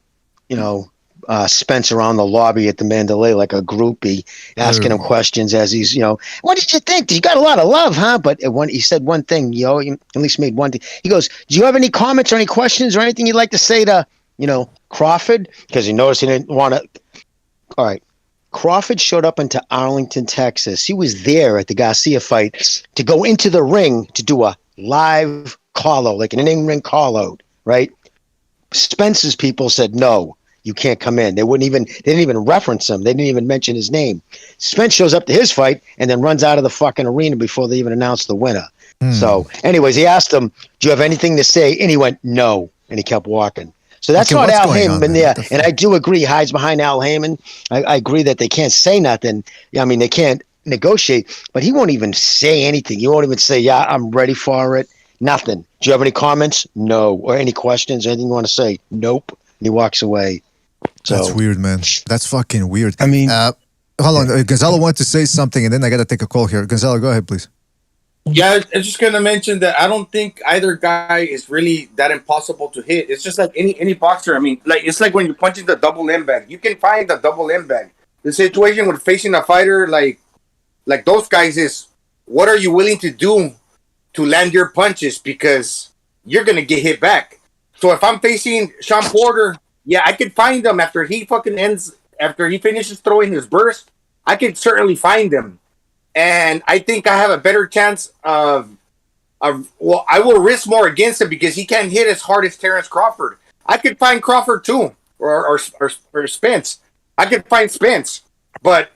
Spence around the lobby at the Mandalay like a groupie, asking him questions as he's, what did you think? You got a lot of love, huh? But he said one thing, he at least made one thing. He goes, do you have any comments or any questions or anything you'd like to say to, Crawford? Because he noticed he didn't want to. All right. Crawford showed up into Arlington, Texas. He was there at the Garcia fight to go into the ring to do a live call-out, like an in-ring call-out, right? Spence's people said, no, you can't come in. They didn't even reference him. They didn't even mention his name. Spence shows up to his fight and then runs out of the fucking arena before they even announced the winner. So anyways, he asked him, do you have anything to say? And he went, no. And he kept walking. So that's not Al Heyman there. And I do agree, hides behind Al Heyman. I agree that they can't say nothing. I mean, they can't negotiate, but he won't even say anything. He won't even say, yeah, I'm ready for it. Nothing. Do you have any comments? No. Or any questions? Anything you want to say? Nope. And he walks away. So, that's weird, man. That's fucking weird. I mean, hold on. Gonzalo wanted to say something, and then I got to take a call here. Gonzalo, go ahead, please. Yeah, I'm just gonna mention that I don't think either guy is really that impossible to hit. It's just like any boxer. I mean, like it's like when you're punching the double M bag. You can find the double M bag. The situation with facing a fighter like those guys is, what are you willing to do to land your punches, because you're gonna get hit back. So if I'm facing Sean Porter, yeah, I could find him after he finishes throwing his burst. I could certainly find him. And I think I have a better chance I will risk more against him because he can't hit as hard as Terrence Crawford. I could find Crawford too, or Spence. I could find Spence, but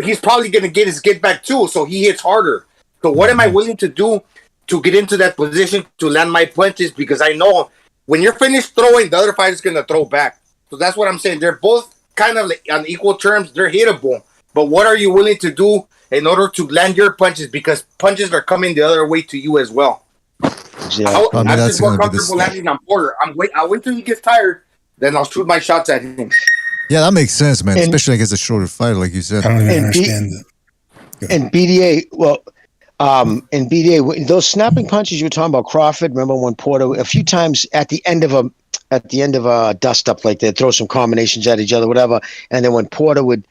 he's probably going to get his get back too, so he hits harder. So what am I willing to do to get into that position to land my punches? Because I know when you're finished throwing, the other fighter's going to throw back. So that's what I'm saying. They're both kind of like on equal terms. They're hittable. But what are you willing to do in order to land your punches? Because punches are coming the other way to you as well. Yeah. I'm just more comfortable landing on Porter. I'll wait till he gets tired, then I'll shoot my shots at him. Yeah, that makes sense, man. Especially against a shorter fighter, like you said. I don't even understand that. And BDA, in BDA, those snapping punches you were talking about, Crawford. Remember when Porter a few times at the end of a dust up, like they'd throw some combinations at each other, whatever, and then when Porter would.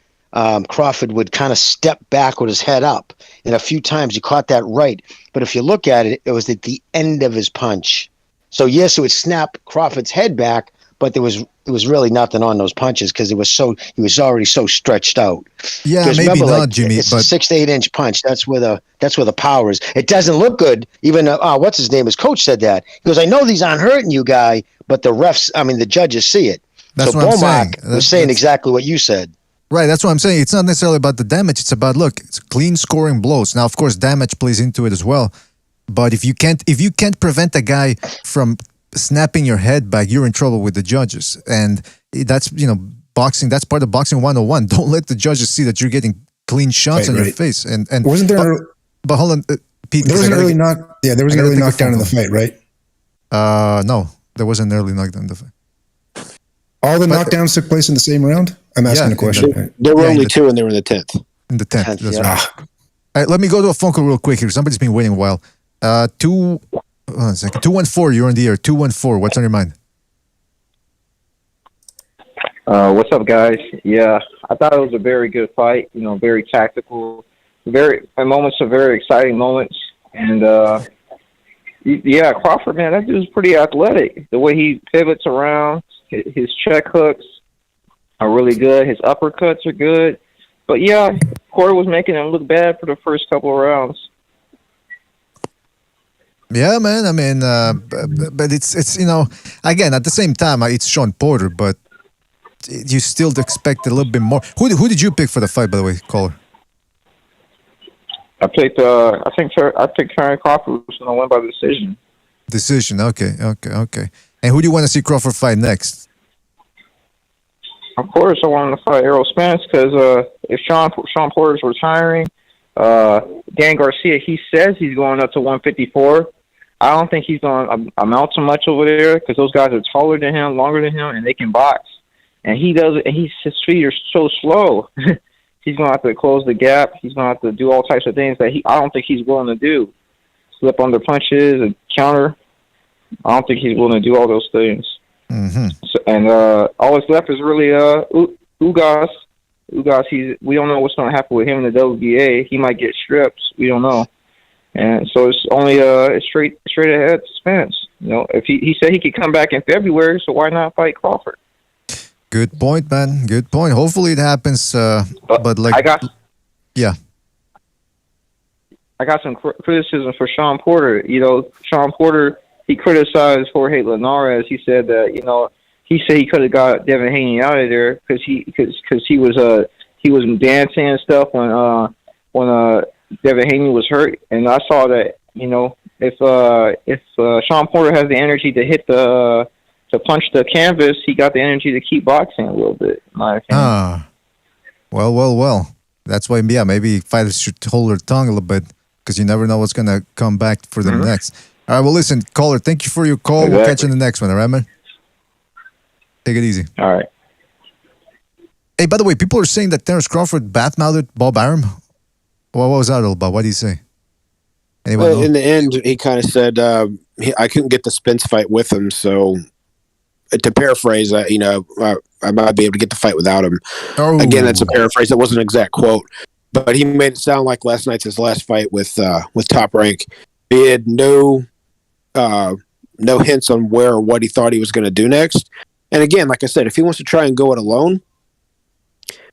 Crawford would kind of step back with his head up, and a few times he caught that right. But if you look at it, it was at the end of his punch. So yes, it would snap Crawford's head back, but there was really nothing on those punches because he was already so stretched out. Yeah, maybe remember, not, Jimmy. It's but a 6 to 8 inch punch. That's where the power is. It doesn't look good. Even what's his name? His coach said that. He goes, "I know these aren't hurting you, guy, but the judges see it." That's so what I'm Bomac saying. was saying exactly what you said. Right, that's what I'm saying. It's not necessarily about the damage. It's about, look, it's clean scoring blows. Now, of course, damage plays into it as well. But if you can't prevent a guy from snapping your head back, you're in trouble with the judges. And that's, boxing. That's part of boxing 101. Don't let the judges see that you're getting clean shots on your face. And wasn't there? But hold on, Pete. There was an early knockdown in the fight, right? No, there was an early knockdown in the fight. All the knockdowns took place in the same round? I'm asking a question. There were only two, and they were in the 10th. In the 10th. That's yeah. right. All right, let me go to a phone call real quick here. Somebody's been waiting a while. 214, you're on the air. 214, what's on your mind? What's up, guys? Yeah, I thought it was a very good fight. You know, very tactical, moments of very exciting moments. And yeah, Crawford, man, that dude's pretty athletic. The way he pivots around, his check hooks are really good. His uppercuts are good. But yeah, Porter was making him look bad for the first couple of rounds. Yeah, man. I mean, but it's again, at the same time, it's Sean Porter, but you still expect a little bit more. Who did you pick for the fight, by the way, caller? I picked Terry Crawford was going to win by decision. Decision. Okay. And who do you want to see Crawford fight next? Of course, I wanted to fight Errol Spence because if Sean Porter's retiring, Dan Garcia, he says he's going up to 154. I don't think he's going to amount to much over there because those guys are taller than him, longer than him, and they can box. And he doesn't. And his feet are so slow. He's going to have to close the gap. He's going to have to do all types of things that I don't think he's willing to do. Slip under punches and counter. I don't think he's willing to do all those things. Mm-hmm. So, and all that's left is really Ugas. Ugas, we don't know what's going to happen with him in the WBA. He might get stripped. We don't know. And so it's only straight ahead Spence. You know, if he said he could come back in February, so why not fight Crawford? Good point, man. Good point. Hopefully it happens. But like, I got some criticism for Sean Porter. You know, Sean Porter, he criticized Jorge Linares. He said that he could have got Devin Haney out of there because he was dancing and stuff when Devin Haney was hurt. And I saw that if Sean Porter has the energy to hit to punch the canvas, he got the energy to keep boxing a little bit, in my opinion. Well. That's why, maybe fighters should hold their tongue a little bit because you never know what's going to come back for them next. All right, well, listen, caller, thank you for your call. Exactly. We'll catch you in the next one, all right, man? Take it easy. All right. Hey, by the way, people are saying that Terence Crawford badmouthed Bob Arum. What was that all about? What did he say? Anyone know? In the end, he kind of said, I couldn't get the Spence fight with him, so... To paraphrase, I might be able to get the fight without him. Oh. Again, that's a paraphrase. That wasn't an exact quote, but he made it sound like last night's his last fight with Top Rank. He had no hints on where or what he thought he was going to do next. And again, like I said, if he wants to try and go it alone,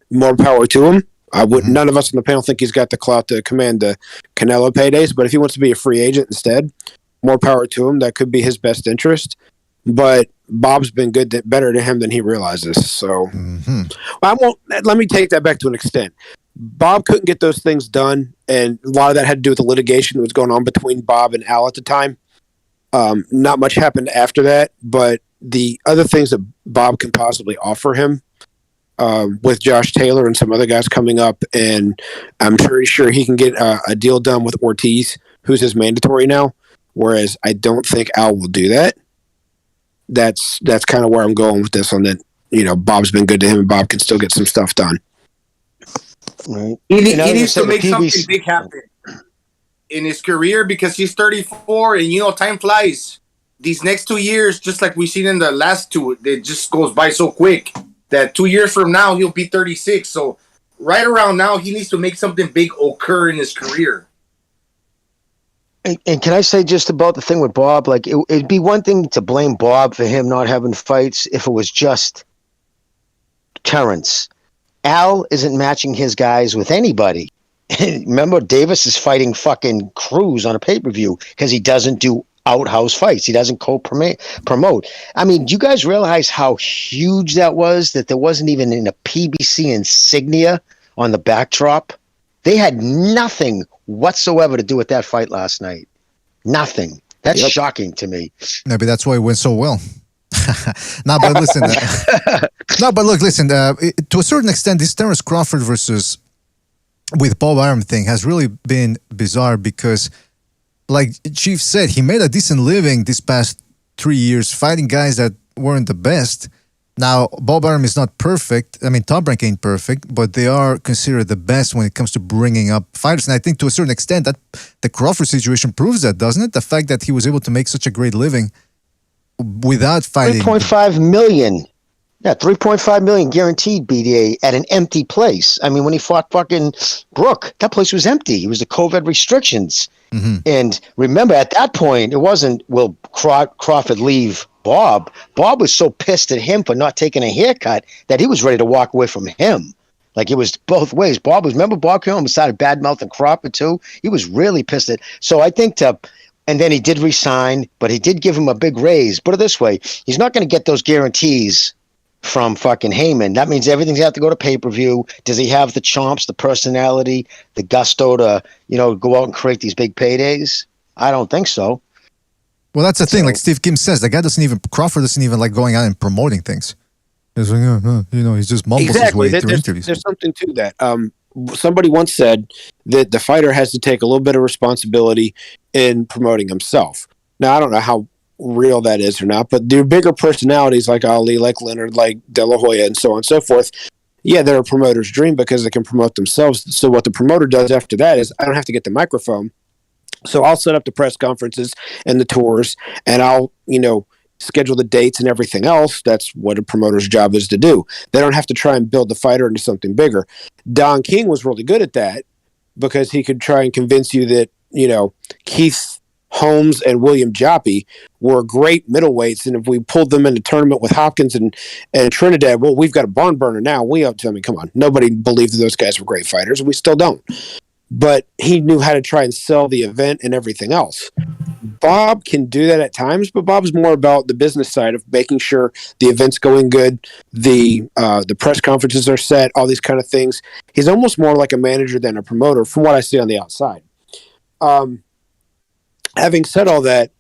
more power to him. None of us on the panel think he's got the clout to command the Canelo paydays, but if he wants to be a free agent instead, more power to him. That could be his best interest. But Bob's been better to him than he realizes. So let me take that back to an extent. Bob couldn't get those things done, and a lot of that had to do with the litigation that was going on between Bob and Al at the time. Not much happened after that, but the other things that Bob can possibly offer him with Josh Taylor and some other guys coming up, and I'm pretty sure he can get a deal done with Ortiz, who's his mandatory now, whereas I don't think Al will do that. That's kind of where I'm going with this one. That Bob's been good to him, and Bob can still get some stuff done. Right. He needs to make something big happen in his career because he's 34, and time flies. These next 2 years, just like we've seen in the last two, it just goes by so quick that 2 years from now he'll be 36. So right around now, he needs to make something big occur in his career. And can I say just about the thing with Bob? Like, it'd be one thing to blame Bob for him not having fights if it was just Terrence. Al isn't matching his guys with anybody. Remember, Davis is fighting fucking Cruz on a pay-per-view because he doesn't do outhouse fights. He doesn't promote. I mean, do you guys realize how huge that was? That there wasn't even in a PBC insignia on the backdrop? They had nothing whatsoever to do with that fight last night. Nothing. That's shocking to me. Maybe that's why it went so well. No, but listen. Listen. To a certain extent, this Terence Crawford versus with Bob Arum thing has really been bizarre because, like Chief said, he made a decent living this past 3 years fighting guys that weren't the best. Now, Bob Arum is not perfect. I mean, Top Rank ain't perfect, but they are considered the best when it comes to bringing up fighters. And I think to a certain extent that the Crawford situation proves that, doesn't it? The fact that he was able to make such a great living without fighting. 3.5 million. Yeah, 3.5 million guaranteed BDA at an empty place. I mean, when he fought fucking Brook, that place was empty. It was the COVID restrictions. Mm-hmm. And remember, at that point, it wasn't, will Crawford leave Bob? Bob was so pissed at him for not taking a haircut that he was ready to walk away from him. Like, it was both ways. Remember Bob came home and started bad-mouthing Crawford, too? He was really pissed at. So I think and then he did resign, but he did give him a big raise. Put it this way, he's not going to get those guarantees from fucking Heyman. That means everything's got to go to pay-per-view. Does he have the chomps, the personality, the gusto to, go out and create these big paydays? I don't think so. Well, that's the thing. Like Steve Kim says, the guy Crawford doesn't even like going out and promoting things. He's like, he just mumbles his way through interviews. There's something to that. Somebody once said that the fighter has to take a little bit of responsibility in promoting himself. Now, I don't know how real that is or not, but they're bigger personalities like Ali, like Leonard, like De La Hoya, and so on and so forth. Yeah, they're a promoter's dream because they can promote themselves. So what the promoter does after that is, I don't have to get the microphone. So I'll set up the press conferences and the tours, and I'll, schedule the dates and everything else. That's what a promoter's job is to do. They don't have to try and build the fighter into something bigger. Don King was really good at that because he could try and convince you that, Keith Holmes and William Joppy were great middleweights, and if we pulled them in a tournament with Hopkins and Trinidad, well, we've got a barn burner now. Come on, nobody believed that those guys were great fighters, and we still don't. But he knew how to try and sell the event and everything else. Bob can do that at times, but Bob's more about the business side of making sure the event's going good, the press conferences are set, all these kind of things. He's almost more like a manager than a promoter, from what I see on the outside. Having said all that,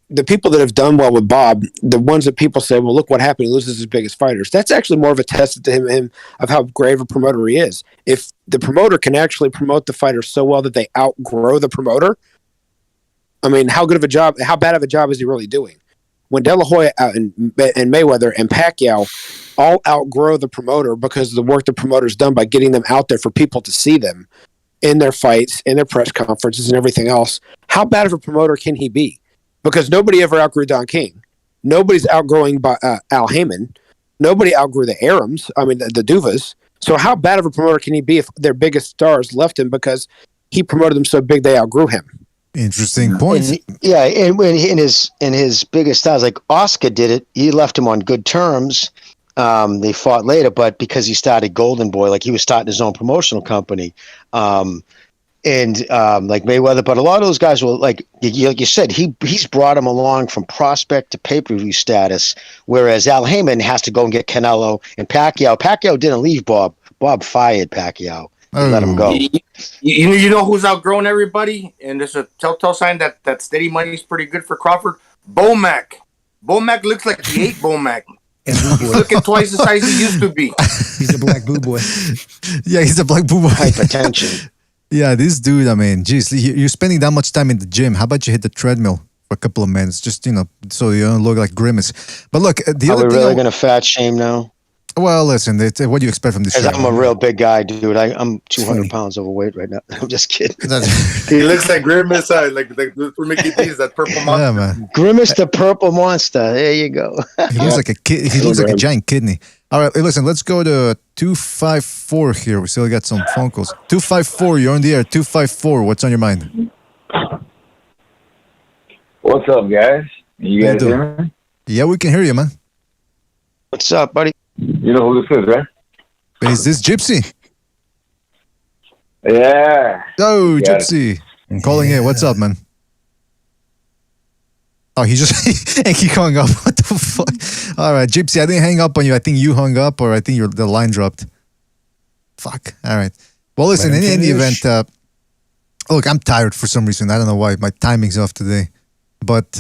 the people that have done well with Bob, the ones that people say, well, look what happened, he loses his biggest fighters. That's actually more of a test to him of how great of a promoter he is. If the promoter can actually promote the fighter so well that they outgrow the promoter, I mean, how bad of a job is he really doing? When De La Hoya and Mayweather and Pacquiao all outgrow the promoter because of the work the promoter's done by getting them out there for people to see them in their fights, in their press conferences and everything else, how bad of a promoter can he be? Because nobody ever outgrew Don King. Nobody's outgrowing Al Heyman. Nobody outgrew the Arums. I mean, the Duvas. So how bad of a promoter can he be if their biggest stars left him because he promoted them so big they outgrew him? Interesting point. And when in his biggest stars, like Oscar did it, he left him on good terms. They fought later, but because he started Golden Boy, like he was starting his own promotional company. Like Mayweather, but a lot of those guys will, like you said, he's brought him along from prospect to pay-per-view status, whereas Al Heyman has to go and get Canelo and Pacquiao. Pacquiao didn't leave Bob. Bob fired Pacquiao. Let him go. You know who's outgrown everybody? And there's a telltale sign that steady money is pretty good for Crawford. Bomac. Bomac looks like he ate Bomac. He's looking twice the size he used to be. He's a black boo boy. Yeah, he's a black boo boy. Hypertension. Yeah, this dude, I mean, geez, you're spending that much time in the gym. How about you hit the treadmill for a couple of minutes, just, so you don't look like Grimace. But look, the Are other we thing... really going to fat shame now? Well, listen, what do you expect from this show? I'm a real big guy, dude. I'm 200 pounds overweight right now. I'm just kidding. He looks like Grimace, like for Mickey D's, that purple monster. Yeah, man. Grimace the purple monster. There you go. He looks like a kid. He looks like a giant kidney. All right, listen, let's go to 254 here. We still got some phone calls. 254, you're on the air. 254, what's on your mind? What's up, guys? You guys hear me? Yeah, we can hear you, man. What's up, buddy? You know who this is, right? Is this Gypsy? Yeah. Oh, Gypsy. I'm calling in. What's up, man? Oh, he just and keep hung up. What the fuck? All right, Gypsy, I didn't hang up on you. I think you hung up, or I think the line dropped. Fuck. All right. Well, listen, in any event, look, I'm tired for some reason. I don't know why. My timing's off today. But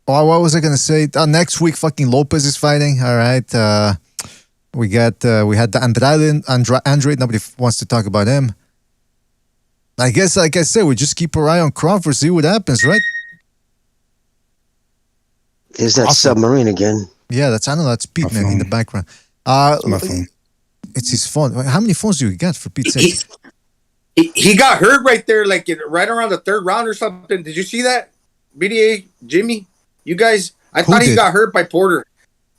what was I gonna say? Next week, fucking Lopez is fighting. All right. We had the Andrade. Nobody wants to talk about him. I guess, like I said, we just keep our eye on Crawford, see what happens, right? There's that submarine again. Yeah, that's I know that's Pete, man, in the background. It's my phone. It's his phone. How many phones do you got for Pete's sake? He got hurt right there, like right around the third round or something. Did you see that? BDA, Jimmy, you guys? I thought he got hurt by Porter.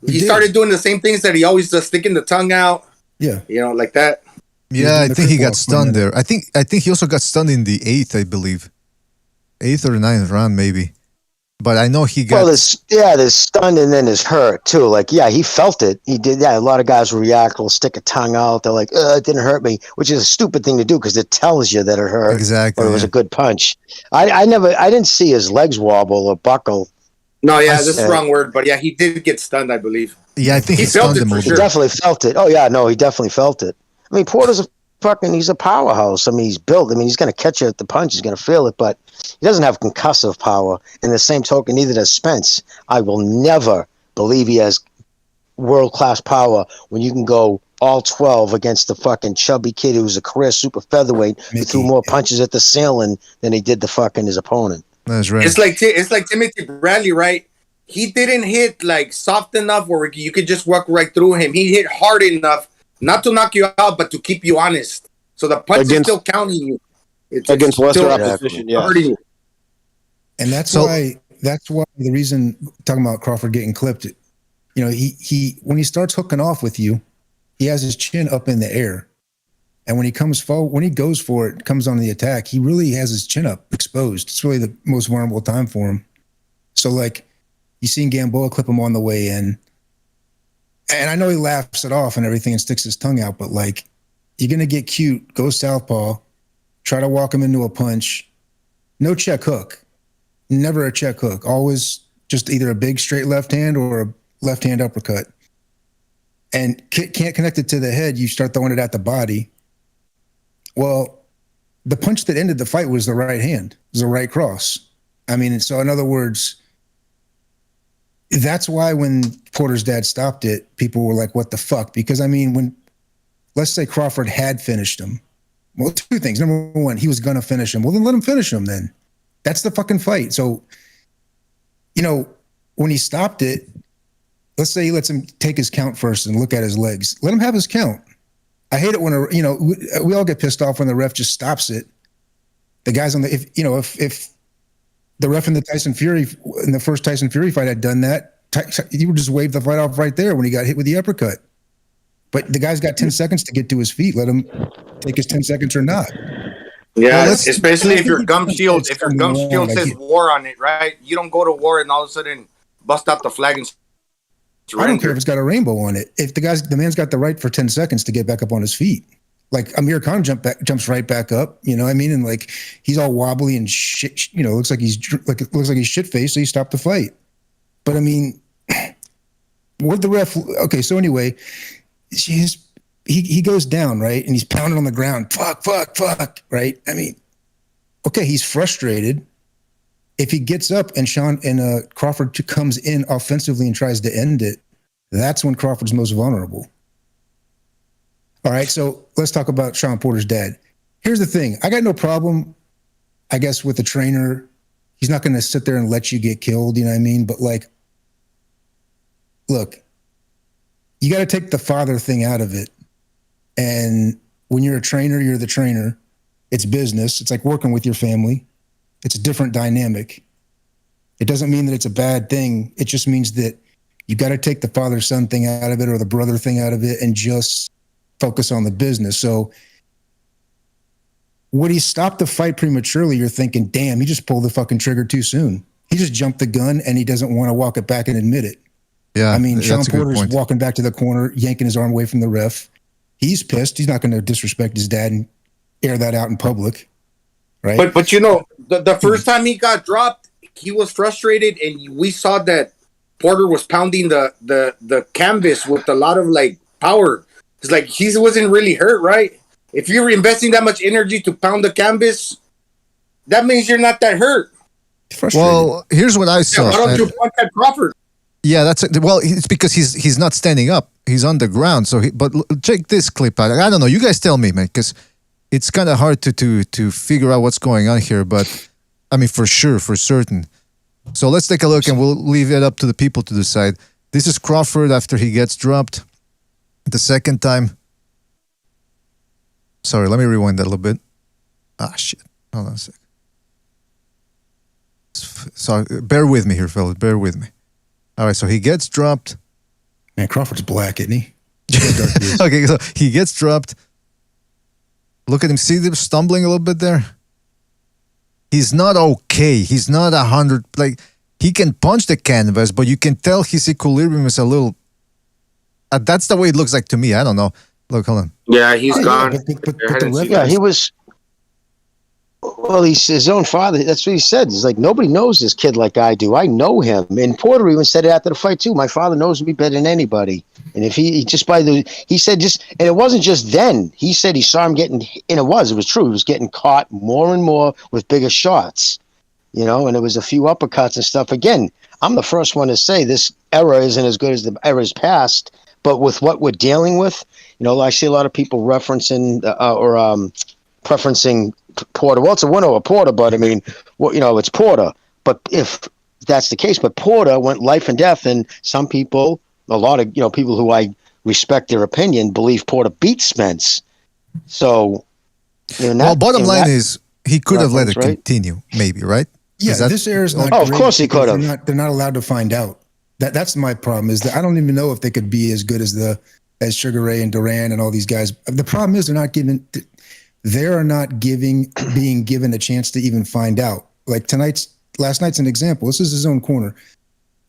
He started doing the same things that he always does, sticking the tongue out. Yeah, like that. Yeah, I think he got stunned there. I think he also got stunned in the 8th, I believe. 8th or 9th round, maybe. But I know he got... Well, there's stunned and then there's hurt, too. Like, yeah, he felt it. He did, yeah, a lot of guys will react, will stick a tongue out. They're like, it didn't hurt me, which is a stupid thing to do because it tells you that it hurt. Exactly. Or it was a good punch. I didn't see his legs wobble or buckle. No, yeah, this is the wrong word, but yeah, he did get stunned, I believe. Yeah, I think he felt it for sure. He definitely felt it. Oh, yeah, no, he definitely felt it. I mean, Porter's he's a powerhouse. I mean, he's built. I mean, he's going to catch you at the punch. He's going to feel it, but he doesn't have concussive power. In the same token, neither does Spence. I will never believe he has world-class power when you can go all 12 against the fucking chubby kid who's a career super featherweight who threw more punches at the ceiling than he did his opponent. That's right. It's like Timothy Bradley, right? He didn't hit like soft enough where you could just walk right through him. He hit hard enough not to knock you out, but to keep you honest. So the punch is still counting you. It's against lesser still opposition, yeah. hurting you. And that's why the reason talking about Crawford getting clipped, you know, he when he starts hooking off with you, he has his chin up in the air. And when he comes forward, when he goes for it, comes on the attack, he really has his chin up exposed. It's really the most vulnerable time for him. So like you seen Gamboa clip him on the way in. And I know he laughs it off and everything and sticks his tongue out, but like you're gonna get cute, go southpaw, try to walk him into a punch. No check hook. Never a check hook. Always just either a big straight left hand or a left hand uppercut. And can't connect it to the head, you start throwing it at the body. Well, the punch that ended the fight was the right hand. It was a right cross. I mean, so in other words, that's why when Porter's dad stopped it, people were like, what the fuck? Because, I mean, when, let's say Crawford had finished him. Well, two things. Number one, he was going to finish him. Well, then let him finish him then. That's the fucking fight. So, you know, when he stopped it, let's say he lets him take his count first and look at his legs. Let him have his count. I hate it when, you know, we all get pissed off when the ref just stops it. The guys on the, if the ref in the first Tyson Fury fight had done that, he would just wave the fight off right there when he got hit with the uppercut. But the guy's got 10 seconds to get to his feet. Let him take his 10 seconds or not. Yeah, especially if your gum shield, says war on it, right? You don't go to war and all of a sudden bust out the flag and surrender. I don't care if it's got a rainbow on it. If the man's got the right for 10 seconds to get back up on his feet. Like Amir Khan jumps right back up, you know what I mean? And like he's all wobbly and shit, you know, looks like he's shit faced, so he stopped the fight. But I mean, what the ref? Okay, so anyway, he goes down, right, and he's pounding on the ground. Fuck, right? I mean, okay, he's frustrated. If he gets up and Crawford comes in offensively and tries to end it, that's when Crawford's most vulnerable. All right, so let's talk about Sean Porter's dad. Here's the thing. I got no problem, I guess, with the trainer. He's not going to sit there and let you get killed, you know what I mean? But, like, look, you got to take the father thing out of it. And when you're a trainer, you're the trainer. It's business. It's like working with your family. It's a different dynamic. It doesn't mean that it's a bad thing. It just means that you got to take the father-son thing out of it or the brother thing out of it and just focus on the business. So when he stopped the fight prematurely, you're thinking, damn, he just pulled the fucking trigger too soon. He just jumped the gun and he doesn't want to walk it back and admit it. Yeah, I mean, Sean Porter's walking back to the corner, yanking his arm away from the ref. He's pissed. He's not going to disrespect his dad and air that out in public. Right. But you know, the first time he got dropped, he was frustrated, and we saw that Porter was pounding the canvas with a lot of like power. It's like he wasn't really hurt, right? If you're investing that much energy to pound the canvas, that means you're not that hurt. Well, here's what I saw. Why don't you punch at Crawford? Yeah, it's because he's not standing up. He's on the ground. So, but check this clip out. I don't know. You guys tell me, man, because it's kind of hard to figure out what's going on here. But I mean, for certain. So let's take a look, and we'll leave it up to the people to decide. This is Crawford after he gets dropped the second time. Sorry, let me rewind that a little bit. Ah, shit. Hold on a sec. So bear with me here, fellas. Bear with me. All right, so he gets dropped. Man, Crawford's black, isn't he? Okay, so he gets dropped. Look at him. See him stumbling a little bit there? He's not okay. He's not 100. Like, he can punch the canvas, but you can tell his equilibrium is a little... that's the way it looks like to me. I don't know. Look, hold on. Yeah, he's gone. He was... Well, he's his own father. That's what he said. He's like, nobody knows this kid like I do. I know him. And Porter even said it after the fight, too. My father knows me better than anybody. And if he said just, and it wasn't just then. He said he saw him getting, and it was true. He was getting caught more and more with bigger shots, you know, and it was a few uppercuts and stuff. Again, I'm the first one to say this era isn't as good as the eras past, but with what we're dealing with, you know, I see a lot of people referencing preferencing Porter. Well, it's a winner or Porter, but I mean, well, you know, it's Porter. But if that's the case, but Porter went life and death, and some people, a lot of, you know, people who I respect their opinion, believe Porter beat Spence. So, well, bottom line is he could have let it continue, maybe, right? Yeah, this era is not. Oh, of course he could have. They're not allowed to find out. That's my problem. Is that I don't even know if they could be as good as Sugar Ray and Duran and all these guys. The problem is being given a chance to even find out. Like last night's an example. This is his own corner.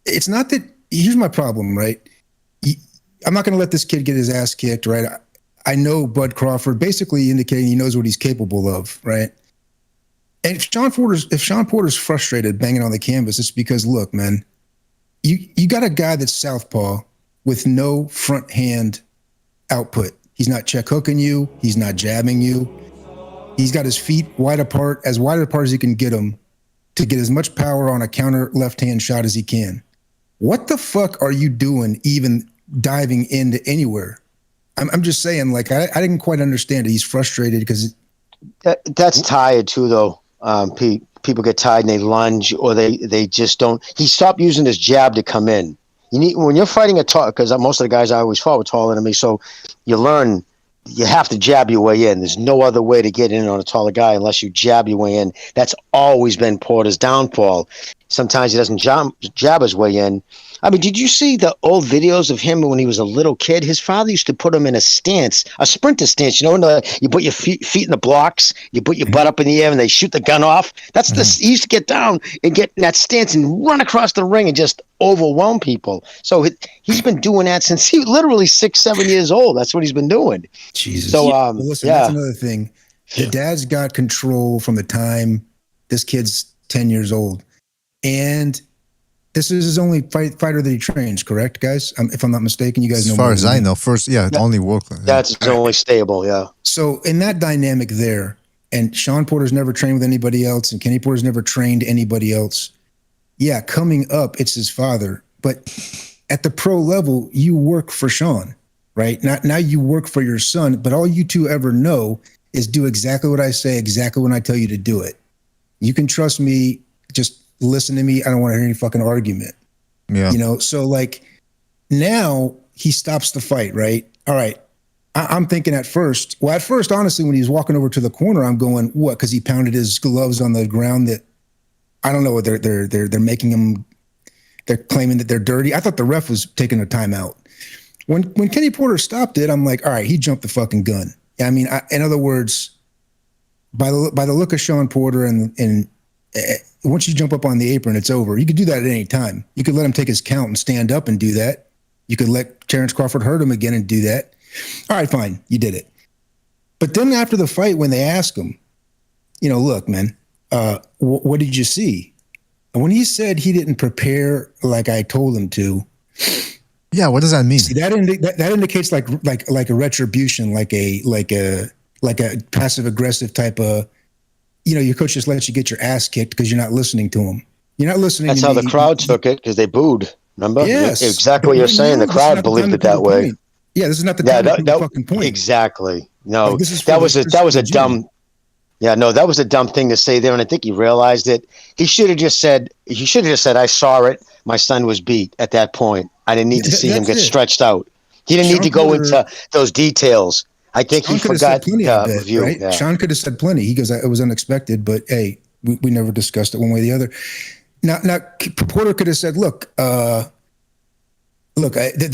It's not that. Here's my problem, right? I'm not going to let this kid get his ass kicked, right? I know Bud Crawford basically indicating he knows what he's capable of, right? And if Sean Porter's frustrated banging on the canvas, it's because, look, man, you got a guy that's southpaw with no front hand output. He's not check hooking you. He's not jabbing you. He's got his feet wide apart as he can get them to get as much power on a counter left-hand shot as he can. What the fuck are you doing even diving into anywhere? I'm just saying, like, I didn't quite understand it. He's frustrated because... That's tired, too, though. People get tired and they lunge, or they just don't... He stopped using his jab to come in. When you're fighting a tall... Because most of the guys I always fought were taller than me, so you learn... You have to jab your way in. There's no other way to get in on a taller guy unless you jab your way in. That's always been Porter's downfall. Sometimes he doesn't jab his way in. I mean, did you see the old videos of him when he was a little kid? His father used to put him in a stance, a sprinter stance. You know, you put your feet in the blocks, you put your butt up in the air, and they shoot the gun off. That's he used to get down and get in that stance and run across the ring and just overwhelm people. So he's been doing that since he literally 6-7 years old. That's what he's been doing. Jesus. So, listen, that's another thing. The dad's got control from the time this kid's 10 years old, and this is his only fighter that he trains, correct, guys? If I'm not mistaken, you guys know. As far as I know, only Walker. That's his only stable, yeah. So in that dynamic there, and Sean Porter's never trained with anybody else, and Kenny Porter's never trained anybody else. Yeah, coming up, it's his father. But at the pro level, you work for Sean, right? Now you work for your son, but all you two ever know is do exactly what I say, exactly when I tell you to do it. You can trust me, just listen to me. I don't want to hear any fucking argument. Yeah. You know, so like now he stops the fight, right? All right. I'm thinking at first, honestly, when he was walking over to the corner, I'm going, what? Because he pounded his gloves on the ground that I don't know what they're making him. They're claiming that they're dirty. I thought the ref was taking a timeout. When Kenny Porter stopped it, I'm like, all right, he jumped the fucking gun. I mean, in other words, by the look of Sean Porter and once you jump up on the apron, it's over. You could do that at any time. You could let him take his count and stand up and do that. You could let Terrence Crawford hurt him again and do that. All right, fine. You did it. But then after the fight, when they ask him, you know, look, man, what did you see? And when he said he didn't prepare like I told him to. Yeah, what does that mean? See, that indicates like a retribution, like a passive aggressive type of, you know, your coach just lets you get your ass kicked because you're not listening to him. You're not listening. That's to how me. the crowd took it because they booed. Remember? Yes. Exactly what you're saying. The crowd believed it that way. Yeah, this is not the time to prove the fucking point. Exactly. No, Like, this is that was a dumb. Yeah, no, that was a dumb thing to say there, and I think he realized it. He should have just said, I saw it. My son was beat at that point. I didn't need to see him get stretched out. He didn't need to go into those details. I think Sean he could have said forgot plenty, I bet, review. right? Yeah. Sean could have said plenty. He goes, it was unexpected, but hey, we never discussed it one way or the other. Now Porter could have said, look, they're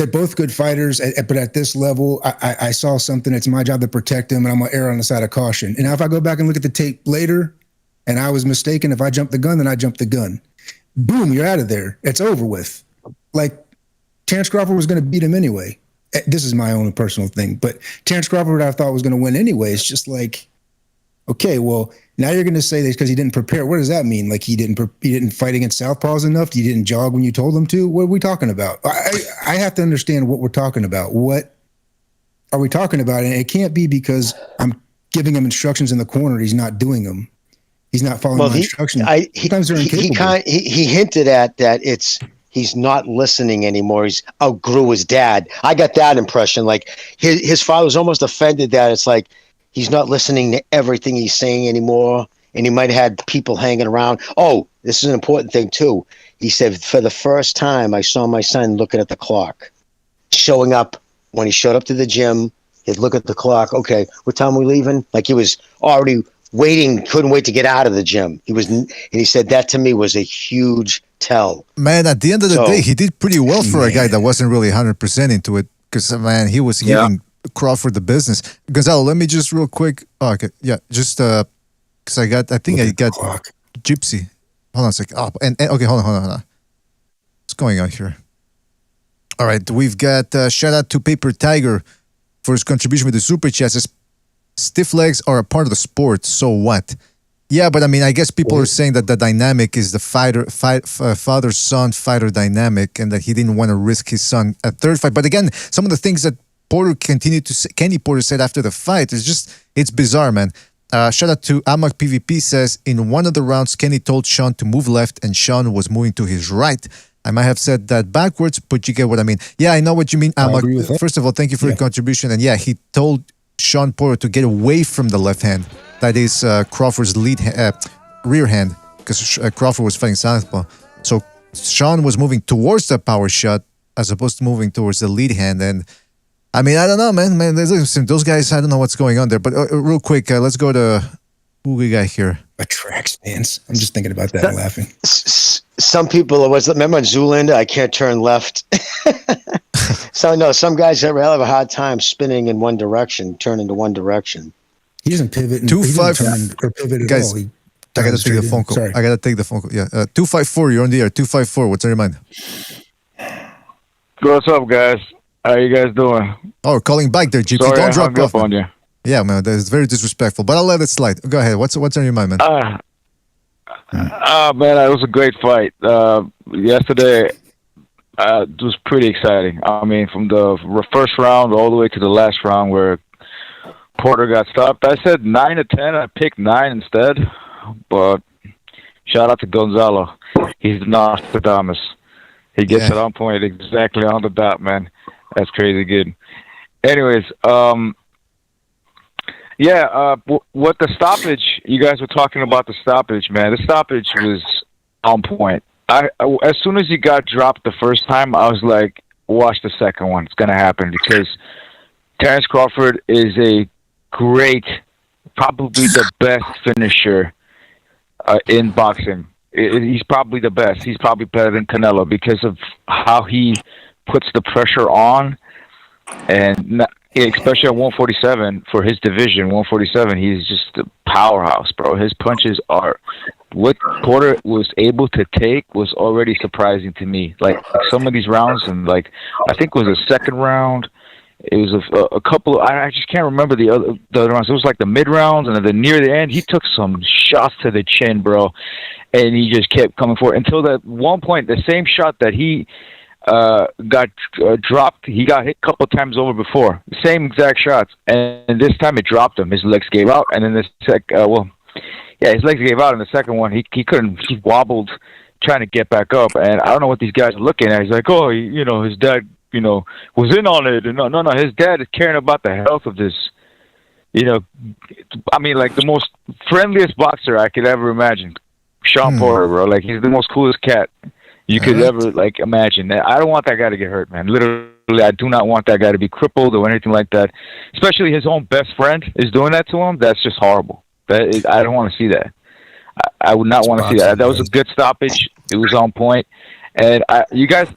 both good fighters, but at this level, I saw something. It's my job to protect them, and I'm going to err on the side of caution. And now if I go back and look at the tape later, and I was mistaken, if I jumped the gun, then I jumped the gun. Boom, you're out of there. It's over with. Like, Terrence Crawford was going to beat him anyway. This is my own personal thing, but Terrence Crawford I thought was going to win anyway. It's just like, okay, well, now you're going to say this because he didn't prepare. What does that mean? Like he didn't fight against southpaws enough? He didn't jog when you told him to? What are we talking about? I have to understand what we're talking about. What are we talking about? And it can't be because I'm giving him instructions in the corner. He's not doing them. He's not following my instructions. Sometimes they're incapable. He hinted at that he's not listening anymore. He's outgrew his dad. I got that impression. Like his father was almost offended that it's like he's not listening to everything he's saying anymore. And he might have had people hanging around. Oh, this is an important thing too. He said, for the first time, I saw my son looking at the clock, showing up when he showed up to the gym. He'd look at the clock. Okay, what time are we leaving? Like he was already waiting, couldn't wait to get out of the gym. And he said that to me was a huge tell. Man, at the end of the day, he did pretty well for a guy that wasn't really 100% into it. Because, man, he was giving Crawford the business. Gonzalo, let me just real quick. Oh, okay, yeah, just because I got Gypsy. Hold on a second. Oh, and okay, hold on. What's going on here? All right, we've got shout out to Paper Tiger for his contribution with the super chat. Says, stiff legs are a part of the sport, so what? Yeah, but I mean, I guess people are saying that the dynamic is the father-son fighter dynamic, and that he didn't want to risk his son a third fight. But again, some of the things that Kenny Porter said after the fight is it's bizarre, man. Shout out to Amak PvP says, in one of the rounds, Kenny told Sean to move left, and Sean was moving to his right. I might have said that backwards, but you get what I mean. Yeah, I know what you mean, Amak. First of all, thank you for your contribution. And yeah, he told Sean Porter to get away from the left hand. That is Crawford's rear hand, because Crawford was fighting southpaw. So Sean was moving towards the power shot as opposed to moving towards the lead hand. And I mean, I don't know, man. Those guys, I don't know what's going on there. But real quick, let's go to who we got here. Track stance. I'm just thinking about that and laughing. Some people remember on Zoolander, I can't turn left. Some guys have a hard time spinning in one direction, turning to one direction. He doesn't pivot. 2-5 or pivot guys, at all. I gotta take the phone call. Sorry. I gotta take the phone call. Yeah, 254. You're on the air. 254. What's on your mind? What's up, guys? How you guys doing? Oh, calling back there, GP. Sorry, Don't I drop hung off up on you. Yeah, man, that's very disrespectful. But I'll let it slide. Go ahead. What's on your mind, man? Man, it was a great fight. Yesterday, it was pretty exciting. I mean, from the first round all the way to the last round where Porter got stopped. I said 9-10. I picked 9 instead. But shout out to Gonzalo. He's Nostradamus. He gets it on point, exactly on the dot, man. That's crazy good. Anyways, what the stoppage, you guys were talking about the stoppage, man. The stoppage was on point. As soon as he got dropped the first time, I was like, watch the second one. It's going to happen because Terrence Crawford is a great, probably the best finisher in boxing. He's probably the best. He's probably better than Canelo because of how he puts the pressure on, and especially at 147 for his division, 147, he's just a powerhouse, bro. His punches are what Porter was able to take was already surprising to me. Like some of these rounds, and like I think it was the second round. It was a couple. I just can't remember the other rounds. It was like the mid rounds, and then near the end, he took some shots to the chin, bro, and he just kept coming forward until that one point, the same shot that he got dropped. He got hit a couple of times over before, the same exact shots, and this time it dropped him. His legs gave out, and then his legs gave out in the second one. He couldn't. He wobbled trying to get back up, and I don't know what these guys are looking at. He's like, oh, his dad. Was in on it. No. His dad is caring about the health of this you know, I mean, like the most friendliest boxer I could ever imagine. Sean Porter, bro. Like, he's the most coolest cat you could ever, like, imagine. I don't want that guy to get hurt, man. Literally, I do not want that guy to be crippled or anything like that. Especially his own best friend is doing that to him. That's just horrible. I don't want to see that. I would not want to see that. That was a good stoppage. It was on point. And you guys,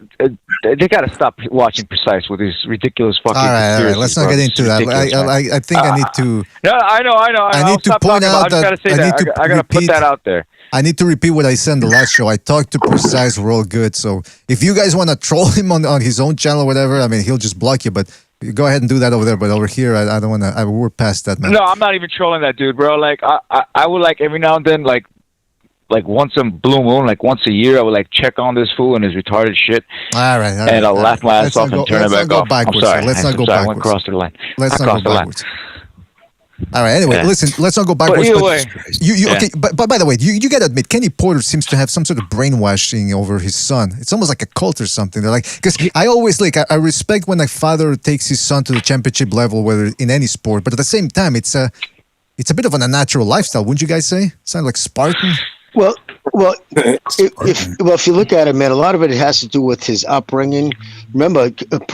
they got to stop watching Precise with these ridiculous fucking conspiracies. All right. Let's not get into that. I think I need to... No, I know. I need to point out that... I got to put that out there. I need to repeat what I said in the last show. I talked to Precise. We're all good. So if you guys want to troll him on his own channel or whatever, I mean, he'll just block you. But you go ahead and do that over there. But over here, I don't want to... We're past that, man. No, I'm not even trolling that dude, bro. Like, I would, like, every now and then, like once in blue moon, like once a year, I would like check on this fool and his retarded shit. All right. And I'll laugh my ass off and turn it back off. I'm sorry. Let's not go backwards. I went across the line. Let's not go backwards. All right. Anyway, listen. Let's not go backwards. But either way, okay. But by the way, you got to admit, Kenny Porter seems to have some sort of brainwashing over his son. It's almost like a cult or something. They're like, because I always I respect when a father takes his son to the championship level, whether in any sport. But at the same time, it's a bit of an unnatural lifestyle, wouldn't you guys say? Sound like Spartan. Well, if you look at it, man, a lot of it has to do with his upbringing. Remember,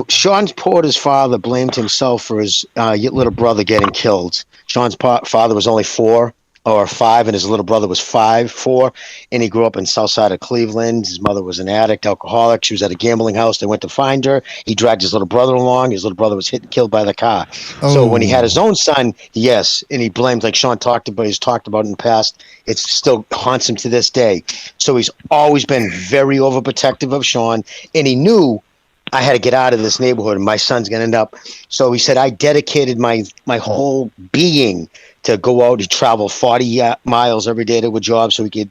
Sean Porter's father blamed himself for his little brother getting killed. Sean's father was only 4 or 5, and his little brother was 4, and he grew up in south side of Cleveland. His mother was an addict, alcoholic. She was at a gambling house. They went to find her. He dragged his little brother along. His little brother was hit and killed by the car. So when he had his own son, yes, and he blamed, like Sean he's talked about in the past, it still haunts him to this day. So he's always been very overprotective of Sean, and he knew I had to get out of this neighborhood and my son's going to end up. So he said, I dedicated my whole being to go out and travel 40 miles every day to a job so he could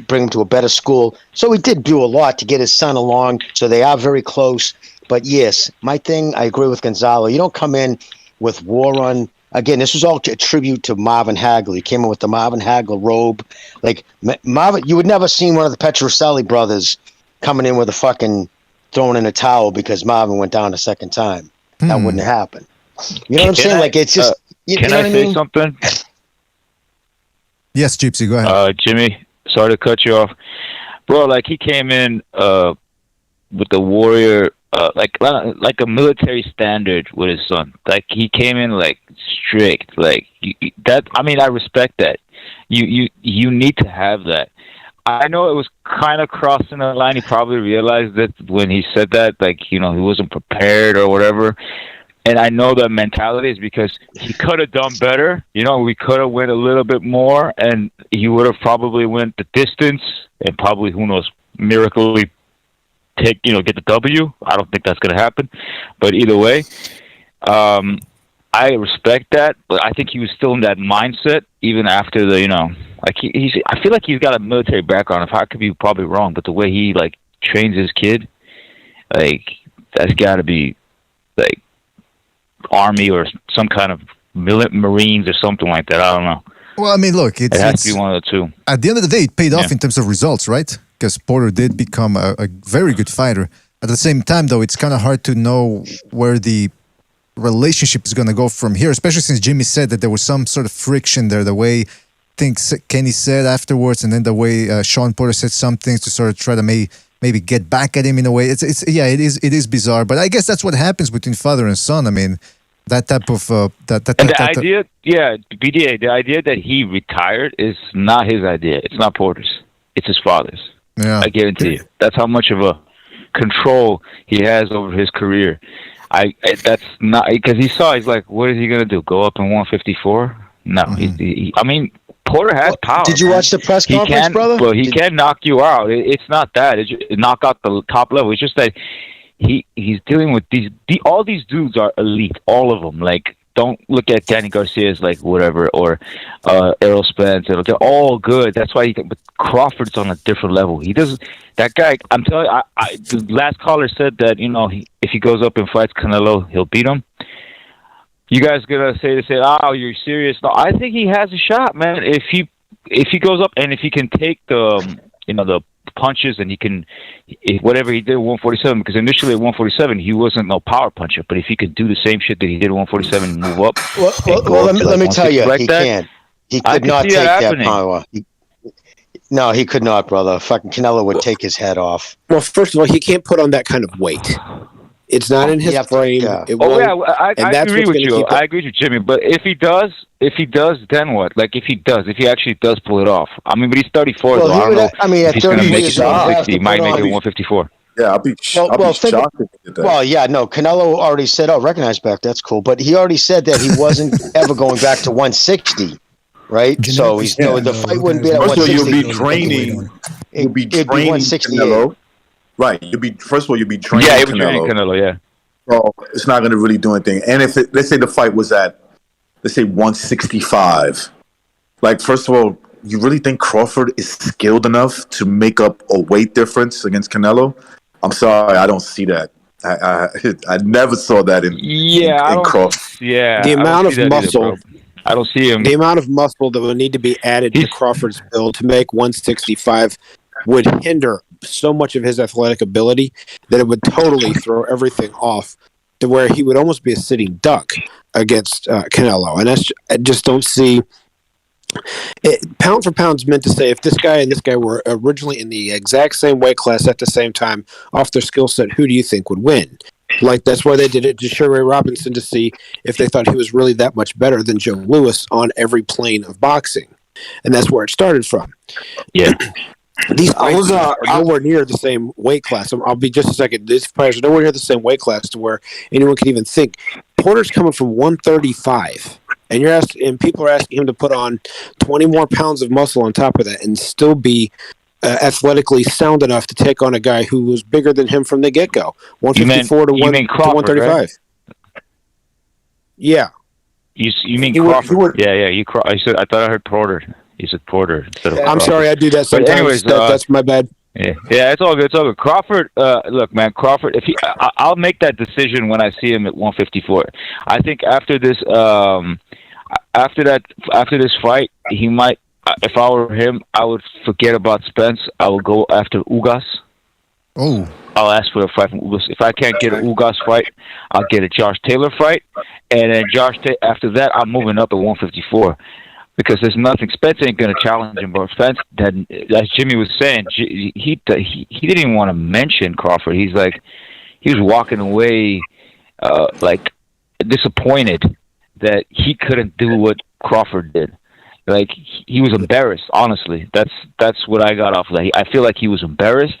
bring him to a better school. So he did do a lot to get his son along. So they are very close. But yes, my thing, I agree with Gonzalo. You don't come in with war on. Again, this was all a tribute to Marvin Hagler. He came in with the Marvin Hagler robe. Like Marvin, you would never seen one of the Petrocelli brothers coming in with a fucking throwing in a towel because Marvin went down a second time. That wouldn't happen. You know what I'm saying? Like it's just. Can I say something? Yes, Gypsy, go ahead. Jimmy, sorry to cut you off. Bro, like he came in with the warrior, like a military standard with his son. Like he came in like strict, like that. I mean, I respect that. You need to have that. I know it was kind of crossing the line. He probably realized that when he said that, like, he wasn't prepared or whatever. And I know that mentality is because he could have done better. We could have went a little bit more, and he would have probably went the distance and probably, who knows, miraculously get the W. I don't think that's going to happen. But either way, I respect that. But I think he was still in that mindset even after the, like I feel like he's got a military background. If I could be probably wrong, but the way he like trains his kid, like that's got to be like Army or some kind of Marines or something like that. I don't know. Well, I mean, look, it has to be one of the two. At the end of the day, it paid off in terms of results, right? Because Porter did become a very good fighter. At the same time, though, it's kind of hard to know where the relationship is going to go from here, especially since Jimmy said that there was some sort of friction there, the way things Kenny said afterwards, and then the way Sean Porter said some things to sort of try to maybe get back at him in a way. It is bizarre, but I guess that's what happens between father and son. I mean, that type of idea, BDA, the idea that he retired is not his idea. It's not Porter's. It's his father's. Yeah, I guarantee you. That's how much of a control he has over his career. That's not because he's like, what is he gonna do? Go up in 154? No, I mean, Porter has power. Did you watch the press conference, brother? Well, he can knock you out. It's not that. It's knock out the top level. It's just that he's dealing with all these dudes are elite. All of them. Like, don't look at Danny Garcia as like whatever, or Errol Spence. They're all good. That's why but Crawford's on a different level. He doesn't. That guy. I'm telling you. The last caller said that if he goes up and fights Canelo, he'll beat him. You guys gonna say, "Oh, you're serious?" No, I think he has a shot, man. If he goes up and if he can take the punches, and he can whatever he did at 147. Because initially at 147 he wasn't no power puncher, but if he could do the same shit that he did at 147 and move up, let me tell you, he can't. He could not take that power. No, he could not, brother. Fucking Canelo would take his head off. Well, first of all, he can't put on that kind of weight. It's not in his frame. I agree with you. I agree with Jimmy. But if he does, then what? Like if he actually does pull it off. I mean, but he's 34. Well, so I don't know if he's going to make it 160. He might make it 154. Yeah, I'll be shocked if he did that. Well, yeah, no. Canelo already said, recognize back. That's cool. But he already said that he wasn't ever going back to 160. Right? So he's the fight wouldn't be at 160. You'll be training. You'll be training 168. Right. You'll be training. Yeah, he'll be training Canelo. Yeah. So it's not going to really do anything. And if let's say the fight was at, let's say 165, like first of all, you really think Crawford is skilled enough to make up a weight difference against Canelo? I'm sorry, I don't see that. I never saw that in Crawford. Yeah, the amount of muscle. I don't see him. The amount of muscle that would need to be added to Crawford's build to make 165 would hinder so much of his athletic ability that it would totally throw everything off to where he would almost be a sitting duck against Canelo. And I just don't see it. Pound for pound is meant to say if this guy and this guy were originally in the exact same weight class at the same time off their skill set, who do you think would win? Like, that's why they did it to Sugar Ray Robinson, to see if they thought he was really that much better than Joe Louis on every plane of boxing. And that's where it started from. Yeah. These fighters are nowhere near the same weight class. I'll be just a second. These fighters are nowhere near the same weight class to where anyone can even think. Porter's coming from 135. And people are asking him to put on 20 more pounds of muscle on top of that and still be athletically sound enough to take on a guy who was bigger than him from the get-go. 154 to 135. Right? Yeah. You mean Crawford? Yeah. I thought I heard Porter. You said Porter instead of I'm Crawford. sorry, I do that sometimes. But anyways, that's my bad. Yeah, it's all good. It's all good. Crawford, look, man, Crawford. I'll make that decision when I see him at 154. I think after this fight, he might. If I were him, I would forget about Spence. I would go after Ugas. Oh. I'll ask for a fight from Ugas. If I can't get an Ugas fight, I'll get a Josh Taylor fight, and then after that, I'm moving up at 154. Because there's nothing. Spence ain't going to challenge him, but Spence, as Jimmy was saying, he didn't even want to mention Crawford. He was walking away like disappointed that he couldn't do what Crawford did. Like, he was embarrassed, honestly. That's what I got off of that. I feel like he was embarrassed,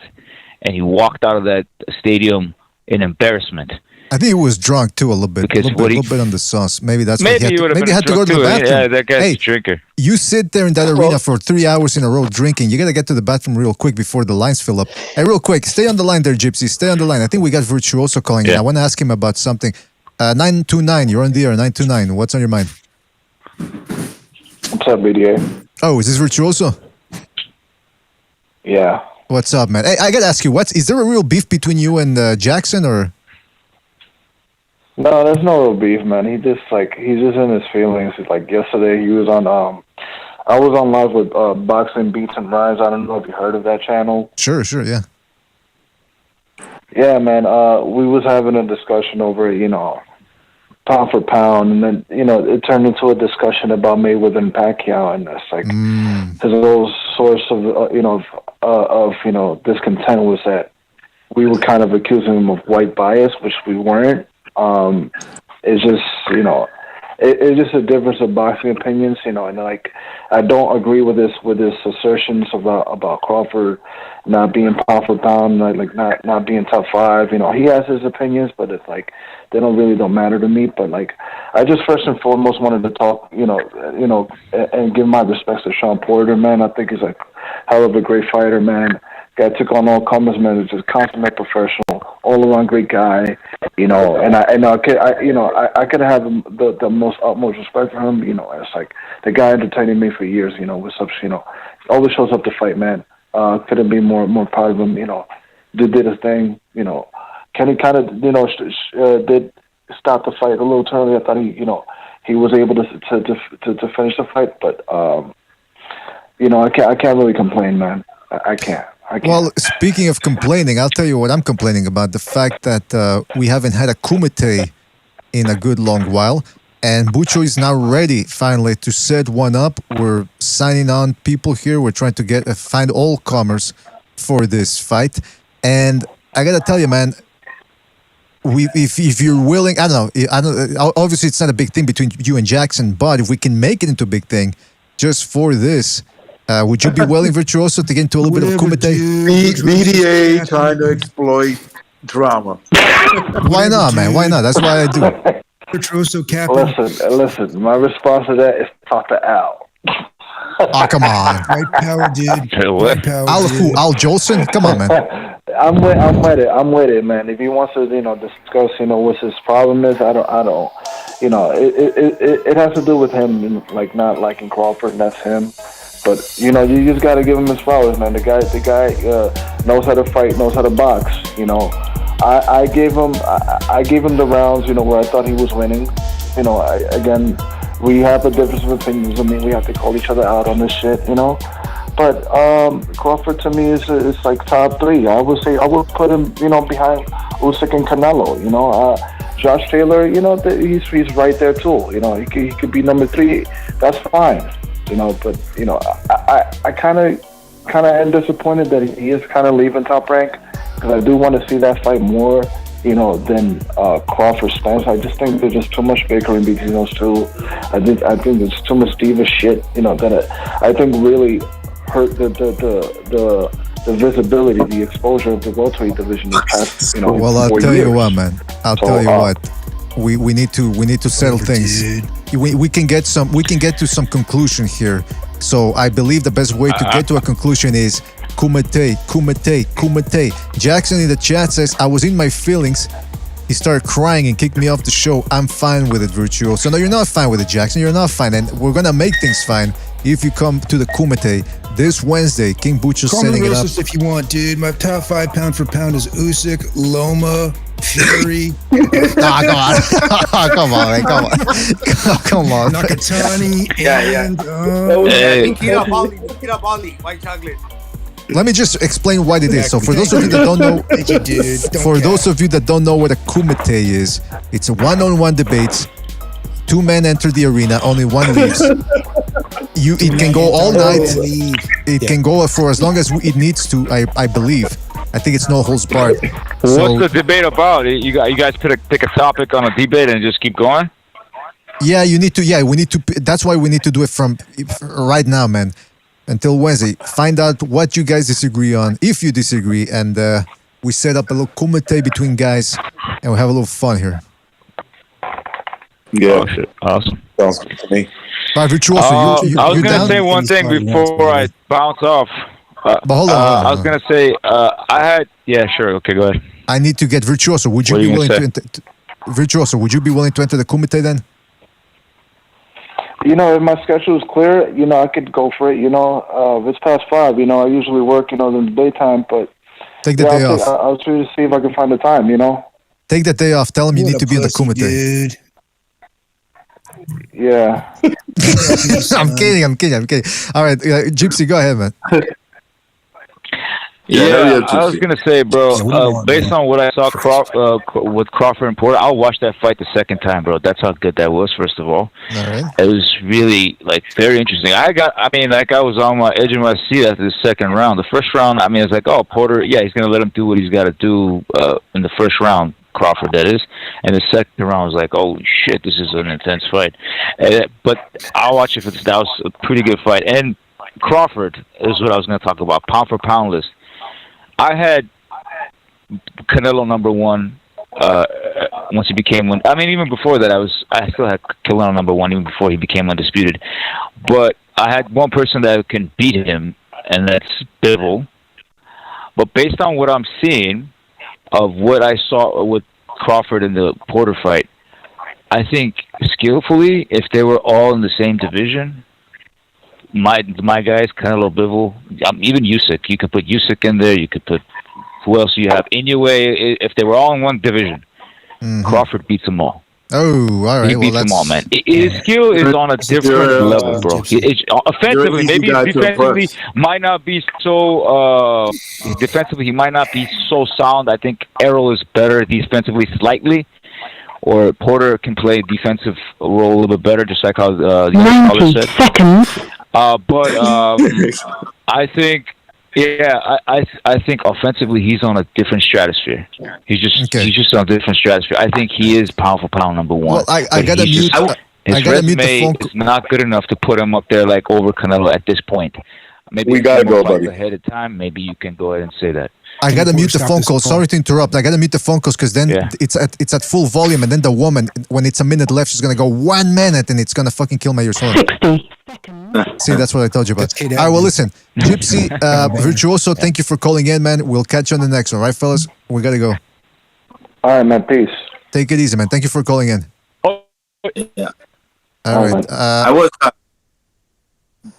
and he walked out of that stadium in embarrassment. I think he was drunk too a little bit. A little bit on the sauce. Maybe that's why he had to go to the bathroom. Yeah, that guy's a drinker. You sit there in that arena for 3 hours in a row drinking. You got to get to the bathroom real quick before the lines fill up. Hey, real quick, stay on the line there, Gypsy. Stay on the line. I think we got Virtuoso calling in. I want to ask him about something. 929, you're on the air. 929, what's on your mind? What's up, BDA? Oh, is this Virtuoso? Yeah. What's up, man? Hey, I got to ask you, is there a real beef between you and Jackson, or? No, there's no real beef, man. He's just in his feelings. It's like yesterday he was on I was on live with Boxing Beats and Rhymes. I don't know if you heard of that channel. Sure, yeah. Yeah, man. We was having a discussion over, pound for pound, and then, it turned into a discussion about Mayweather and Pacquiao, and that's like his little source of discontent was that we were kind of accusing him of white bias, which we weren't. It's just, it's just a difference of boxing opinions, and like, I don't agree with his assertions about Crawford not being pound for pound, like not being top five. He has his opinions, but it's like they don't matter to me. But like, I just first and foremost wanted to talk, and give my respects to Sean Porter, man. I think he's a hell of a great fighter, man. Guy took on all comers, man. He's just consummate professional, all around great guy, and I could have the most utmost respect for him. It's like the guy entertaining me for years. With such, always shows up to fight, man. Couldn't be more proud of him. Did his thing. Kenny kind of did stop the fight a little too early. I thought he was able to finish the fight, but I can't really complain, man. I can't. Well, speaking of complaining, I'll tell you what I'm complaining about. The fact that we haven't had a Kumite in a good long while. And Bucho is now ready, finally, to set one up. We're signing on people here. We're trying to find all comers for this fight. And I got to tell you, man, if you're willing, I don't know. Obviously, it's not a big thing between you and Jackson, but if we can make it into a big thing just for this, would you be willing, Virtuoso, to get into a little bit of Kumite? BDA trying to exploit drama. Why not, man? Why not? That's why I do. Virtuoso Captain. Listen. My response to that is talk to Al. Oh, come on. White power, dude. White power, Al Jolson? Come on, man. I'm with it, man. If he wants to, discuss, what his problem is, I don't. It has to do with him, like not liking Crawford. And that's him. But you just got to give him his flowers, man. The guy knows how to fight, knows how to box. I gave him the rounds, where I thought he was winning. Again, we have a difference of opinions. I mean, we have to call each other out on this shit, But Crawford to me is like top 3. I would say I would put him, behind Usyk and Canelo. Josh Taylor, he's right there too. He could be number 3. That's fine. But I kind of am disappointed that he is kind of leaving Top Rank, because I do want to see that fight more, than Crawford Spence. I just think there's just too much bickering between those two. I think there's too much diva shit, that I think really hurt the visibility, the exposure of the welterweight division this past, Well, I'll tell you what, man. I'll tell you what. We need to settle things. We can get to some conclusion here. So I believe the best way to get to a conclusion is Kumite. Jackson in the chat says, I was in my feelings. He started crying and kicked me off the show. I'm fine with it, Virtuoso. No, you're not fine with it, Jackson. You're not fine. And we're going to make things fine if you come to the Kumite this Wednesday. King Bucho setting it up. If you want, dude. My top 5 pound for pound is Usyk, Loma, Fury. Come on, man. Come on. Nakatani. And, Look it up, Ollie. White chocolate. Let me just explain what it is. So for those of you that don't know, those of you that don't know what a kumite is, it's a one-on-one debate. 2 men enter the arena, only one leaves. It can go all night. It can go for as long as it needs to. I believe. I think it's no holds barred. What's the debate about? You guys pick a topic on a debate and just keep going? Yeah, you need to. Yeah, we need to. That's why we need to do it from right now, man. Until Wednesday, find out what you guys disagree on, if you disagree, and we set up a little kumite between guys, and we have a little fun here. Yeah, oh, shit. Awesome. Sounds good to me. Right, Virtuoso, I was gonna say one thing before I bounce off. But hold on. I was gonna say Yeah, sure. Okay, go ahead. I need to get Virtuoso. Would you be willing to Virtuoso? Would you be willing to enter the kumite then? If my schedule is clear, I could go for it. If it's past 5, I usually work, in the daytime, but take the day off. I'll try to see if I can find the time, Take the day off. Tell him you need to be in the kumite. Dude. Yeah. I'm kidding. All right, Gypsy, go ahead, man. Yeah, I was gonna say, bro. Based on what I saw with Crawford and Porter, I'll watch that fight the second time, bro. That's how good that was. First of all, it was really very interesting. I was on my edge of my seat after the second round. The first round, it's like, oh, Porter, yeah, he's gonna let him do what he's got to do in the first round. Crawford, that is. And the second round was like, oh shit, this is an intense fight. But I'll watch it. That was a pretty good fight. And Crawford is what I was going to talk about. Pound for pound list. I had Canelo number 1 once he became one. Even before that, I still had Canelo number 1 even before he became undisputed. But I had one person that can beat him, and that's Bivol. But based on what I'm seeing of what I saw with Crawford in the Porter fight, I think skillfully, if they were all in the same division, my guys, Canelo, Bivol, even Usyk, you could put Usyk in there, you could put, who else you have? Inoue, if they were all in one division, Crawford beats them all. Oh, all right. He beats them all, man. His skill is on a different level, bro. Offensively, maybe defensively might not be so. Defensively, he might not be so sound. I think Errol is better defensively slightly, or Porter can play defensive role a little bit better, just like how the other 90 said. seconds. But I think. Yeah, I think offensively he's on a different stratosphere. He's just on a different stratosphere. I think he is pound for pound number one. Well, I gotta mute. His resume is not good enough to put him up there like over Canelo at this point. Maybe we gotta go, buddy. Ahead of time. Maybe you can go ahead and say that. I gotta mute the phone call. Sorry to interrupt. I gotta mute the phone calls because then it's at full volume, and then the woman, when it's a minute left, she's gonna go 1 minute, and it's gonna fucking kill my ears. 60 See, that's what I told you about. All right, well, listen, Gypsy, Virtuoso, thank you for calling in, man. We'll catch you on the next one, right, fellas? We gotta go. All right, man. Peace. Take it easy, man. Thank you for calling in. Yeah. All right. I was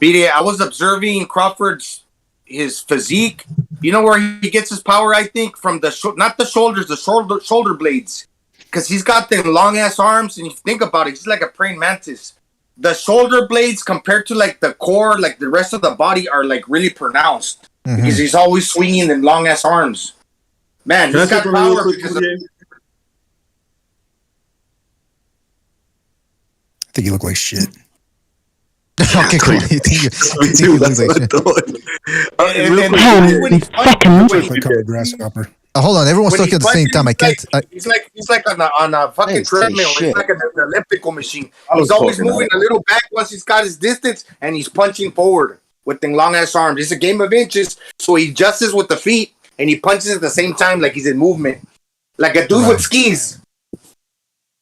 BDA. I was observing Crawford's his physique. You know where he gets his power? I think from the not the shoulders, the shoulder blades, because he's got the long ass arms. And if you think about it, he's like a praying mantis. The shoulder blades compared to like the core, like the rest of the body, are like really pronounced because he's always swinging in long ass arms. Man, he's got power because of. I think you look like shit. Okay, cool. You think you look like shit. Hold on, everyone's talking at the same time. I can't. He's like on a fucking treadmill. He's like an elliptical machine. He's always moving a little back once he's got his distance, and he's punching forward with the long ass arms. It's a game of inches, so he adjusts with the feet and he punches at the same time, like he's in movement, like a dude with skis.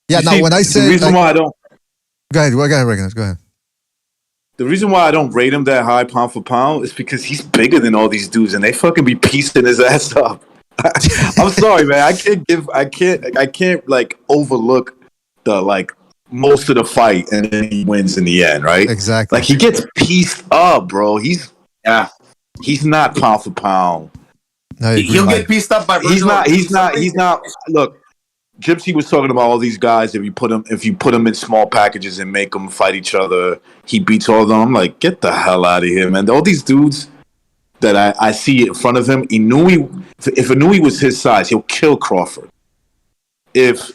Yeah. Now, when I say the reason why I don't. Go ahead, Regulus. Go ahead. The reason why I don't rate him that high pound for pound is because he's bigger than all these dudes, and they fucking be piecing his ass up. I'm sorry, man. I can't like overlook the like most of the fight, and then he wins in the end, right? Exactly. Like he gets pieced up, bro. He's not pound for pound. No, he'll get pieced up by. He's not. Look, Gypsy was talking about all these guys. If you put them in small packages and make them fight each other, he beats all of them. I'm like, get the hell out of here, man. All these dudes that I see in front of him, if Inouye was his size, he'll kill Crawford. If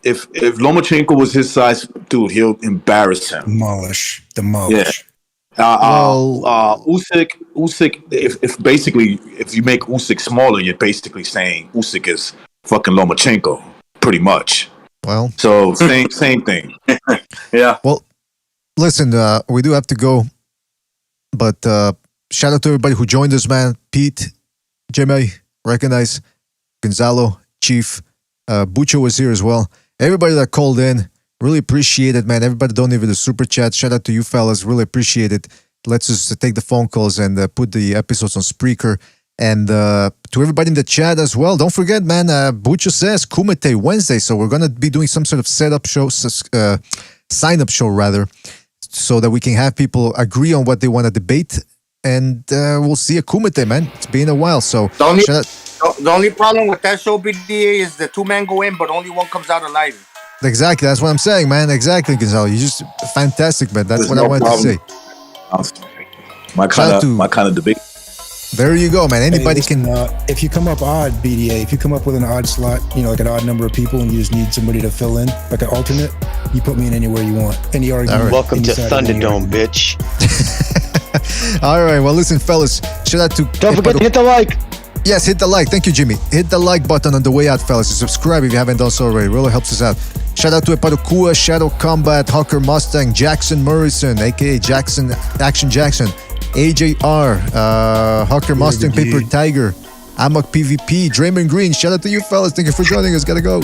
Lomachenko was his size, dude, he'll embarrass him. Demolish. Yeah. Usyk. If you make Usyk smaller, you're basically saying Usyk is fucking Lomachenko, pretty much. Well, so same thing. Yeah. Well, listen, we do have to go, but shout out to everybody who joined us, man. Pete, Jimmy, Recognize, Gonzalo, Chief, Bucho was here as well. Everybody that called in, really appreciate it, man. Everybody donated the super chat. Shout out to you fellas, really appreciate it. Let's just take the phone calls and put the episodes on Spreaker. And to everybody in the chat as well, don't forget, man, Bucho says Kumite Wednesday, so we're going to be doing some sort of setup show, sign-up show rather, so that we can have people agree on what they want to debate. And we'll see a Kumite, man. It's been a while, so the only problem with that show, BDA, is the two men go in, but only one comes out alive. Exactly, that's what I'm saying, man. Exactly, Gonzalo. You're just fantastic, man. That's what I wanted to say. My kind of debate. There you go, man. Anybody can. If you come up odd, BDA, if you come up with an odd slot, like an odd number of people, and you just need somebody to fill in, like an alternate, you put me in anywhere you want. Any argument. Right. Welcome to Thunderdome, bitch. All right, well, listen, fellas. Shout out to. Don't forget to hit the like. Yes, hit the like. Thank you, Jimmy. Hit the like button on the way out, fellas. And subscribe if you haven't done so already. It really helps us out. Shout out to Epadokua, Shadow Combat, Hawker Mustang, Jackson Morrison, aka Jackson Action Jackson, AJR, Hawker Mustang, Paper Tiger, Amok PvP, Draymond Green. Shout out to you fellas. Thank you for joining us. Gotta go.